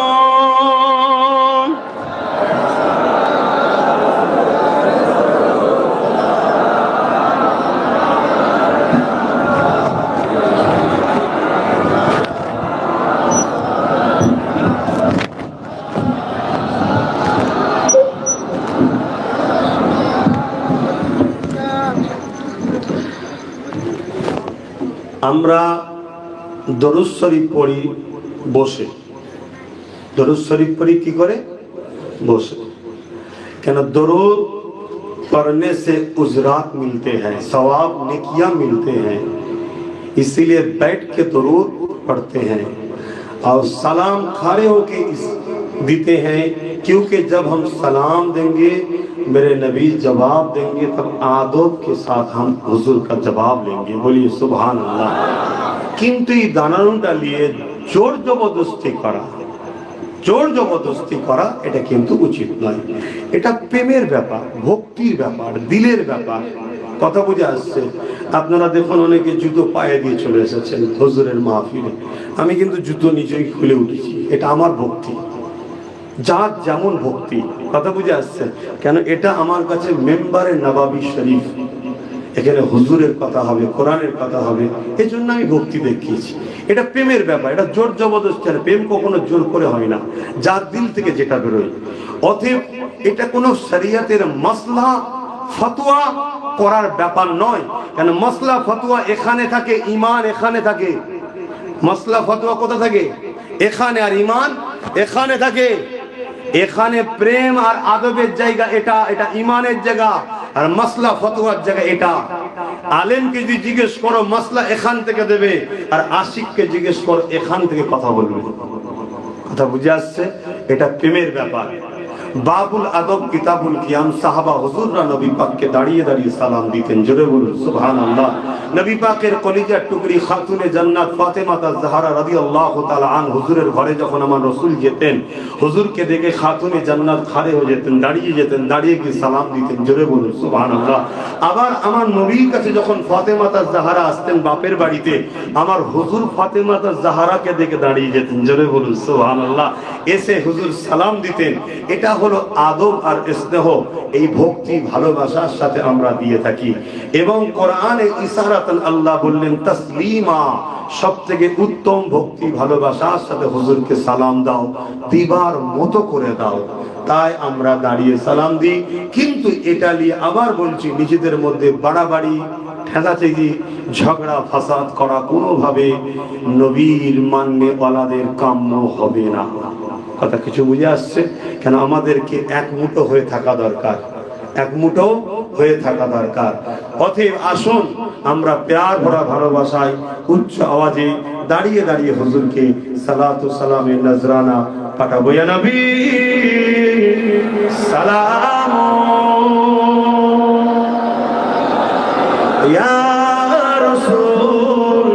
আমরা দরুদ শরীফ পড়ি বসে। দরুদ শরীফ पढ़ी की करे बोसे। क्या दरूद पढ़ने से उजरात मिलते हैं, सवाब नेकियां मिलते हैं, इसीलिए बैठ के दरूद पढ़ते हैं और सलाम खड़े होके देते हैं, क्योंकि जब हम सलाम देंगे मेरे नबी जवाब देंगे तब आदब के साथ हम हुजूर का जवाब लेंगे। बोलिए सुभान अल्लाह। किंतु ये दानानुटा लिए जोर जबरदस्ती करा, জোর জবরদস্তি করা এটা কিন্তু উচিত নয়। এটা প্রেমের ব্যাপার, ভক্তির ব্যাপার, দিলের ব্যাপার। কথা বুঝে আসছে? আপনারা দেখুন অনেকে জুতো পায়ে দিয়ে চলে এসেছেন হুজুরের মাহফিলে, আমি কিন্তু জুতো নিজেই খুলে উঠেছি, এটা আমার ভক্তি, যার যেমন ভক্তি। কথা বুঝে আসছে? কেন এটা আমার কাছে মেম্বারে নবাবী শরীফ, এখানে হুজুরের কথা হবে, কোরআনের কথা হবে, এই জন্য আমি ভক্তি দেখিয়েছি। এটা প্রেমের ব্যাপার, এটা জোর জবরদস্তি না, প্রেম কখনো জোর করে হয় না, যার দিল থেকে যেটা বেরোয়। অতএব এটা কোনো শরীয়তের মাসলা ফতোয়া করার ব্যাপার নয়। কেন মাসলা ফতোয়া এখানে থাকে, ঈমান এখানে থাকে। মাসলা ফতোয়া কোথা থাকে? এখানে, আর ঈমান এখানে থাকে। এখানে প্রেম আর আদবের জায়গা এটা, এটা ঈমানের জায়গা, আর মাসলা ফতোয়ার জায়গা এটা। আলেমকে যদি জিজ্ঞেস করো মাসলা এখান থেকে দেবে, আর আশিককে জিজ্ঞেস করো এখান থেকে কথা বলবে। কথা বুঝে আসছে? এটা প্রেমের ব্যাপার। বাবুল আদব কিতাবুল কিয়াম, সাহাবা হুজুররা নবী পাককে দাঁড়িয়ে দাঁড়িয়ে সালাম দিতেন। জোরে বলুন সুবহানাল্লাহ। নবী পাকের কলিজার টুকরি খাতুনে জান্নাত ফাতেমা তাজ-জাহরা রাদিয়াল্লাহু তাআলা আন হুজুরের ঘরে যখন আমার রাসূল যেতেন, হুজুরকে দেখে খাতুনে জান্নাত খাড়ে হয়ে যেতেন, দাঁড়িয়ে যেতেন, দাঁড়িয়ে গিয়ে সালাম দিতেন। জোরে বলুন সুবহানাল্লাহ। আবার আমার নবীর কাছে যখন ফাতেমা তাজ-জাহরা আসতেন বাপের বাড়িতে, আমার হুজুর ফাতেমা তাজ-জাহরাকে দেখে দাঁড়িয়ে যেতেন। জোরে বলুন সুবহানাল্লাহ। এসে হুজুর সালাম দিতেন। এটা হলো আদব আর স্নেহ, এই ভক্তি ভালোবাসার সাথে আমরা দিয়ে থাকি। এবং কোরআনে ইশারাতান আল্লাহ বললেন তাসলিমা, সবথেকে উত্তম ভক্তি ভালোবাসার সাথে হুজুরকে সালাম দাও, দিবার মতো করে দাও। তাই আমরা দাঁড়িয়ে সালাম দিই। কিন্তু এটা নিয়ে আবার বলছি, নিজেদের মধ্যে বাড়াবাড়ি, ঠেলাঠেলি, ঝগড়া ফাসাদ করা কোনোভাবে নবীর মান্যে ওয়ালাদের কাম্য হবে না। কথা কিছু বুঝে আসছে? কেন আমাদেরকে এক মুঠো হয়ে থাকা দরকার, এক মুঠো হয়ে থাকা দরকার। অতএব আসুন আমরা প্যার ভরা ভালোবাসায় উচ্চ আওয়াজে দাঁড়িয়ে দাঁড়িয়ে হুজুরকে সালাতু সালামের নজরানা পাঠাবো। ইয়া নবী সালাম, ইয়া রাসূল,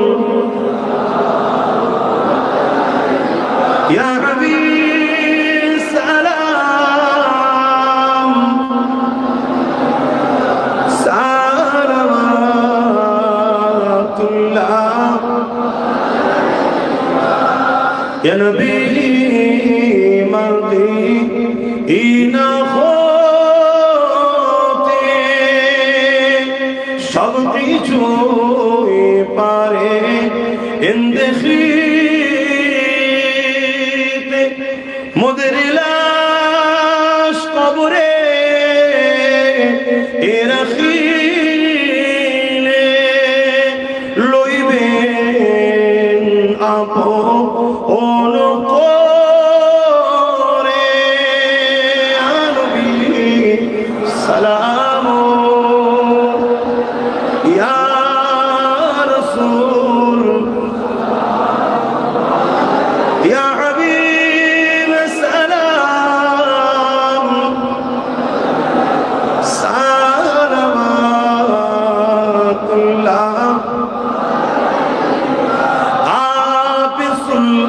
ইয়া হাবিব সালাম, সালামাতুল্লাহ, ইয়া নবী মদিনা হতে সব কিছু পারে ইন্দেখিতে, মোদের লাশ কবরে এরাখিলে লইবেন আপন করে আনবী সালাম ইয়া রাসূল ইয়া হাবিব সালাম সালামাতুল্লাহ आप सुल्ताने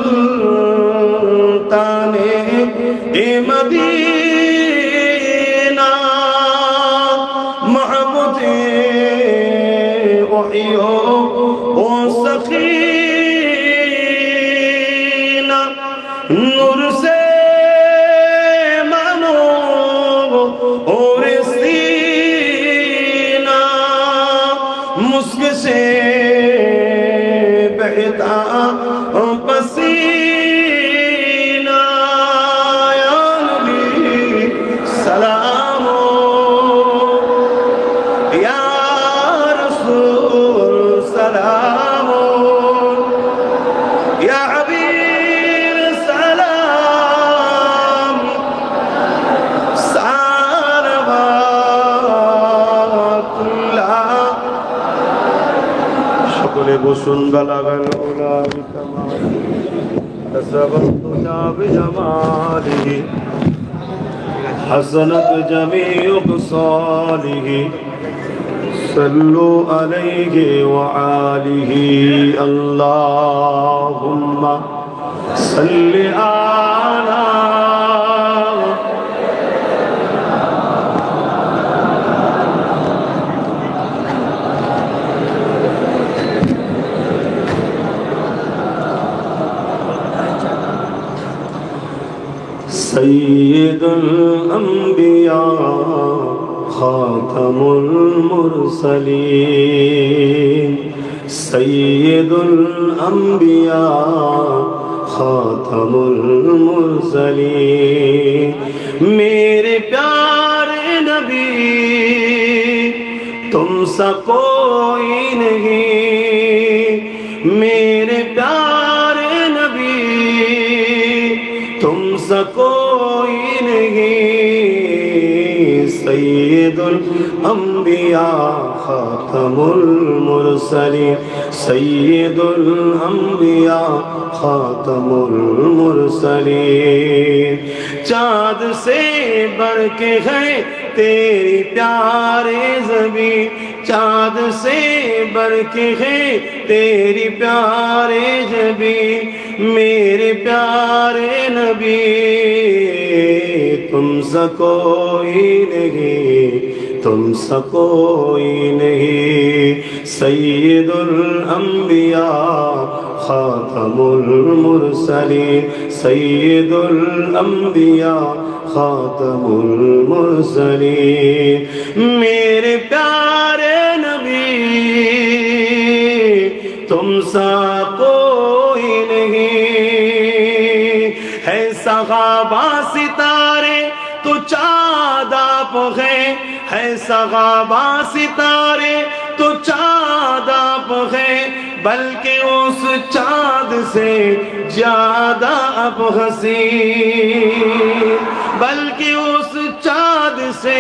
मदीना महबूबे ओहियो ओ सखीना नूर से मानो और सीना मुस्क से बहता पसीना या नबी सलाम या रसूल सलाम या हबीब सलाम सालवातुल्लाह সকলে বসুন বালাগাল উলা বিকামালি তাসাবাতু বিজামালিহি হাসানাত জামিউ খিসালিহি সাল্লু আলাইহি ওয়া আলিহি আল্লাহুম্মা সাল্লি আলা सय्यदुल अंबिया खातमुल मुरसलीन सय्यदुल अंबिया खातमुल मुरसलीन मेरे प्यारे नबी तुम सा कोई नहीं मेरे प्यारे नबी तुम सा कोई नहीं सय्यदुल अंबिया खातमुल मुरसलीन सय्यदुल अंबिया खातमुल मुरसलीन चाँद से बढ़ के है तेरी प्यारे ज़बी चाँद से बढ़ के है तेरी प्यारे ज़बी मेरे प्यारे नबी तुम सा कोई नहीं तुम सा कोई नहीं सय्यदुल अंबिया खातमुल मुरसलीन सय्यदुल अंबिया खातमुल मुरसलीन मेरे प्यारे नबी तुम सा कोई नहीं है सहाबा सितारे तो चाँद आप है सहाबा सितारे तो चाँद आप है बल्कि उस चाँद से ज्यादा अब हंसी बल्कि उस चाँद से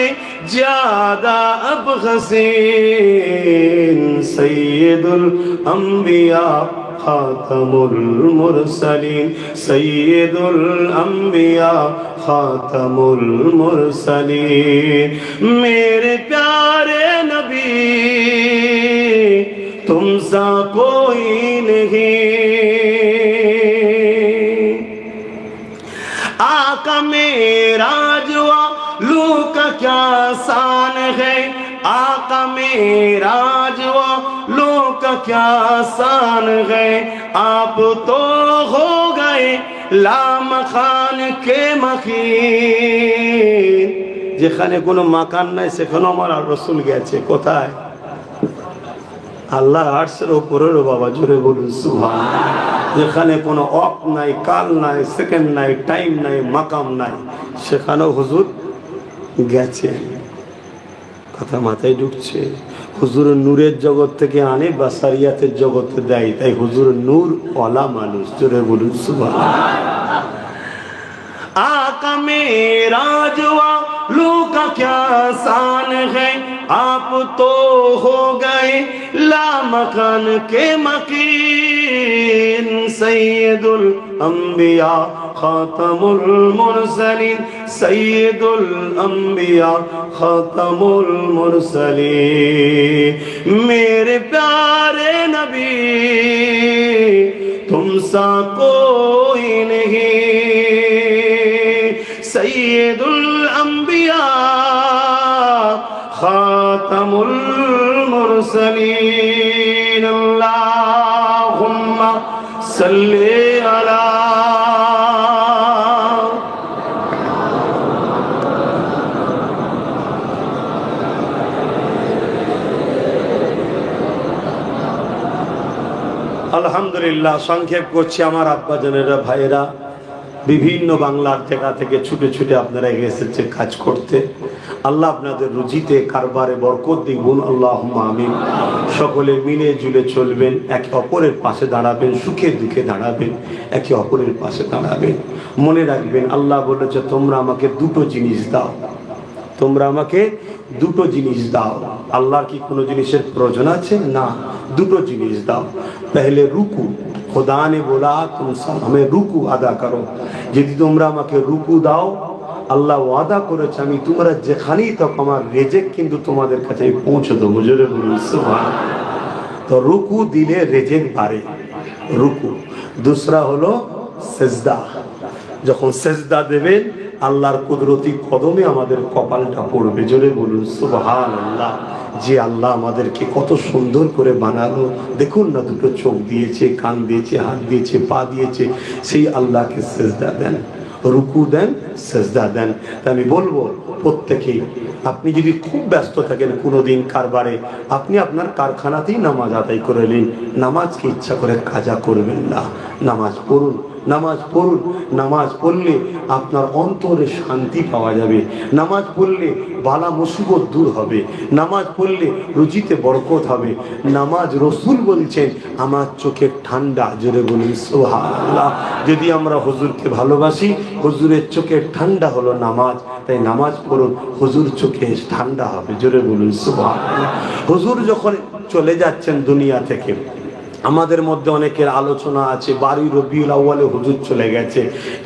ज्यादा अब हसीन सय्यदुल अंबिया खातमुल मुरसलीन सय्यदुल अंबिया खातमुल मुरसलीन मेरे प्यारे नबी तुम सा कोई नहीं आका मेरा जुआ लू का क्या शान है आका मेरा जुआ लू का क्या शान है आप तो हो गए लाम खान के मखीन যেখানে কোনো মাকান নাই সেখানে আমার রাসূল গেছে কোথায় আল্লাহর আরশের উপরের বাবা জোরে বলুন সুবহানাল্লাহ যেখানে কোনো অফ নাই কাল নাই সেকেন্ড নাই টাইম নাই মাকাম নাই সেখানেও হুজুর গেছে কথা মাথায় ঢুকছে? হুজুর নূরের জগৎ থেকে আনে বাসারিয়াতের জগতে দেয়, তাই হুজুর নূর ওয়ালা মানুষ। জোরে বলুন সুবহানাল্লাহ। आका मेरा जवालों का क्या शान है, आप तो हो गए लामकान के मकीन। सैयदुल अंबिया खातमुल मुरसलीन, सैयदुल अंबिया खातमुल मुरसलीन। मेरे प्यारे नबी तुम सा कोई नहीं, सैयदुल अंबिया खातमुल मुरसलीन। अल्लाहुम्मा सल्ली अला। আলহামদুলিল্লাহ। সংক্ষেপ করছি আমার আব্বা জানেরা, ভাইয়েরা, বিভিন্ন বাংলার জায়গা থেকে ছুটে ছুটে আপনারা এসেছে কাজ করতে। আল্লাহ আপনাদের রুজিতে কারবারে বরকত দিন, আল্লাহুম্মা আমিন। সকলে মিলে জুলে চলবেন, একে অপরের পাশে দাঁড়াবেন, সুখে দুঃখে দাঁড়াবেন, একে অপরের পাশে দাঁড়াবেন। মনে রাখবেন আল্লাহ বলেছে তোমরা আমাকে দুটো জিনিস দাও, তোমরা আমাকে দুটো জিনিস দাও। আল্লাহর কি কোনো জিনিসের প্রয়োজন আছে? না, দুটো জিনিস দাও। পহলে রুকু, खुदा ने बोला तुम सब हमें रुकू अदा करो। यदि তোমরা আমাকে রুকু দাও, আল্লাহ ওয়াদা করেছে আমি তোমরা যেখানেই থাকো আমার রিজিক কিন্তু তোমাদের কাছে পৌঁছে দেবো। জোরে বলুন সুবহানাল্লাহ। তো রুকু দিলে রিজিক বাড়ে, রুকু। दूसरा হলো সিজদা। যখন সিজদা দেবেন আল্লাহর কুদরতি কদমে আমাদের কপালটা পড়বে। জোরে বলুন সুবহানাল্লাহ। যে আল্লাহ আমাদেরকে কত সুন্দর করে বানালো, দেখুন না, দুটো চোখ দিয়েছে, কান দিয়েছে, হাত দিয়েছে, পা দিয়েছে, সেই আল্লাহকে সিজদা দেন, রুকু দেন, সিজদা দেন। তাই আমি বলবো প্রত্যেকেই, আপনি যদি খুব ব্যস্ত থাকেন কোনোদিন কারবারে, আপনি আপনার কারখানাতেই নামাজ আদায় করে নিন। নামাজকে ইচ্ছা করে কাজা করবেন না, নামাজ পড়ুন, নামাজ পড়ুন। নামাজ পড়লে আপনার অন্তরে শান্তি পাওয়া যাবে, নামাজ পড়লে বালা মুসিবত দূর হবে, নামাজ পড়লে রুজিতে বরকত হবে। নামাজ রসুল বলছেন আমার চোখের ঠান্ডা। জোরে বলুন সুবহানাল্লাহ। যদি আমরা হুজুরকে ভালোবাসি, হুজুরের চোখের ঠান্ডা হলো নামাজ, তাই নামাজ পড়ুন, হুজুর চোখে ঠান্ডা হবে। জোরে বলুন সুবহানাল্লাহ। হুজুর যখন চলে যাচ্ছেন দুনিয়া থেকে, আমাদের মধ্যে অনেকের আলোচনা আছে 12 রবিউল আউয়ালে হুজুর চলে গেছে,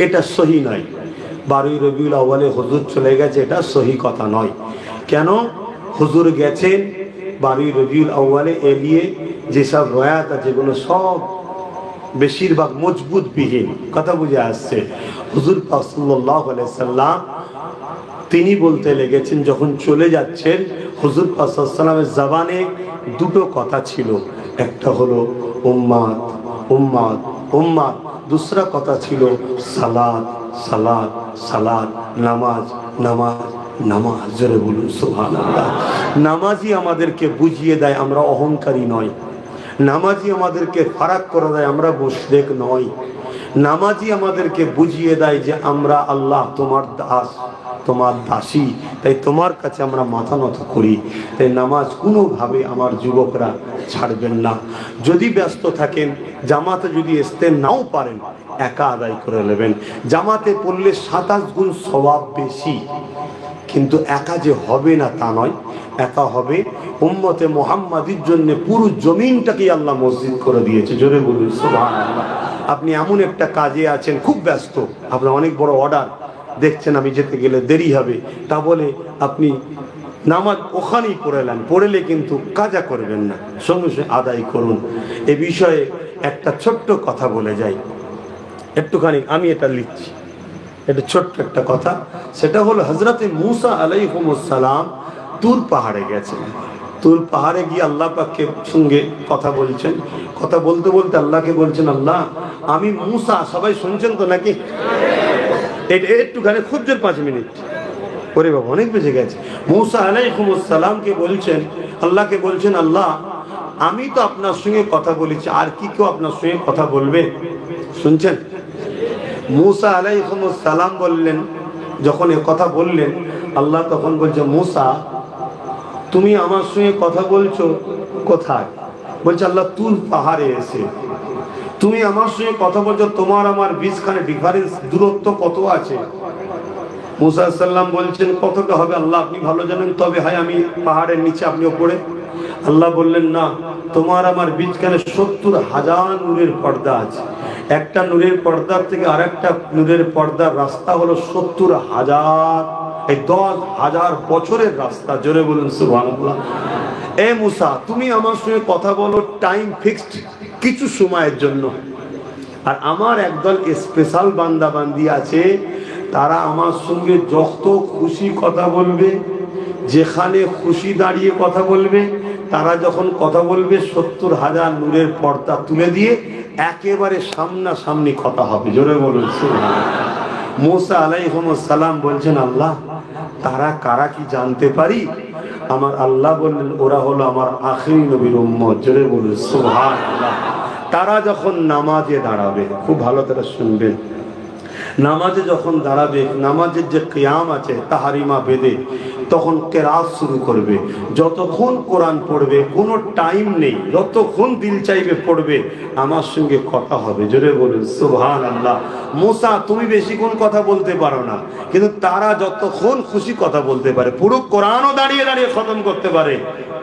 এটা সহি নয়। 12 রবিউল আউয়ালে হুজুর চলে গেছে, এটা সহি কথা নয়। কেন? হুজুর গেছেন 12 রবিউল আউয়ালে, এ নিয়ে যেসব রয়াত আছে যেগুলো সব বেশিরভাগ মজবুত বিহীন। কথা বুঝে আসছে? হুজুর পাক সাল্লাল্লাহু আলাইহি সাল্লাম তিনি বলতে লেগেছেন যখন চলে যাচ্ছেন, হুজুর পাক সাল্লাল্লাহু আলাইহি সাল্লামের জবানে দুটো কথা ছিল, একটা হলো উম্মাত উম্মাত উম্মাত, दूसरा কথা ছিল সালাত সালাত সালাত, নামাজ নামাজ নামাজ। জোরে বলুন সুবহানাল্লাহ। নামাজই আমাদেরকে বুঝিয়ে দেয় আমরা অহংকারী নয়, নামাজই আমাদেরকে ফারাক করে দেয় আমরা মুশরিক নই, নামাজই আমাদেরকে বুঝিয়ে দেয় যে আমরা আল্লাহ তোমার দাস, তোমার দাসী, তাই তোমার কাছে আমরা মাথা নত করি। তাই নামাজ কোনোভাবে আমার যুবকরা ছাড়বেন না। যদি ব্যস্ত থাকেন, জামাতে যদি আসতে নাও পারেন, একা আদায় করে নেবেন। জামাতে পড়লে 27 গুণ সওয়াব বেশি, কিন্তু একা যে হবে না তা নয়, একা হবে। উম্মতে মুহাম্মাদির জন্য পুরো জমিনটাকে আল্লাহ মসজিদ করে দিয়েছে। জোরে বলুন সুবহানাল্লাহ। আপনি এমন একটা কাজে আছেন, খুব ব্যস্ত, আপনার অনেক বড় অর্ডার, দেখছেন আমি যেতে গেলে দেরি হবে, তা বলে আপনি নামাজ ওখানেই পড়েলেন, পড়লে কিন্তু কাজা করবেন না, সঙ্গে সঙ্গে আদায় করুন। এ বিষয়ে একটা ছোট্ট কথা বলে যাই, একটুখানি আমি এটা লিখছি, এটা ছোট্ট একটা কথা। সেটা হলো হযরতে মূসা আলাইহিস সালাম তুর পাহাড়ে গেছেন। তুর পাহাড়ে গিয়ে আল্লাহ পাকের সঙ্গে কথা বলছেন। কথা বলতে বলতে আল্লাহকে বলছেন, আল্লাহ আমি মূসা, সবাই শুনছেন তো নাকি? একটুখানি খুব জোর 5 মিনিট, ওরে বাবা অনেক বেজে গেছে। মূসা আলাইহিস সালামকে বলছেন, আল্লাহকে বলছেন, আল্লাহ আমি তো আপনার সঙ্গে কথা বলেছি, আর কি কেউ আপনার সঙ্গে কথা বলবে? শুনছেন? মূসা আলাইহিস সালাম বললেন, যখন এ কথা বললেন, আল্লাহ তখন বলছে, মূসা তুমি আমার সঙ্গে কথা বলছো কোথায়? বলছে আল্লাহ তুর পাহাড়ে এসে। তুমি আমার সঙ্গে কথা বলছো, তোমার আমার বীজখানে ডিফারেন্স, দূরত্ব কত আছে? মুসা আলাইহিস সালাম বলছেন কতটা হবে আল্লাহ আপনি ভালো জানেন, তবে হয় আমি পাহাড়ের নিচে আপনি ওপরে। আল্লাহ বললেন না, তোমার আমার বীজখানে 70,000 নূরের পর্দা আছে। একটা নূরের পর্দার থেকে আরেকটা নূরের পর্দার রাস্তা হলো 70,000, এই 10,000 বছরের রাস্তা। জোরে বলুন সুবহানাল্লাহ। এ মুসা, তুমি আমার সঙ্গে কথা বলো টাইম ফিক্সড, কিছু সময়ের জন্য। আর আমার একদল স্পেশাল বান্দা বান্দি আছে, তারা আমার সঙ্গে যত খুশি কথা বলবে, যেখানে খুশি দাঁড়িয়ে কথা বলবে। তারা যখন কথা বলবে 70,000 নূরের পর্দা তুলে দিয়ে একেবারে সামনাসামনি কথা হবে। জোরে বলুন সুবহানাল্লাহ। মুসা আলাইহিস সালাম বলছেন আল্লাহ তারা কারা কি জানতে পারি? আমার আল্লাহ বললেন ওরা হলো আমার আখিরি নবীর উম্মত। জোরে বলুন সুবহানাল্লাহ। তারা যখন নামাজে দাঁড়াবে, খুব ভালো করে শুনবেন, নামাজে যখন দাঁড়াবে, নামাজের যে কিয়াম আছে তাহারিমা বেদে, তখন কেরাত শুরু করবে। যতক্ষণ কোরআন পড়বে কোনো টাইম নেই, যতক্ষণ দিল চাইবে পড়বে, আমার সঙ্গে কথা হবে। জোরে বলুন সুবহানাল্লাহ। মুসা তুমি বেশিক্ষণ কথা বলতে পারো না, কিন্তু তারা যতক্ষণ খুশি কথা বলতে পারে, পুরো কোরআনও দাঁড়িয়ে দাঁড়িয়ে খতম করতে পারে,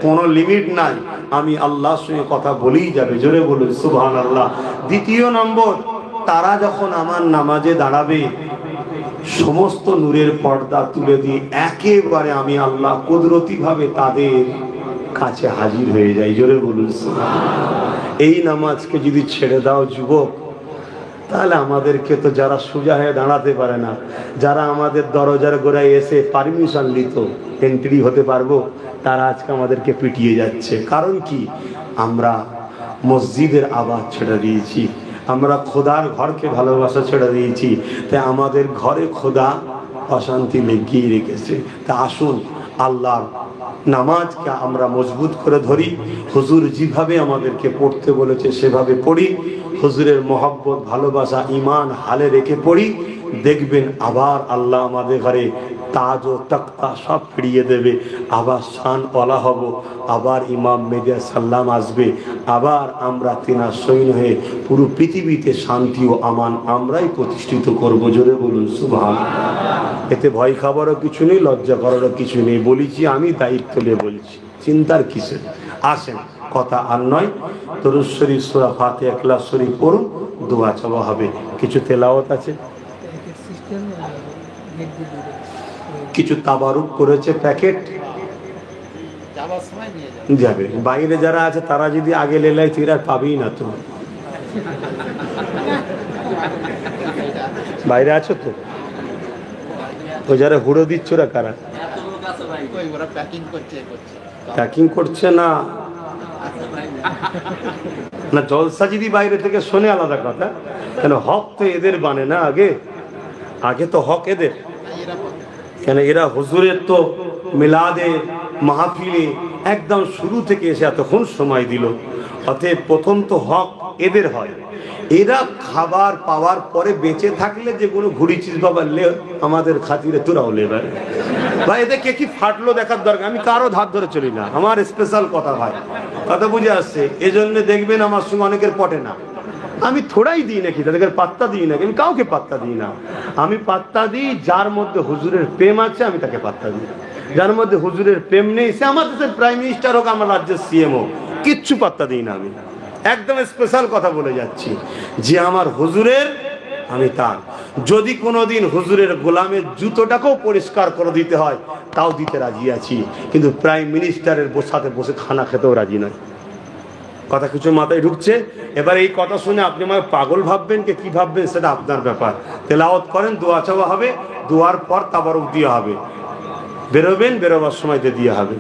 কোনো লিমিট নাই। আমি আল্লাহর সঙ্গে কথা বলেই যাবে। জোরে বলুন সুবহানাল্লাহ। দ্বিতীয় নম্বর, তারা যখন আমার নামাজে দাঁড়াবে, সমস্ত নূরের পর্দা তুলে দিয়ে একেবারে আমি আল্লাহ কুদরতি ভাবে তাদের কাছে হাজির হয়ে যাই। জোরে বলুন সুবহানাল্লাহ। এই নামাজকে যদি ছেড়ে দাও যুবক, তাহলে আমাদেরকে তো যারা সোজা হয়ে দাঁড়াতে পারে না, যারা আমাদের দরজার গোড়ায় এসে পারমিশন নিত এন্ট্রি হতে পারবো, তারা আজকে আমাদেরকে পিটিয়ে যাচ্ছে। কারণ কি? আমরা মসজিদের আওয়াজ ছেড়ে দিয়েছি, আমরা খোদার ঘরকে ভালোবাসা ছেড়ে দিয়েছি, তাই আমাদের ঘরে খোদা অশান্তি লেগেই রেখেছে। তা আসুন আল্লাহর নামাজকে আমরা মজবুত করে ধরি, হুজুর যেভাবে আমাদেরকে পড়তে বলেছে সেভাবে পড়ি, হুজুরের মহব্বত ভালোবাসা ইমান হালে রেখে পড়ি। দেখবেন আবার আল্লাহ আমাদের ঘরে তাজ ও তক্তা সব ফিরিয়ে দেবে, আবার শান ওয়ালা হব, আবার ইমাম মেহেদী সাল্লাম আসবে, আবার আমরা তিনার সৈন্য হয়ে পুরো পৃথিবীতে শান্তি ও আমান আমরাই প্রতিষ্ঠিত করব। জোরে বলুন সুবহানাল্লাহ। এতে ভয় খাবারও কিছু নেই, লজ্জা করারও কিছু নেই। বলেছি আমি দায়িত্ব নিয়ে বলছি, চিন্তার কিছু। আসেন কথা আর নয়, দরুদ শরীফ সূরা ফাতিহা ইখলাস শরীফ পড়ুন, দোয়া চাওয়া হবে। কিছু তেলাওয়াত আছে, কিছু তাবারুক করেছে প্যাকেট যাবে। বাইরে যারা আছে তারা যদি আগে লেলাই তুই আর পাবেই না। তো বাইরে আছো তো, ও যারা হুড়ো দিচ্ছ ওরা কারা? প্যাকিং করছে না না, জলসা যদি বাইরে থেকে শোনে আলাদা কথা, কেন হক তো এদের বানে না, আগে আগে তো হক এদের। কেন এরা হুজুরের তো মিলাদে মাহফিলে একদম শুরু থেকে এসে এতক্ষণ সময় দিল, অতএব প্রথম তো হক এদের হয়। এরা খাবার পাওয়ার পরে বেঁচে থাকলে যে কোনো ঘুড়ি চিজ বাবা লে আমাদের খাতিরে তোরাও লেবার ভাই, এদেরকে কি ফাটলো দেখার দরকার। আমি কারো ধার ধরে চলি না, আমার স্পেশাল কথা ভাই, কথা বুঝে আসছে। এজন্য দেখবেন আমার সঙ্গে অনেকের পটে না। আমি থোড়াই দিই নাকি তাদেরকে পাত্তা দিই নাকি, আমি কাউকে পাত্তা দিই না। আমি পাত্তা দিই যার মধ্যে হুজুরের প্রেম আছে, আমি তাকে পাত্তা দিই। যার মধ্যে হুজুরের প্রেম নেই, সে আমার দেশের প্রাইম মিনিস্টার হোক, আমার রাজ্যের সিএম হোক, কিচ্ছু পাত্তা দিই না। আমি একদম স্পেশাল কথা বলে যাচ্ছি, যে আমার হুজুরের আমি তার। যদি কোনোদিন হুজুরের গোলামের জুতোটাকেও পরিষ্কার করে দিতে হয় তাও দিতে রাজি আছি, কিন্তু প্রাইম মিনিস্টারের সাথে বসে খানা খেতেও রাজি নয়। কথা কিছু মাথায় ঢুকছে? এবার এই কথা শুনে আপনি আমাকে পাগল ভাববেন কি ভাববেন সেটা আপনার ব্যাপার। তেলাওয়াত করেন, দোয়া চাওয়া হবে, দোয়ার পর তাবারুক দেওয়া হবে, বেরোবেন, বেরোবার সময় দিয়ে হবে।